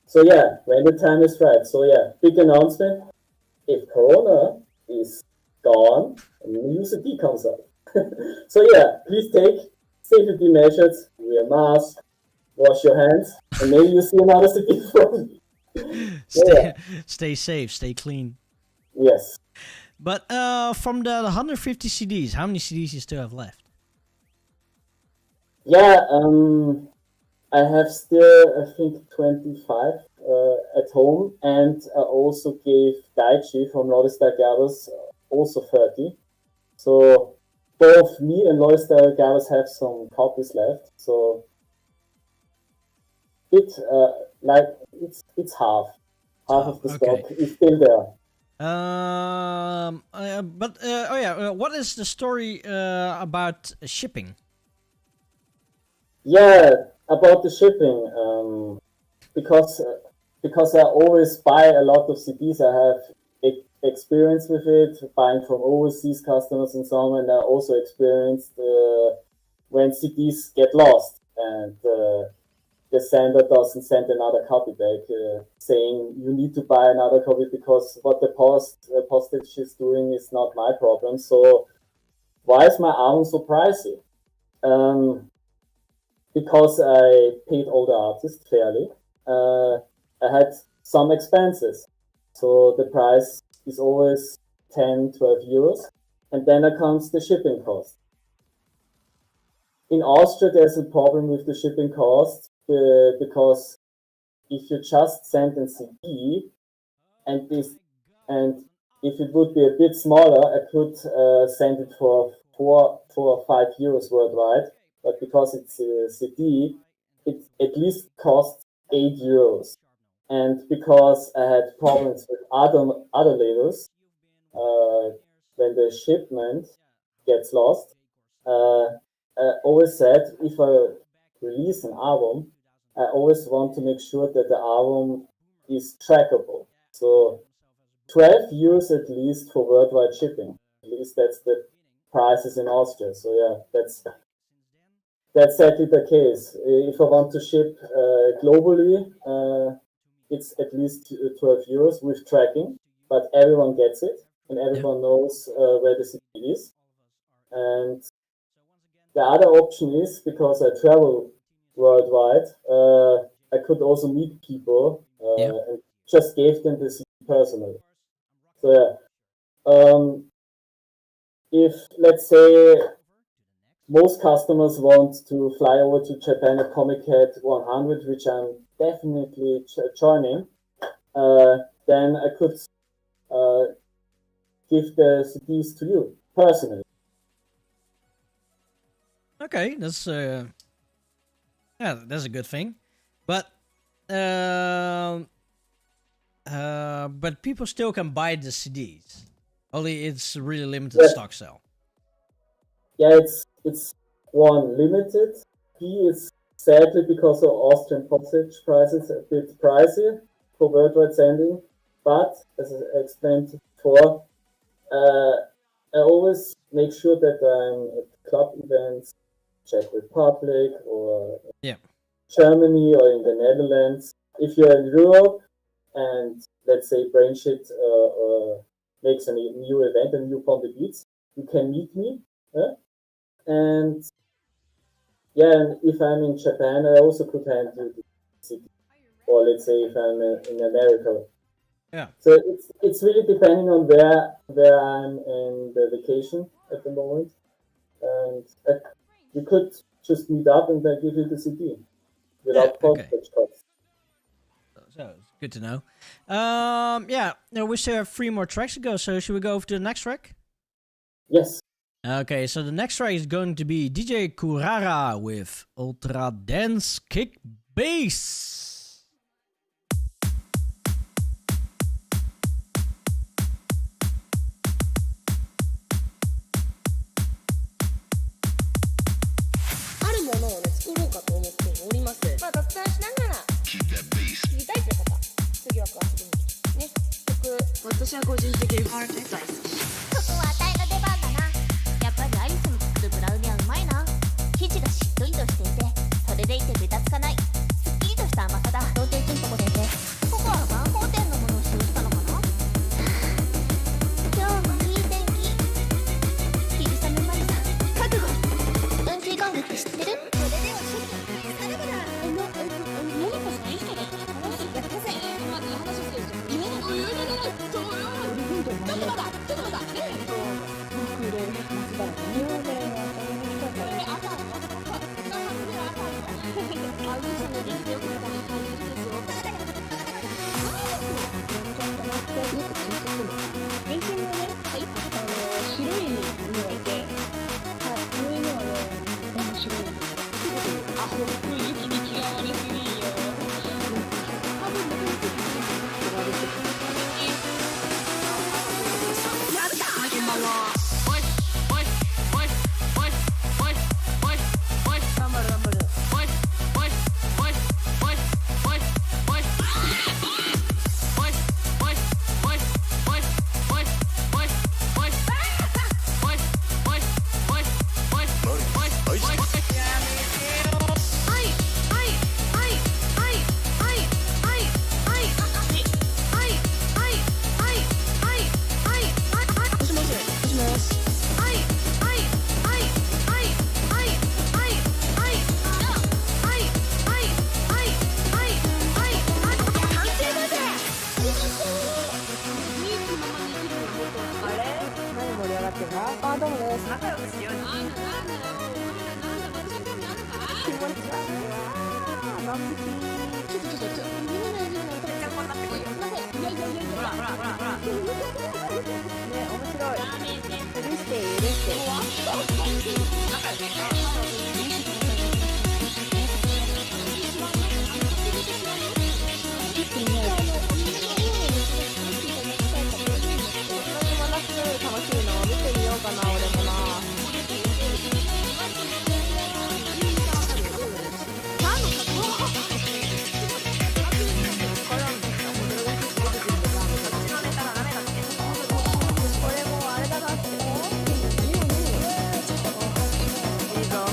So yeah, when the time is right. So yeah, big announcement. If Corona is gone, a new CD comes out. So yeah, please take safety measures, wear mask, wash your hands, and maybe you see another CD from me. Stay safe, stay clean. Yes. But from the 150 CDs, how many CDs you still have left? Yeah, I have still, I think, 25 at home, and I also gave Daichi from Melodic Strike also 30. So both me and Melodic Strike have some copies left. So it's half of the stock is still there. What is the story about shipping? Yeah, about the shipping, because I always buy a lot of CDs. I have experience with it, buying from overseas customers and so on, and I also experienced when CDs get lost and the sender doesn't send another copy back, saying you need to buy another copy because what the postage is doing is not my problem. So why is my album so pricey? Because I paid all the artists fairly. I had some expenses. So the price is always 10, 12 euros. And then there comes the shipping cost. In Austria, there's a problem with the shipping cost because if you just send a CD and if it would be a bit smaller, I could send it for 4 or 5 euros worldwide. But because it's a CD, it at least costs 8 euros. And because I had problems with other labels, when the shipment gets lost, I always said if I release an album, I always want to make sure that the album is trackable. So 12 euros at least for worldwide shipping. At least that's the prices in Austria. So yeah, that's exactly the case. If I want to ship globally, it's at least 12 euros with tracking, but everyone gets it and everyone knows where the CD is. And the other option is, because I travel worldwide, I could also meet people and just gave them the CD personally. So yeah, if let's say most customers want to fly over to Japan at Comiket 100, which I'm definitely joining, then I could give the CDs to you personally. Okay, that's that's a good thing. But but people still can buy the CDs. Only it's really limited stock sale. Yeah, it's one limited. B is sadly because of Austrian postage prices a bit pricey for worldwide sending. But as I explained before, I always make sure that I'm at club events, Czech Republic or Germany or in the Netherlands. If you're in Europe and let's say Brainshit makes a new event, a new Ponte Beats, you can meet me. And and if I'm in Japan, I also could hand you the CD. Or let's say if I'm in America. Yeah. So it's really depending on where I'm in the vacation at the moment, and you could just meet up and then give you the CD without postage costs. So it's good to know. Now we still have 3 more tracks to go. So should we go over to the next track? Yes. Okay, so the next track is going to be DJ Kurara with Ultra Dance Kick Bass. 私は個人的に大好き。ここはあたいの出番だな。やっぱりアリスの作るブラウニーはうまいな。生地がしっとりとしていて、それでいてベタつかない。すっきりとした甘さだ。ローテーションとこでね。ここは万宝店のものを使用したのかな。今日もいい天気。霧雨マリさん、覚悟。運気ゴングって知ってる？それではちょっと疲れるな。何かさ、いい人だった。やったぜ。今の話をする。夢の余裕がない。ちょっとまだ。僕で松原の有名なこれ赤のアウトスのできてよかった感じですよ。ちゃんと待ってよくついてくる。原型はね、白い犬がいて、この犬はね、面白い。アホっぽい雪に嫌われすぎよ。多分僕に嫌われてる。いいぞ。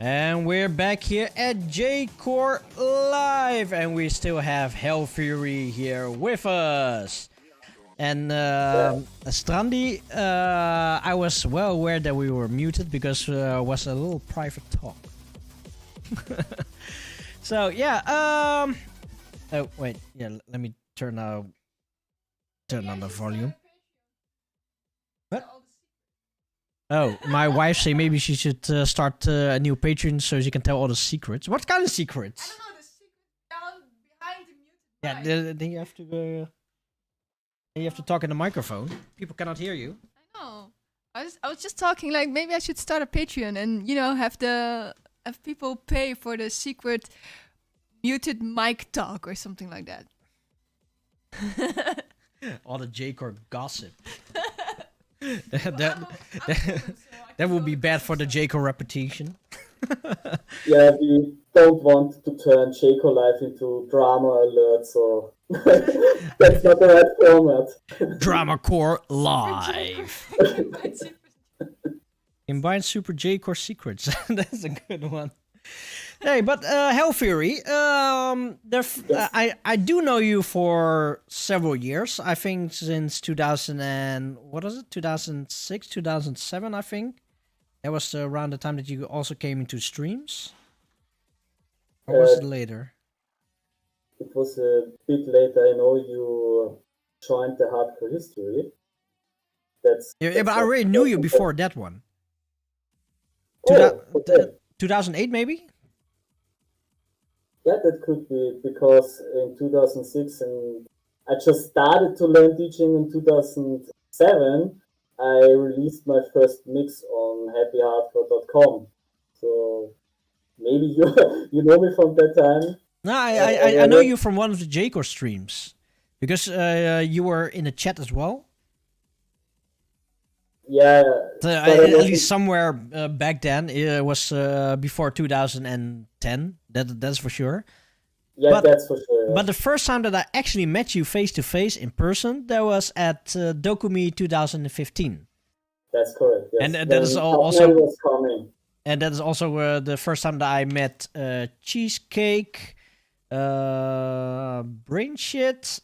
And we're back here at J-Core Live, and we still have Hellfury here with us. And Strandi, I was well aware that we were muted because it was a little private talk. So yeah, oh wait, yeah, let me turn on the volume. What? Oh, my wife say maybe she should start a new Patreon so she can tell all the secrets. What kind of secrets? I don't know, the secret down behind the muted Yeah, then you have to you have to talk in the microphone. People cannot hear you. I know. I was just talking like maybe I should start a Patreon and have people pay for the secret muted mic talk or something like that. All the J-Core gossip. that would be bad for the J-Core reputation. Yeah, we don't want to turn J-Core Live into drama alert, so that's not the right format. Drama Core Live. Combine Super J-Core secrets. That's a good one. Hey, but Hellfury, I do know you for several years. I think since 2006, 2007, I think. That was around the time that you also came into streams? Or was it later? It was a bit later. I know you joined the Hardcore History. That's but I already knew you before that one. Oh, okay. 2008 maybe? Yeah, that could be, because in 2006, and I just started to learn DJing in 2007. I released my first mix on happyhardcore.com. So maybe you know me from that time. No, I know you from one of the J-Core streams. Because you were in the chat as well. Yeah. At least somewhere back then. It was before 2010. That's for sure. Yeah, that's for sure. But the first time that I actually met you face to face in person, that was at Dokumi 2015. That's correct. Yes. And that is also. Was coming. And that is also the first time that I met Cheesecake, Brain Shit,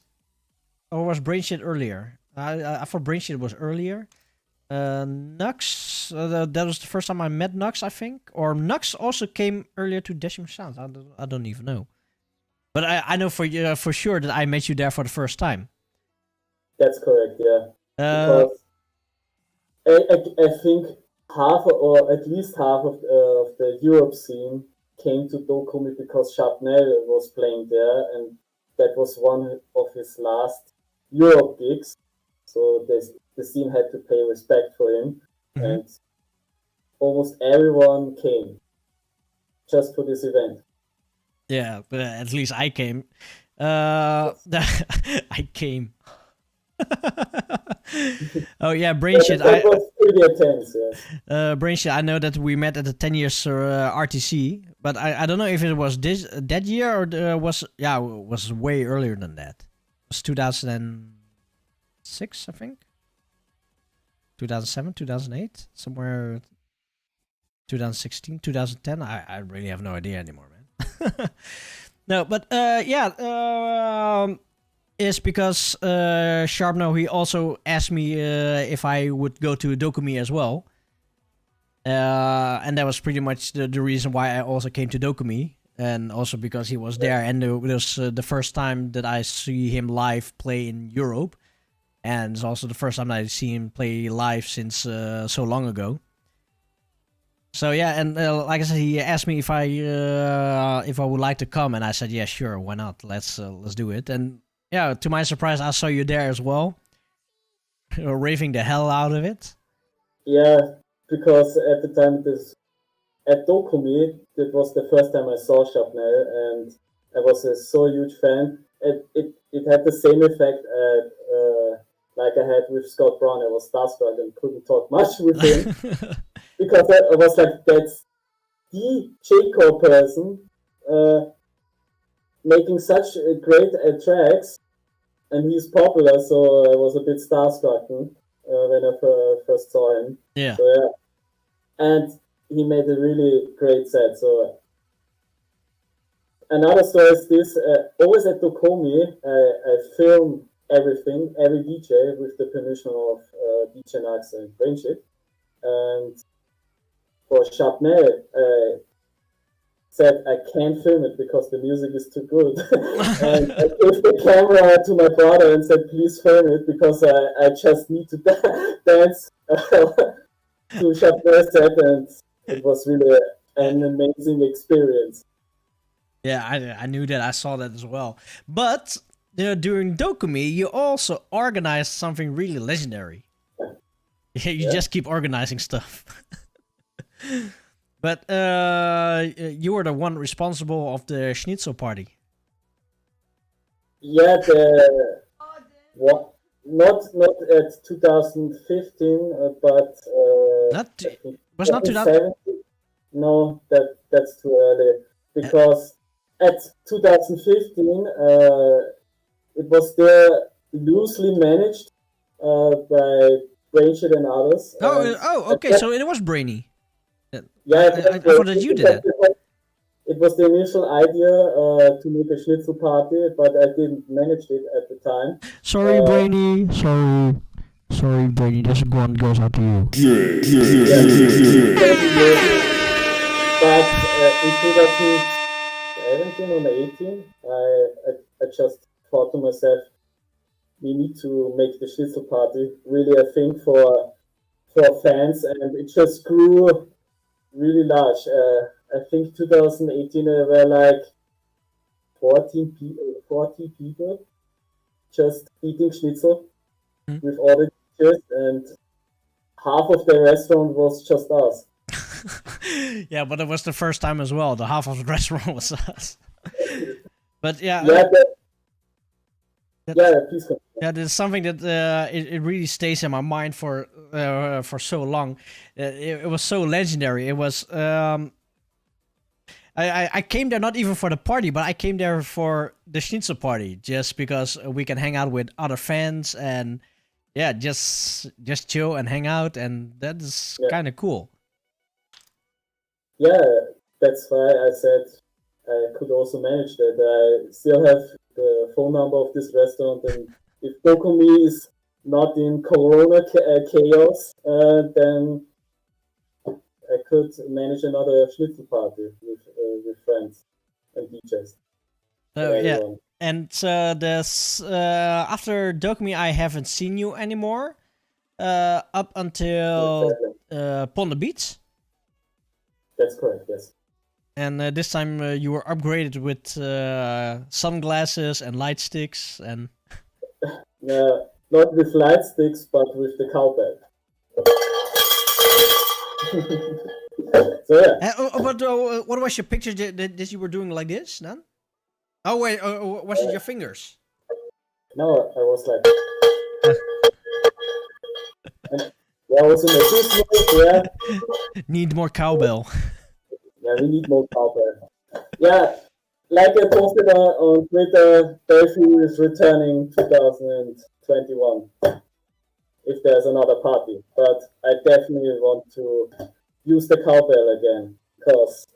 or was Brain Shit earlier? I thought Brain Shit was earlier. Nux, that was the first time I met Nux, I think. Or Nux also came earlier to Decimal Sounds. I don't even know. But I know for sure that I met you there for the first time. That's correct, yeah. Because I think half, or at least half of the Europe scene came to Dokumi because Sharpnel was playing there, and that was one of his last Europe gigs. So the scene had to pay respect for him, and almost everyone came just for this event. Yeah, but at least I came. I came. Oh yeah, Brain Shit. That was pretty intense, yes. Brain Shit. I know that we met at the 10 years RTC, but I don't know if it was that year or was way earlier than that. It was 2006, I think. 2007, 2008, somewhere. 2016, 2010. I really have no idea anymore, man. No, but it's because Sharpno, he also asked me if I would go to Dokumi as well. And that was pretty much the reason why I also came to Dokumi. And also because he was there, and it was the first time that I see him live play in Europe. And it's also the first time I see him play live since so long ago. So yeah, and like I said, he asked me if I would like to come, and I said, yeah, sure, why not? Let's do it. And yeah, to my surprise, I saw you there as well, raving the hell out of it. Yeah, because at the time at Dokumi, that was the first time I saw Sharpnel, and I was so huge fan. It had the same effect like I had with Scott Brown. I was starstruck and couldn't talk much with him. Because I was like, that's the J-Core person making such great tracks, and he's popular, so I was a bit starstruck when I first saw him. Yeah. So, yeah. And he made a really great set. So another story is this: always at Dokomi, I film everything, every DJ with the permission of DJ Nax and Brainship. And for Chapney, said I can't film it because the music is too good. And I gave the camera to my brother and said, please film it because I just need to dance to Chapney's set, and it was really an amazing experience. Yeah, I knew that. I saw that as well. But during Dokumi, you also organized something really legendary. You just keep organizing stuff. But you were the one responsible of the Schnitzel party. Yeah, not at 2015, but was not 2017. No, that's too early because at 2015 it was still loosely managed by Brainshit and others. Okay, so it was Brainy. Yeah, I thought that you did it. It was the initial idea to make a Schnitzel party, but I didn't manage it at the time. Sorry, Brainy. Sorry, Brainy. This one goes out to you. But in 2017 or 18, I just thought to myself, we need to make the Schnitzel party really a thing for fans, and it just grew really large. I think 2018 there were like 40 people just eating Schnitzel with all the dishes, and half of the restaurant was just us. Yeah, but it was the first time as well. The half of the restaurant was us. But yeah. Please continue. Yeah, there's something that it really stays in my mind for so long. It was so legendary. It was I came there not even for the party, but I came there for the Schnitzel party, just because we can hang out with other fans and just chill and hang out, and that is kind of cool. Yeah, that's why I said I could also manage that. I still have the phone number of this restaurant, and if Dokumi is not in Corona chaos, then I could manage another Schnitzel party with friends and DJs. And there's after Dokumi, I haven't seen you anymore up until Pond Beach. That's correct, yes. And this time you were upgraded with sunglasses and light sticks and. Not with light sticks, but with the cowbell. So But what was your picture that you were doing like this then? Oh wait, was it your fingers? No, I was like. I was in the business, Need more cowbell. Yeah, we need more cowbell. Yeah, like I posted on Twitter, Delphi is returning 2021 if there's another party. But I definitely want to use the cowbell again, because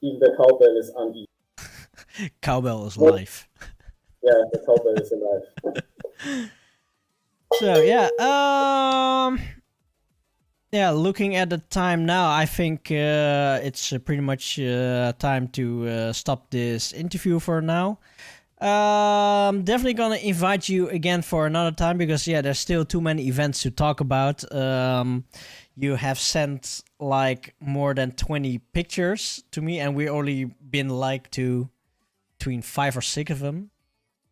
even the cowbell is uneven. Cowbell is life. Yeah, the cowbell is alive. So looking at the time now, I think it's pretty much time to stop this interview for now. Definitely gonna invite you again for another time, because there's still too many events to talk about. You have sent like more than 20 pictures to me, and we only been like to between 5 or 6 of them.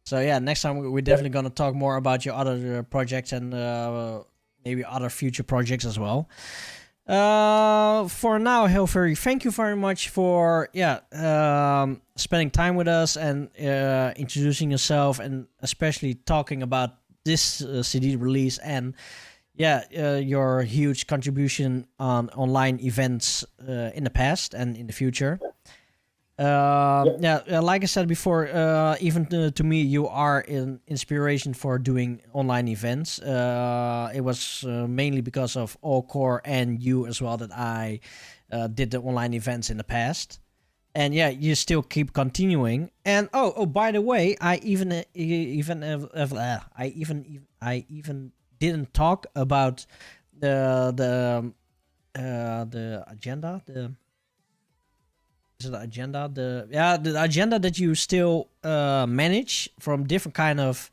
So next time we're definitely gonna talk more about your other projects and maybe other future projects as well. For now, Hellfury, thank you very much for spending time with us and introducing yourself, and especially talking about this CD release and your huge contribution on online events in the past and in the future. Like I said before, even to me, you are an inspiration for doing online events. It was mainly because of Allcore and you as well that I did the online events in the past. And yeah, you still keep continuing. And by the way, I even didn't talk about the agenda. The agenda that you still manage from different kind of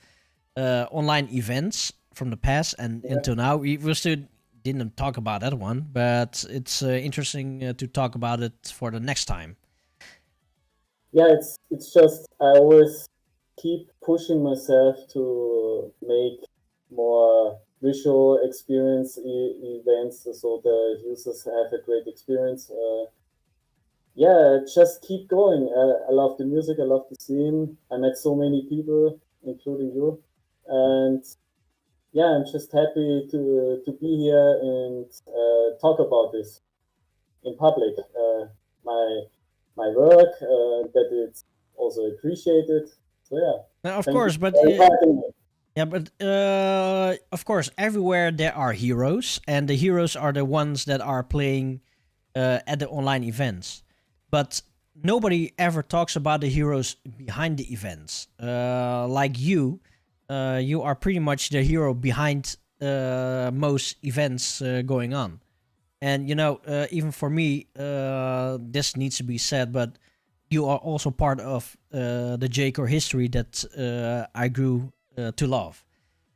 online events from the past and until now. We still didn't talk about that one, but it's interesting to talk about it for the next time. Yeah, it's just I always keep pushing myself to make more visual experience events so the users have a great experience. Just keep going. I love the music. I love the scene. I met so many people, including you, and yeah, I'm just happy to be here and talk about this in public. My work that it's also appreciated. So yeah, Of thank course, you but for inviting me. yeah, but of course, everywhere there are heroes, and the heroes are the ones that are playing at the online events. But nobody ever talks about the heroes behind the events. Like you are pretty much the hero behind most events going on. And even for me, this needs to be said, but you are also part of the J-Core history that I grew to love.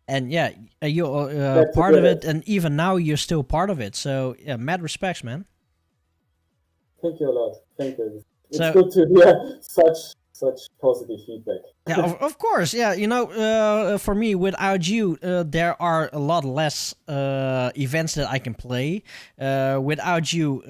And yeah, you're part of it, and even now you're still part of it. So yeah, mad respects, man. Thank you a lot. Thank you. It's So, good to hear such positive feedback. Yeah, of course. Yeah, for me, without you, there are a lot less events that I can play. Without you,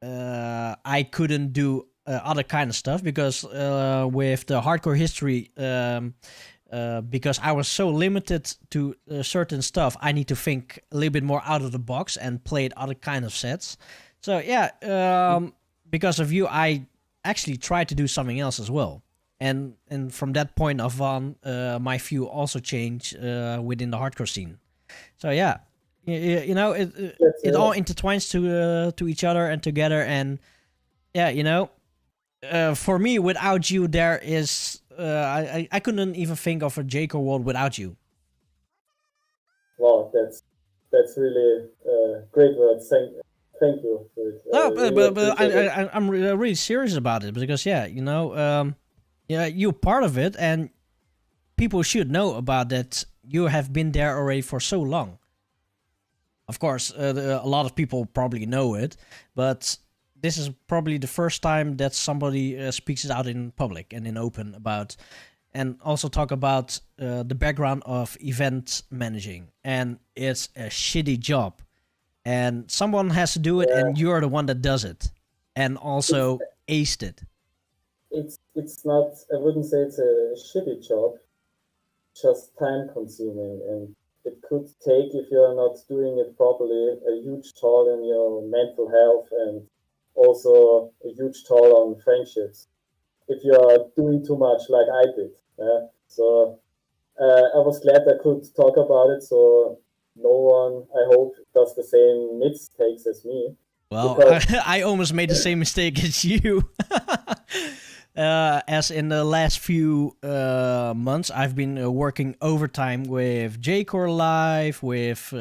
I couldn't do other kind of stuff because with the hardcore history, because I was so limited to certain stuff, I need to think a little bit more out of the box and play other kind of sets. So yeah, because of you, I actually tried to do something else as well. And from that point of on, my view also changed within the hardcore scene. So yeah, it all intertwines to each other and together. And yeah, for me, without you, there is I couldn't even think of a J-Core world without you. Wow, that's really great words. Thank you for it. No, really but appreciate it. I'm really serious about it because yeah, you're part of it, and people should know about that. You have been there already for so long. Of course, a lot of people probably know it, but this is probably the first time that somebody speaks it out in public and in open about, and also talk about the background of event managing. And it's a shitty job, and someone has to do it, and you're the one that does it, and also aced it. It's not. I wouldn't say it's a shitty job. Just time consuming, and it could take, if you're not doing it properly, a huge toll on your mental health and also a huge toll on friendships if you're doing too much like I did. So I was glad I could talk about it, so no one, I hope, does the same mistakes as me. Well, I almost made the same mistake as you. As in the last few months, I've been working overtime with J-Core Live, with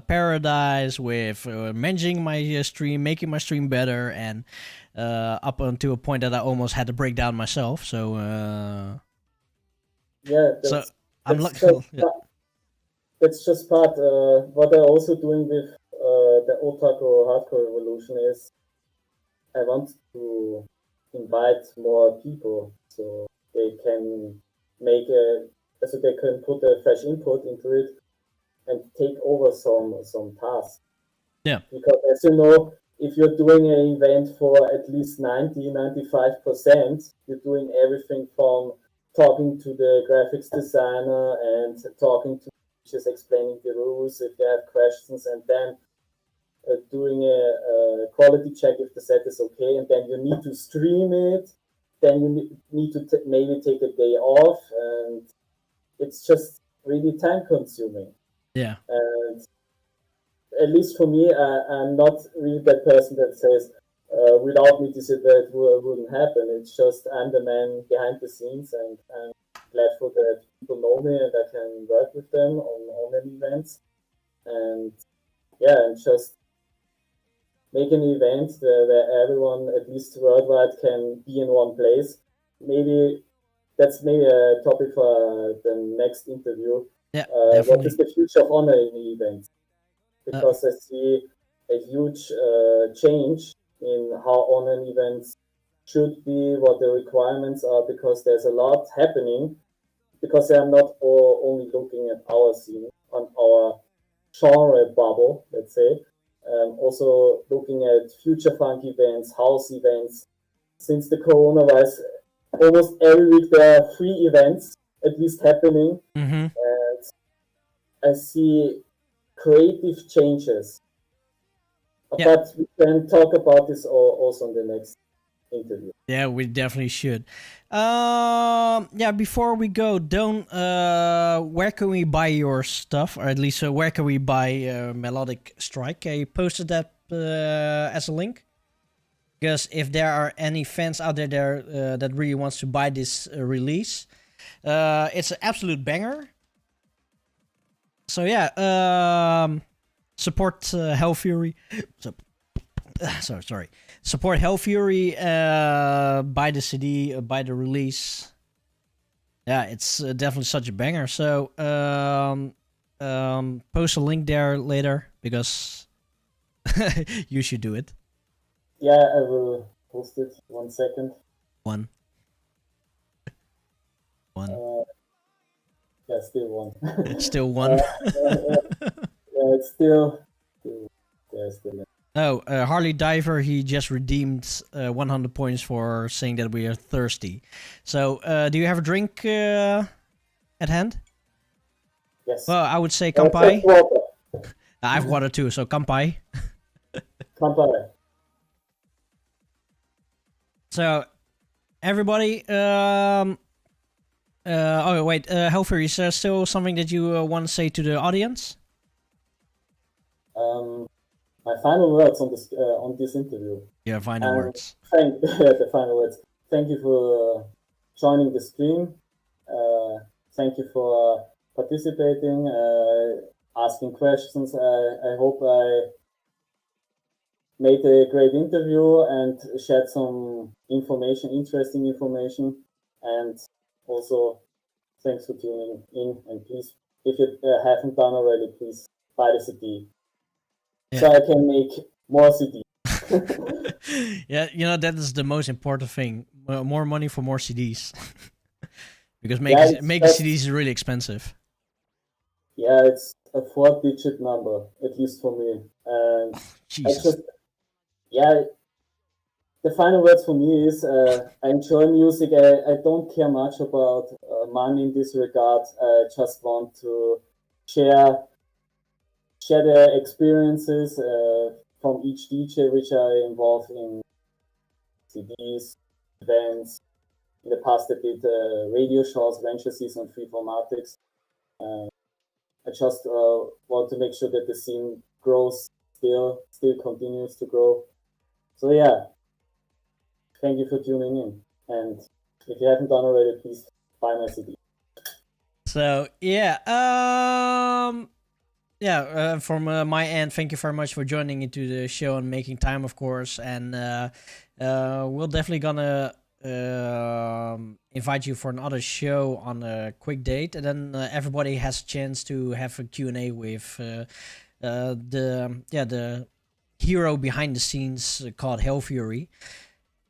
Paradise, with managing my stream, making my stream better, and up until a point that I almost had to break down myself. So that's just part. What I'm also doing with the Otaku Hardcore Revolution is I want to invite more people so they can so they can put a fresh input into it and take over some tasks. Yeah. Because as you know, if you're doing an event for at least 95%, you're doing everything from talking to the graphics designer and talking to just explaining the rules if they have questions, and then doing a quality check if the set is okay, and then you need to stream it. Then you need to maybe take a day off, and it's just really time consuming. Yeah. And at least for me, I'm not really that person that says, without me this event wouldn't happen. It's just I'm the man behind the scenes, and I'm glad for that people know me and I can work with them on any events. And yeah, and just make an event where everyone, at least worldwide, can be in one place. Maybe that's maybe a topic for the next interview. Yeah, what definitely. is the future of honor in events? Because I see a huge change in how online events should be, what the requirements are, because there's a lot happening. Because I'm not only looking at our scene, on our genre bubble, let's say, also looking at future funk events, house events. Since the coronavirus, almost every week there are 3 events at least happening. Mm-hmm. And I see creative changes. Yeah. But we can talk about this also in the next interview. Yeah, we definitely should. Yeah, before we go, where can we buy your stuff? Or at least where can we buy Melodic Strike? You posted that as a link? Because if there are any fans out there that really wants to buy this release, it's an absolute banger. So yeah, support Hellfury. Sorry. Support Hellfury. Buy the CD. Buy the release. Yeah, it's definitely such a banger. So post a link there later because you should do it. Yeah, I will post it. 1 second. One. Yeah, still 1. It's still 1. Yeah, it's still. There's still. Oh, Harley Diver, he just redeemed 100 points for saying that we are thirsty. So, do you have a drink at hand? Yes. Well, I would say kampai. Water. I have water too, so kampai. Kampai. So, everybody, oh wait, Hellfury, is there still something that you want to say to the audience? My final words on this interview. Yeah, final words. The final words. Thank you for joining the stream. Thank you for participating, asking questions. I hope I made a great interview and shared some information, interesting information. And also, thanks for tuning in. And please, if you haven't done already, please buy the CD. Yeah. So I can make more CDs. Yeah, you know, that is the most important thing. More money for more CDs. Because making CDs is really expensive. Yeah, it's a 4-digit number, at least for me. And Jesus. The final words for me is I enjoy music. I don't care much about money in this regard. I just want to share the experiences from each DJ which I involved in CDs, events. In the past I did radio shows, Venture Season 3 Formatics. I just want to make sure that the scene grows, still continues to grow. So yeah, thank you for tuning in. And if you haven't done already, please buy my CD. So yeah, from my end, thank you very much for joining into the show and making time, of course. And we're definitely gonna invite you for another show on a quick date, and then everybody has a chance to have a Q&A with the hero behind the scenes called Hellfury.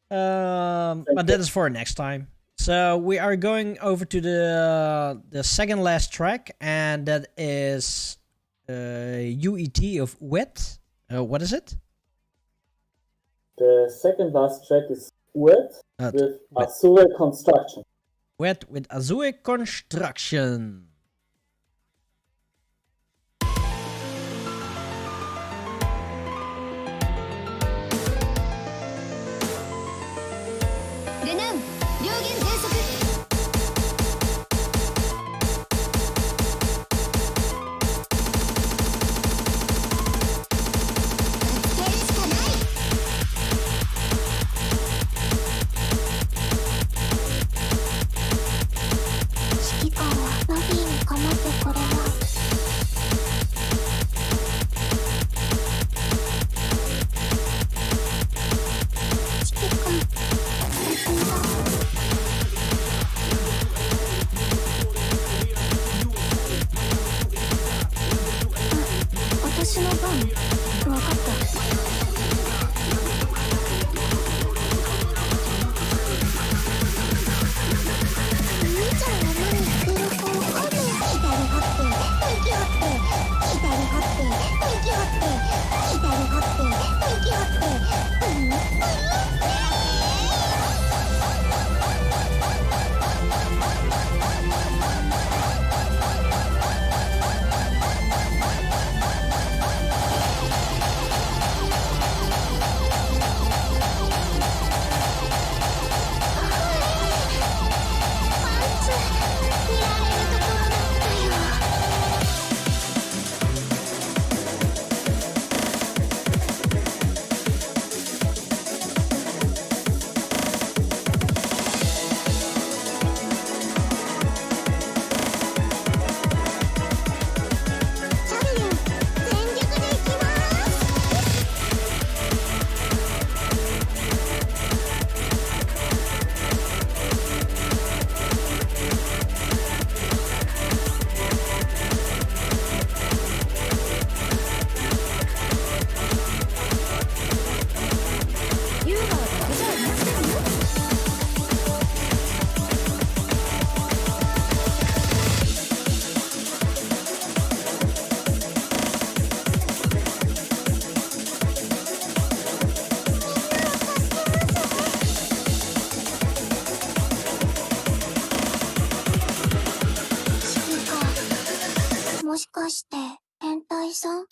But that is for next time. So we are going over to the second last track, and that is UET of Wet. What is it? The second last track is Wet with Azure Construction. Wet with Azure Construction. かして変態さん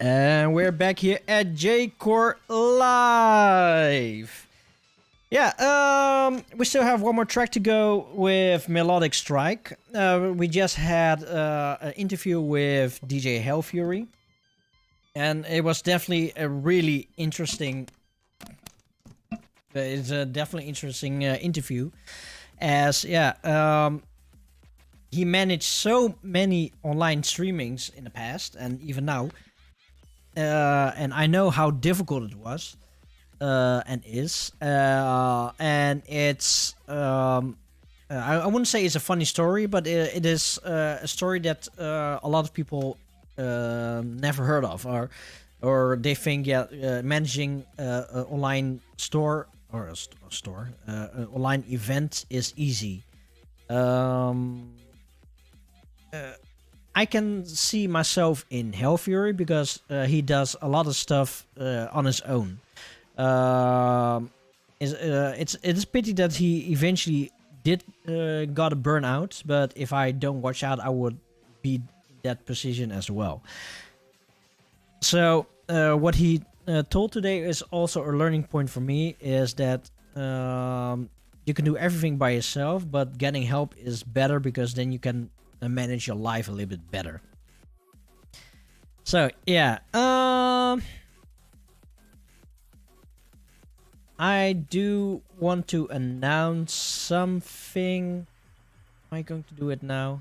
？And we're back here at J-Core Live. Yeah, we still have one more track to go with Melodic Strike. We just had an interview with DJ Hellfury. And it was definitely a really interesting... It's a definitely interesting interview. As, he managed so many online streamings in the past, and even now. And I know how difficult it was and is. And it's I wouldn't say it's a funny story, but it is a story that a lot of people never heard of, or they think managing an online store or a store an online event is easy. I can see myself in Hellfury because he does a lot of stuff on his own. It's pity that he eventually did got a burnout, but if I don't watch out, I would be in that position as well. So what he told today is also a learning point for me, is that you can do everything by yourself, but getting help is better because then you can manage your life a little bit better. So yeah, I do want to announce something. Am I going to do it now?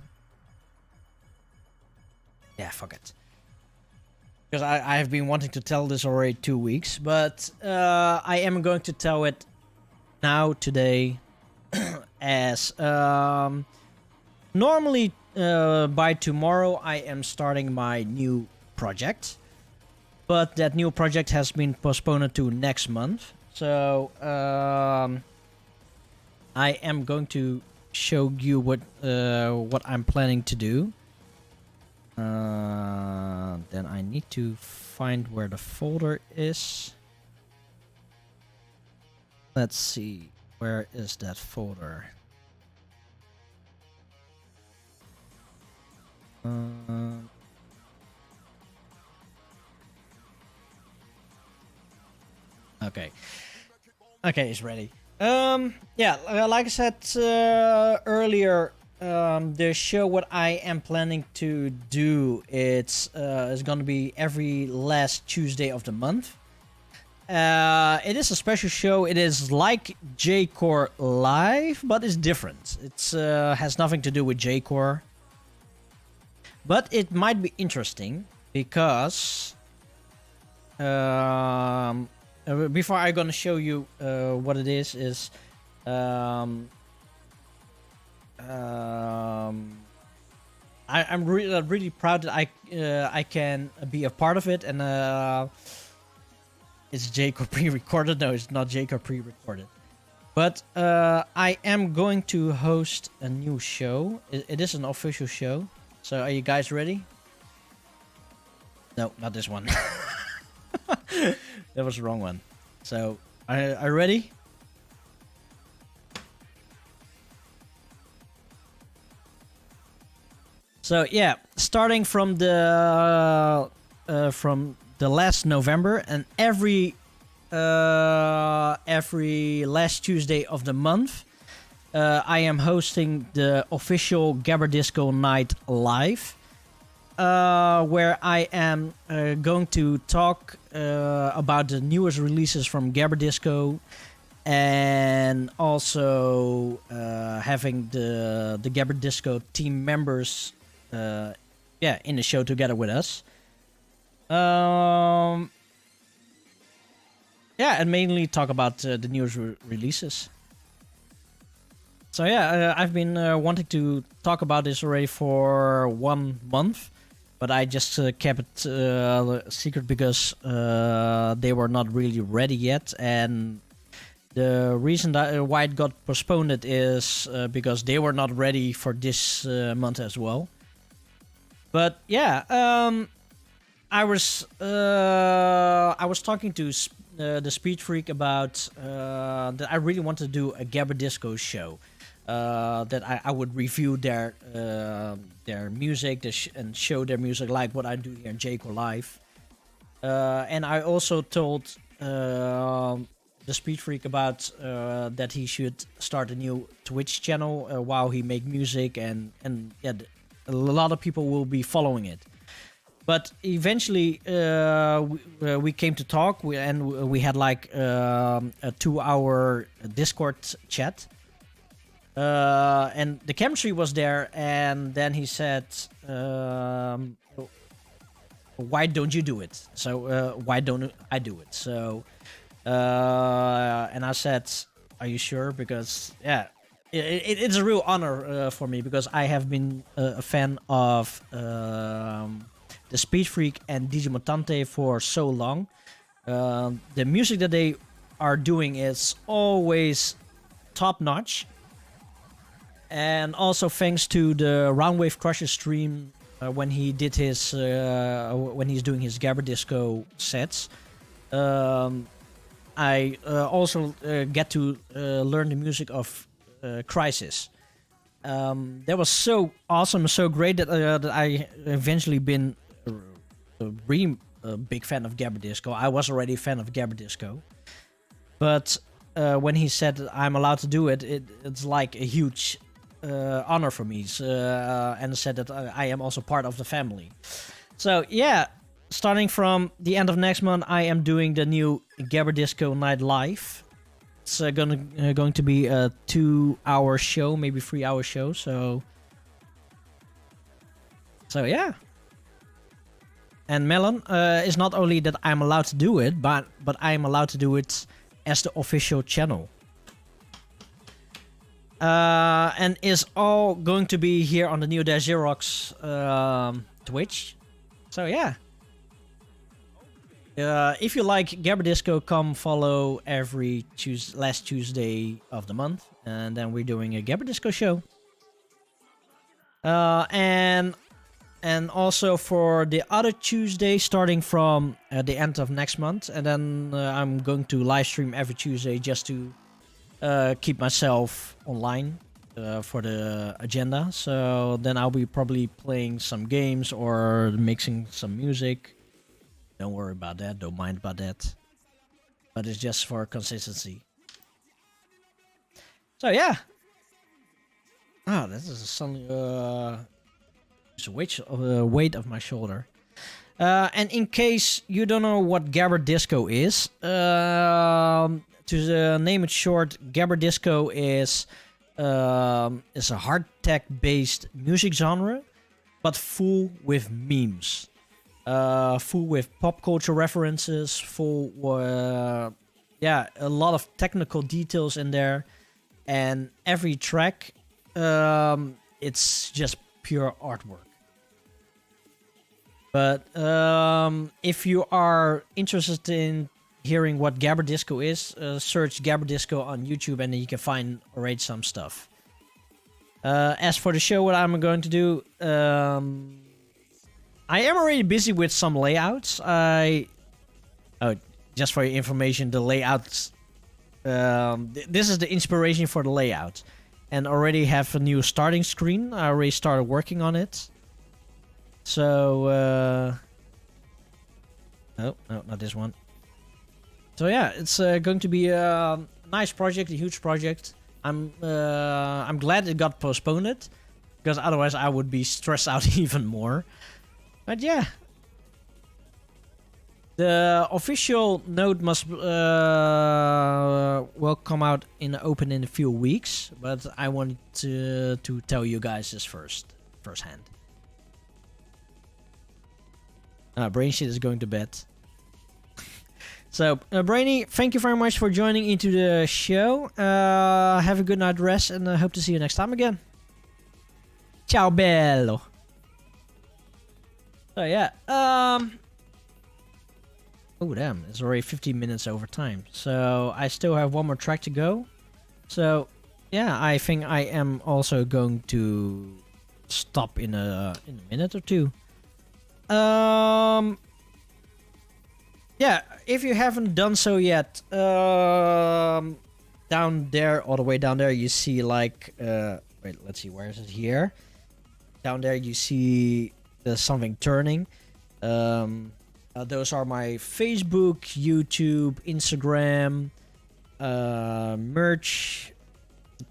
Yeah, fuck it. Because I have been wanting to tell this already 2 weeks, but I am going to tell it now today. As normally by tomorrow I am starting my new project, but that new project has been postponed to next month. So I am going to show you what I'm planning to do. Then I need to find where the folder is. Let's see, where is that folder? Okay. Okay, it's ready. Yeah, like I said earlier, the show what I am planning to do, it's gonna be every last Tuesday of the month. It is a special show. It is like J-Core Live, but it's different. It's has nothing to do with J-Core. But it might be interesting because before I'm gonna show you what it is I'm really proud that I can be a part of it, and it's J-Core pre-recorded. No, it's not J-Core pre-recorded. But I am going to host a new show. It is an official show. So are you guys ready? No, not this one. That was the wrong one. So are you ready? So yeah, starting from the last November, and every last Tuesday of the month, I am hosting the official Gabber Disco Night Live, where I am going to talk about the newest releases from Gabber Disco, and also having the Gabber Disco team members in the show together with us. And mainly talk about the newest releases. So yeah, I've been wanting to talk about this already for 1 month, but I just kept it secret because they were not really ready yet, and the reason why it got postponed is because they were not ready for this month as well. But yeah, I was talking to the Speed Freak about that I really want to do a Gabber Disco show. That I would review their music and show their music like what I do here in J-Core Live. And I also told the Speed Freak about that he should start a new Twitch channel while he make music, and yeah, a lot of people will be following it. But eventually we came to talk, and we had like a 2-hour Discord chat. And the chemistry was there, and then he said, why don't you do it? So why don't I do it? So and I said, are you sure? Because yeah, it's a real honor for me, because I have been a fan of the Speed Freak and DJ Mutante for so long. The music that they are doing is always top notch. And also thanks to the Roundwave Crusher stream when he did his when he's doing his Gabber Disco sets. I also get to learn the music of Crisis. That was so awesome, so great that I eventually been a big fan of Gabber Disco. I was already a fan of Gabber Disco, but when he said I'm allowed to do it, it's like a huge honor for me. And said that I am also part of the family. So yeah, starting from the end of next month, I am doing the new Gabber Disco Night Live. It's going to be a 2-hour show, maybe 3-hour show. So yeah. And Melon is not only that I'm allowed to do it, but I am allowed to do it as the official channel. And is all going to be here on the Neodash Zerox Twitch. So yeah. If you like Gabber Disco, come follow every last Tuesday of the month, and then we're doing a Gabber Disco show. And also for the other Tuesday, starting from the end of next month, and then I'm going to live stream every Tuesday just to keep myself online for the agenda. So then I'll be probably playing some games or mixing some music. Don't worry about that, don't mind about that. But it's just for consistency. So yeah. Ah, this is suddenly it's a weight of my shoulder. And in case you don't know what Gabber Disco is, to name it short, Gabber Disco is a hard tech based music genre, but full with memes. Full with pop culture references, a lot of technical details in there, and every track, it's just pure artwork. But if you are interested in hearing what Gabber Disco is, search Gabber Disco on YouTube, and then you can find already some stuff. As for the show, what I'm going to do, I am already busy with some layouts. Just for your information, the layouts. This is the inspiration for the layout, and already have a new starting screen. I already started working on it. So, no, not this one. So yeah, it's going to be a nice project, a huge project. I'm glad it got postponed, because otherwise I would be stressed out even more. But yeah, the official note must will come out in the open in a few weeks. But I wanted to tell you guys this firsthand. Brain shit is going to bed. So, Brainy, thank you very much for joining into the show. Have a good night rest, and I hope to see you next time again. Ciao bello. So yeah, oh damn, it's already 15 minutes over time. So I still have one more track to go. So yeah, I think I am also going to stop in a minute or two. Yeah, if you haven't done so yet, down there, all the way down there, you see like, wait, let's see, where is it here? Down there you see there's something turning. Those are my Facebook, YouTube, Instagram, merch,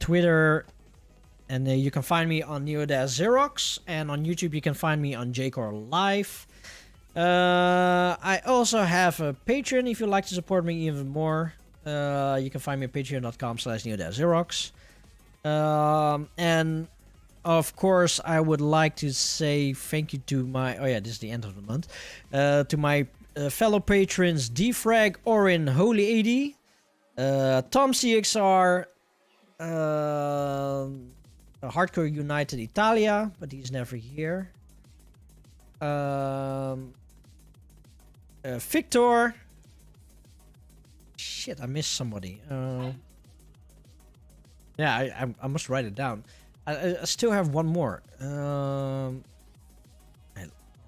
Twitter, and you can find me on Neodash Zerox, and on YouTube you can find me on Jcore Live. I also have a Patreon if you'd like to support me even more. You can find me at patreon.com/NeodashZerox. And of course, I would like to say thank you to my... Oh yeah, this is the end of the month. To my fellow patrons, Defrag, Orin, Holy AD, Tom CXR, Hardcore United Italia, but he's never here. Victor. Shit, I missed somebody. Yeah, I must write it down. I still have one more.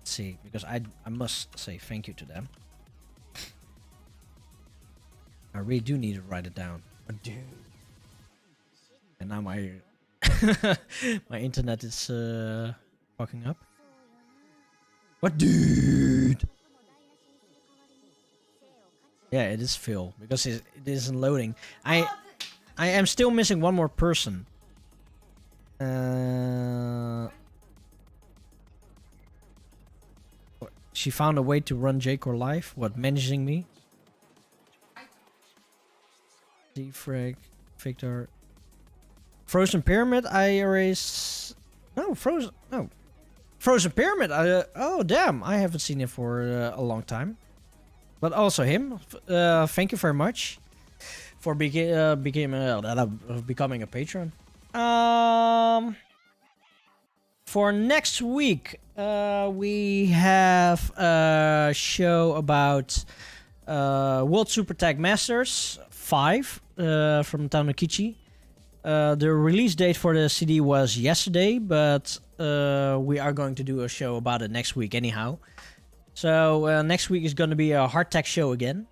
Let's see, because I must say thank you to them. I really do need to write it down. But dude. And now my my internet is fucking up. What, dude? Yeah, it is Phil because it isn't loading. I am still missing one more person. She found a way to run J-Core live. What, managing me? Defrag, Victor. Frozen Pyramid, I erase. No, Frozen. No. Frozen Pyramid. Oh, damn. I haven't seen it for a long time. But also him. Thank you very much for becoming a patron. For next week, we have a show about World Super Tag Masters 5 from Tanukichi. The release date for the CD was yesterday, but we are going to do a show about it next week anyhow. So next week is going to be a hard tech show again.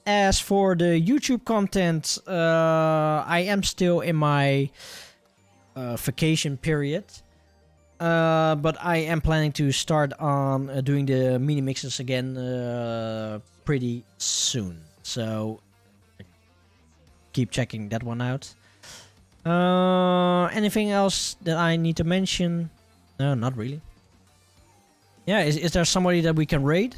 As for the YouTube content, I am still in my vacation period. But I am planning to start on doing the mini mixes again pretty soon. So keep checking that one out. Anything else that I need to mention? No, not really. Yeah, is there somebody that we can raid?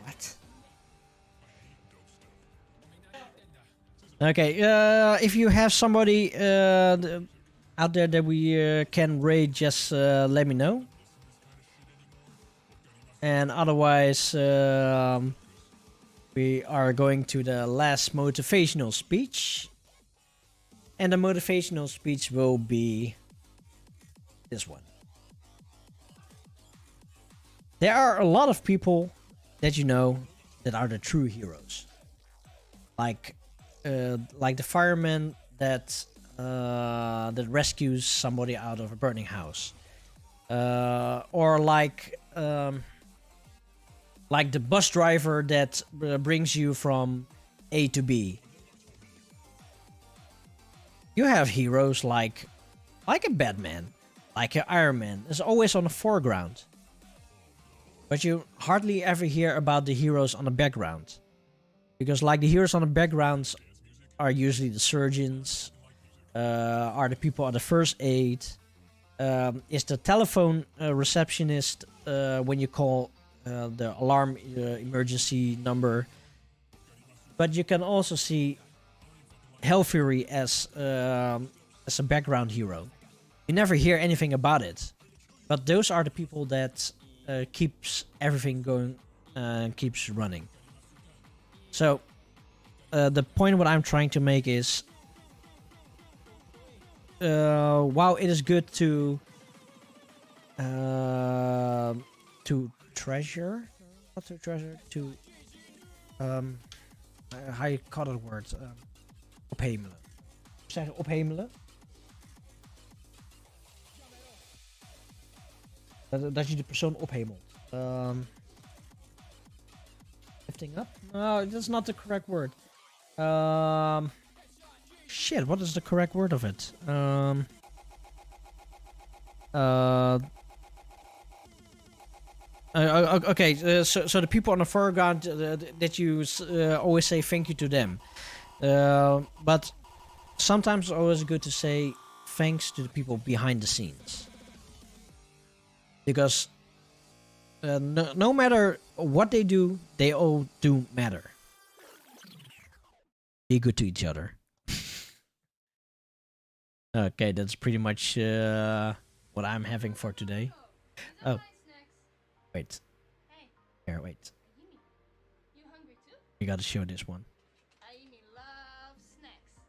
What? Okay, if you have somebody out there that we can raid, just let me know. And otherwise, we are going to the last motivational speech. And the motivational speech will be this one. There are a lot of people that you know that are the true heroes. Like the fireman that rescues somebody out of a burning house. Or like the bus driver that brings you from A to B. You have heroes like a Batman, like an Iron Man, is always on the foreground. But you hardly ever hear about the heroes on the background. Because like the heroes on the backgrounds are usually the surgeons, are the people at the first aid, is the telephone receptionist when you call the alarm emergency number. But you can also see Hellfury as a background hero. You never hear anything about it, but those are the people that keeps everything going, keeps running. So the point what I'm trying to make is, while it is good to treasure, not to treasure, to how you call that word? Ophemelen. Zeg ophemelen? Dat je de persoon ophemelt. Lifting up? No, that's not the correct word. Shit, what is the correct word of it? Okay, so the people on the foreground that you always say thank you to them. But sometimes it's always good to say thanks to the people behind the scenes. Because no matter what they do, they all do matter. Be good to each other. Okay, that's pretty much what I'm having for today. Oh. Wait. Here, wait. You gotta show this one.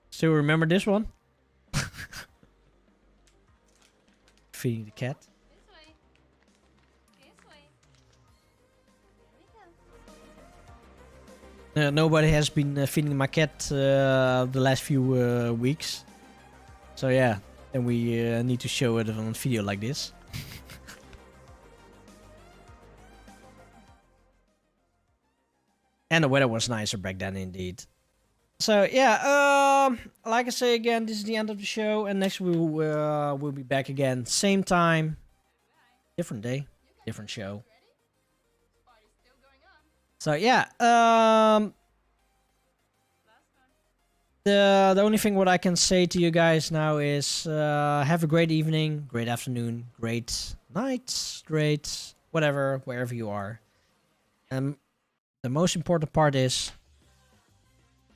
Still remember this one? Feeding the cat. Nobody has been feeding my cat the last few weeks. So yeah, then we need to show it on video like this. And the weather was nicer back then indeed. So yeah, like I say again, this is the end of the show, and next we'll be back again, same time, different day, different show. So yeah, the only thing what I can say to you guys now is have a great evening, great afternoon, great night, great whatever, wherever you are. The most important part is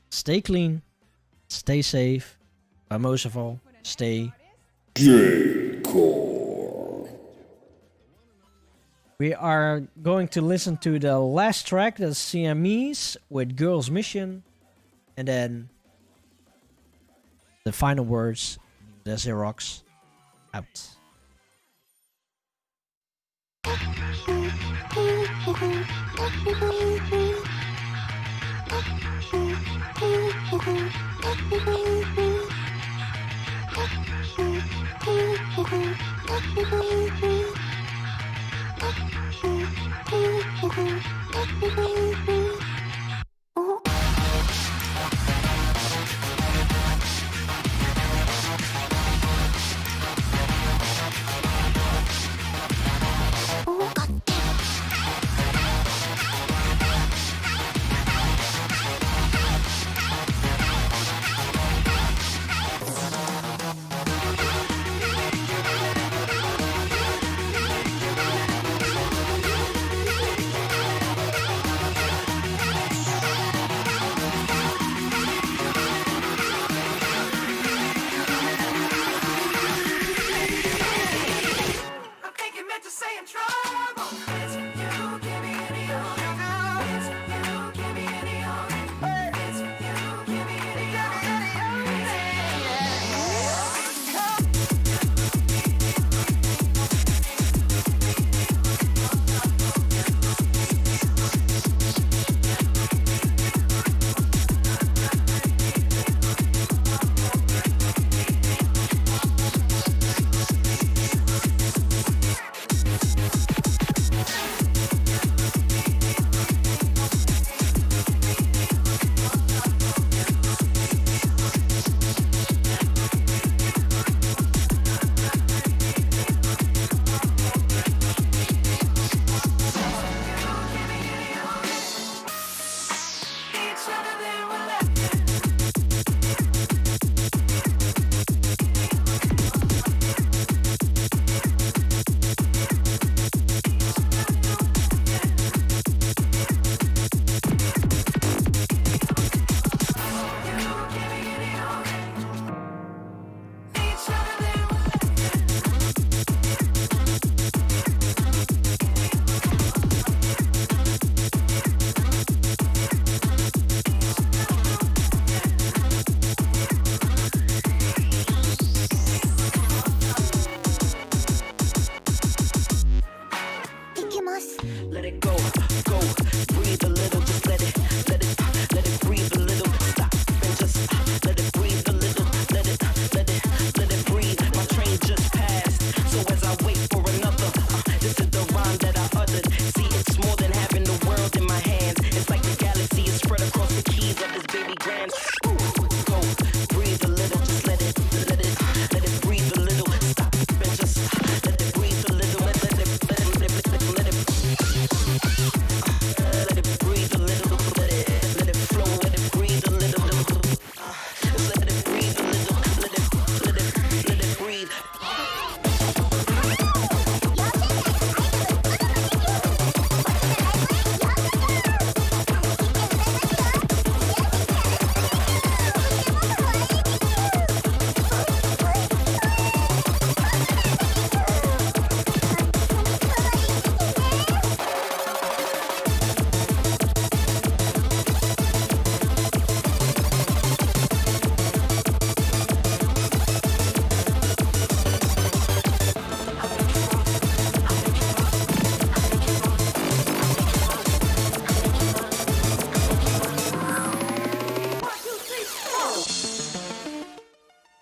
stay clean, stay safe, but most of all, stay J-Core. We are going to listen to the last track, that's CMEs with Girls Mission, and then the final words, the Zerox, out.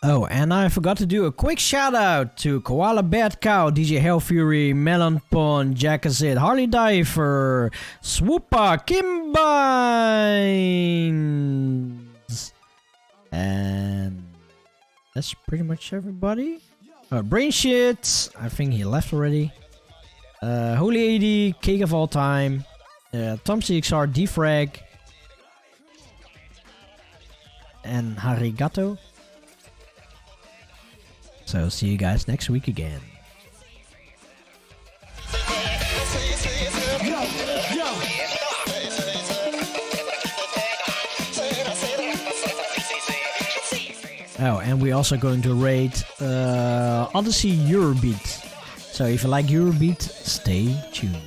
Oh, and I forgot to do a quick shout out to Koala Bad Cow, DJ Hellfury, Melon Pond, Jackazit, Harley Diver, Swoopa, Kimbines, and that's pretty much everybody. Brain Shit, I think he left already. Holy 80, Cake of All Time, Tom CXR, Defrag, and Harigato. So see you guys next week again. Oh, and we're also going to rate Odyssey Eurobeat. So if you like Eurobeat, stay tuned.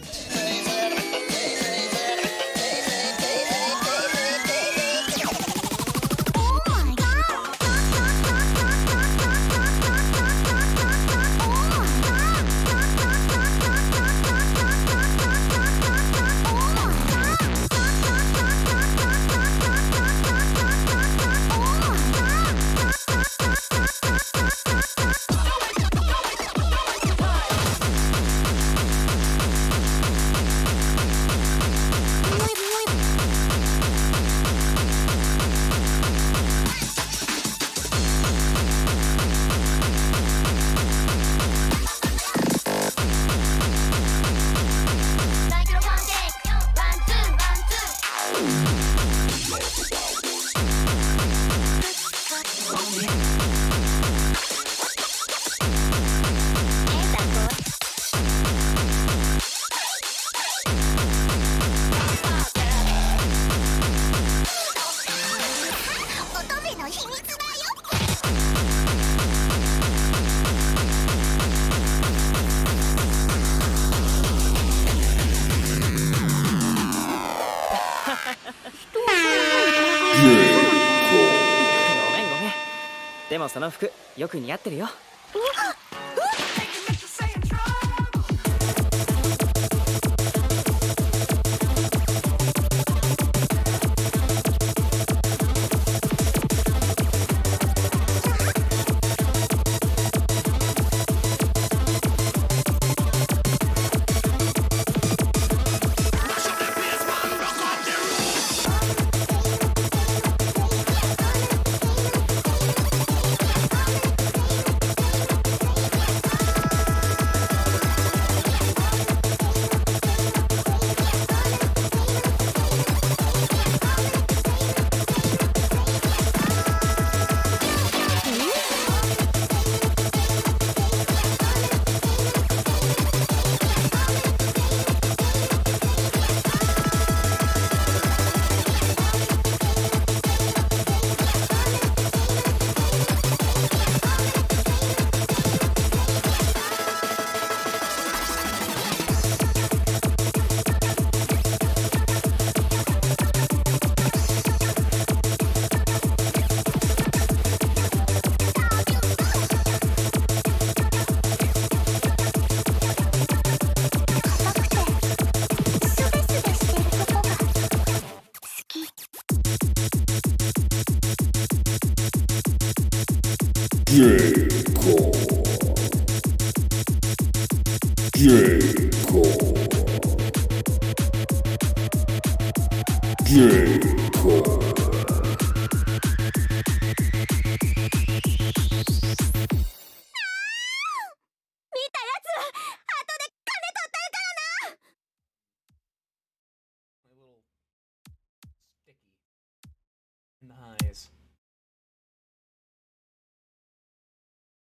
Nice.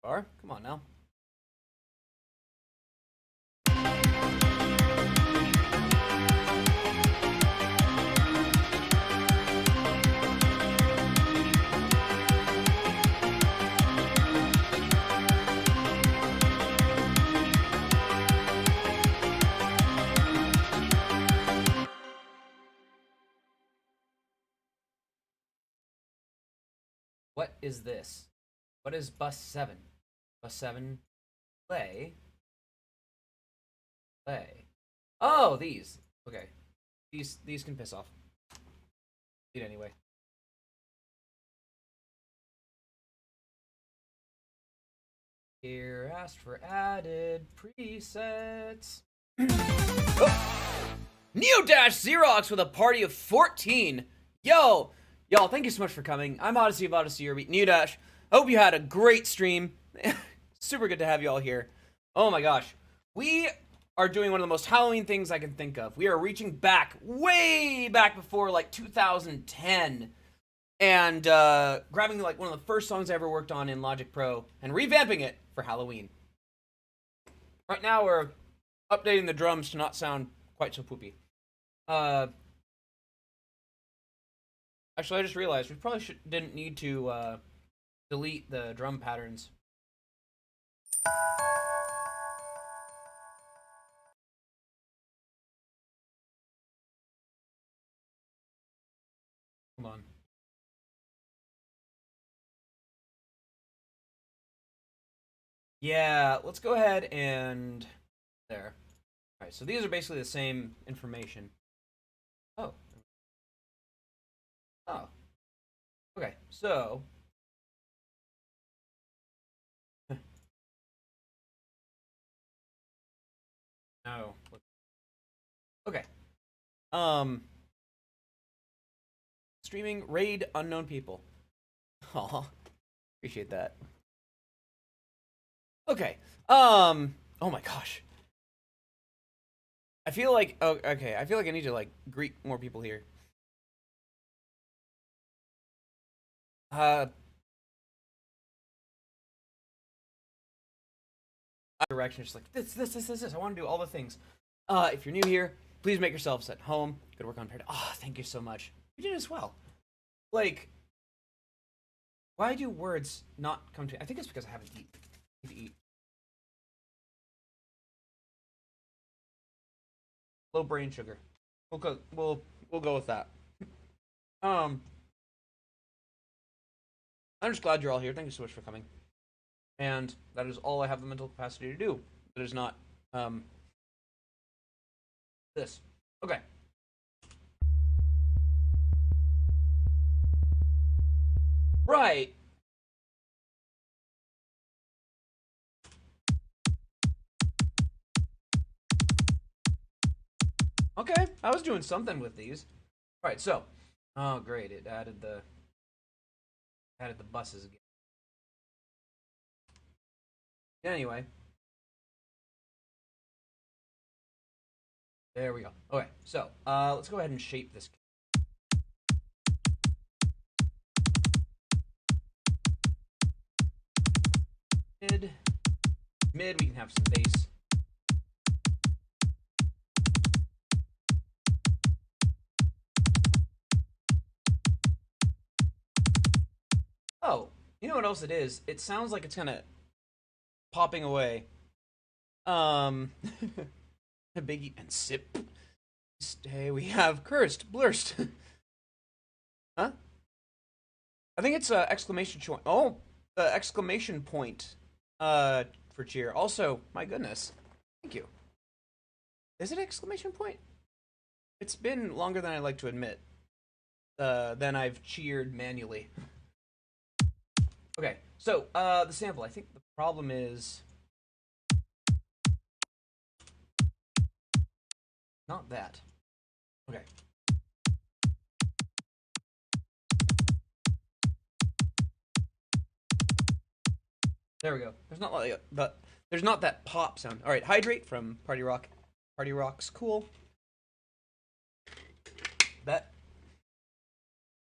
Bar? Come on now. What is this? What is bus 7? Bus 7 play. Oh, these. Okay. These can piss off. Eat anyway. Here asked for added presets. Oh. Neodash Zerox with a party of 14. Yo, y'all, thank you so much for coming. I'm Odyssey of Odyssey, your Neodash. Hope you had a great stream. Super good to have you all here. Oh my gosh. We are doing one of the most Halloween things I can think of. We are reaching back, way back before like 2010. And grabbing like one of the first songs I ever worked on in Logic Pro and revamping it for Halloween. Right now we're updating the drums to not sound quite so poopy. Actually, I just realized we probably didn't need to delete the drum patterns. Hold on. Yeah, let's go ahead and there. Alright, so these are basically the same information. Oh. Oh. Okay, so no. Okay. Streaming raid unknown people. Aw. Appreciate that. Okay. Oh my gosh. I feel like okay, I feel like I need to like greet more people here. Direction just like this. I want to do all the things. If you're new here, please make yourselves at home. Good work on Parody. Oh, thank you so much. You did as well. Like, why do words not come to? I think it's because I haven't eaten. I need to eat. Low brain sugar. We'll go with that. I'm just glad you're all here. Thank you so much for coming. And that is all I have the mental capacity to do. That is not this. Okay. Right. Okay, I was doing something with these. All right, so, oh great, it added the buses again. Anyway, there we go. Okay, so let's go ahead and shape this. Mid, we can have some bass. Oh, you know what else it is? It sounds like it's kind of popping away. Biggie and sip. Stay. We have cursed, blurst. Huh? I think it's exclamation point. Oh, exclamation point. For cheer. Also, my goodness, thank you. Is it exclamation point? It's been longer than I like to admit. Then I've cheered manually. Okay, so the sample. I think the problem is not that. Okay. There we go. There's not like there's not that pop sound. All right, hydrate from Party Rock. Party Rock's cool. That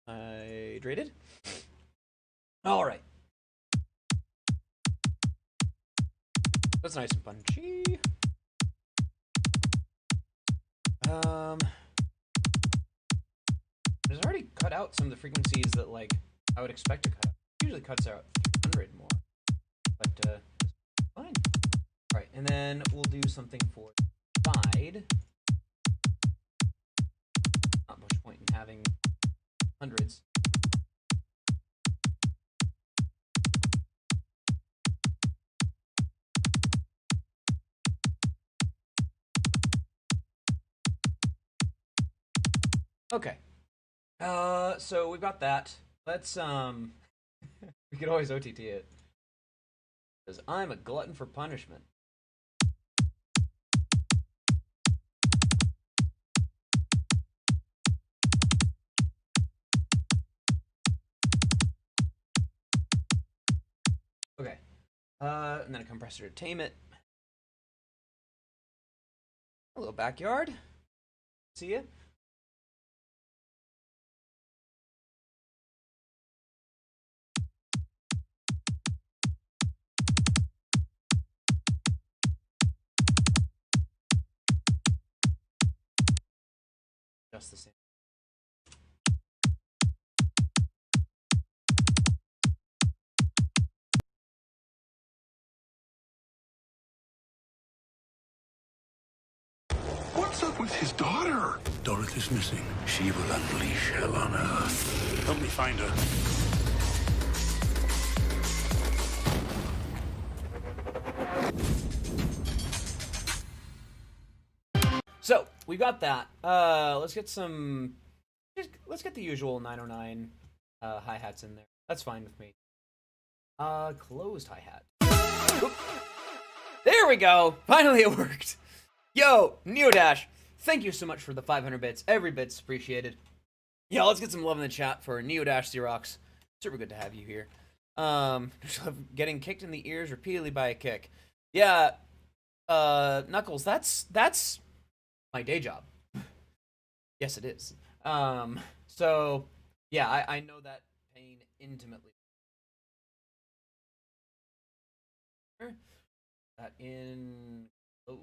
hydrated. All right. That's nice and punchy. It's already cut out some of the frequencies that like I would expect to cut out. It usually cuts out 300 more. But fine. Alright, and then we'll do something for side. Not much point in having hundreds. Okay. So we've got that. Let's we could always OTT it. Because I'm a glutton for punishment. Okay. And then a compressor to tame it. Hello, backyard. See ya. Just the same. What's up with his daughter? Dorothy's missing. She will unleash hell on Earth. Help me find her. So we got that. Let's get some. Let's get the usual 909 hi-hats in there. That's fine with me. Closed hi-hat. Oop. There we go. Finally, it worked. Yo, Neodash, thank you so much for the 500 bits. Every bit's appreciated. Yeah, let's get some love in the chat for Neodash Zerox. Super good to have you here. Getting kicked in the ears repeatedly by a kick. Yeah, Knuckles, that's my day job. Yes, it is. So, yeah, I know that pain intimately. That in close.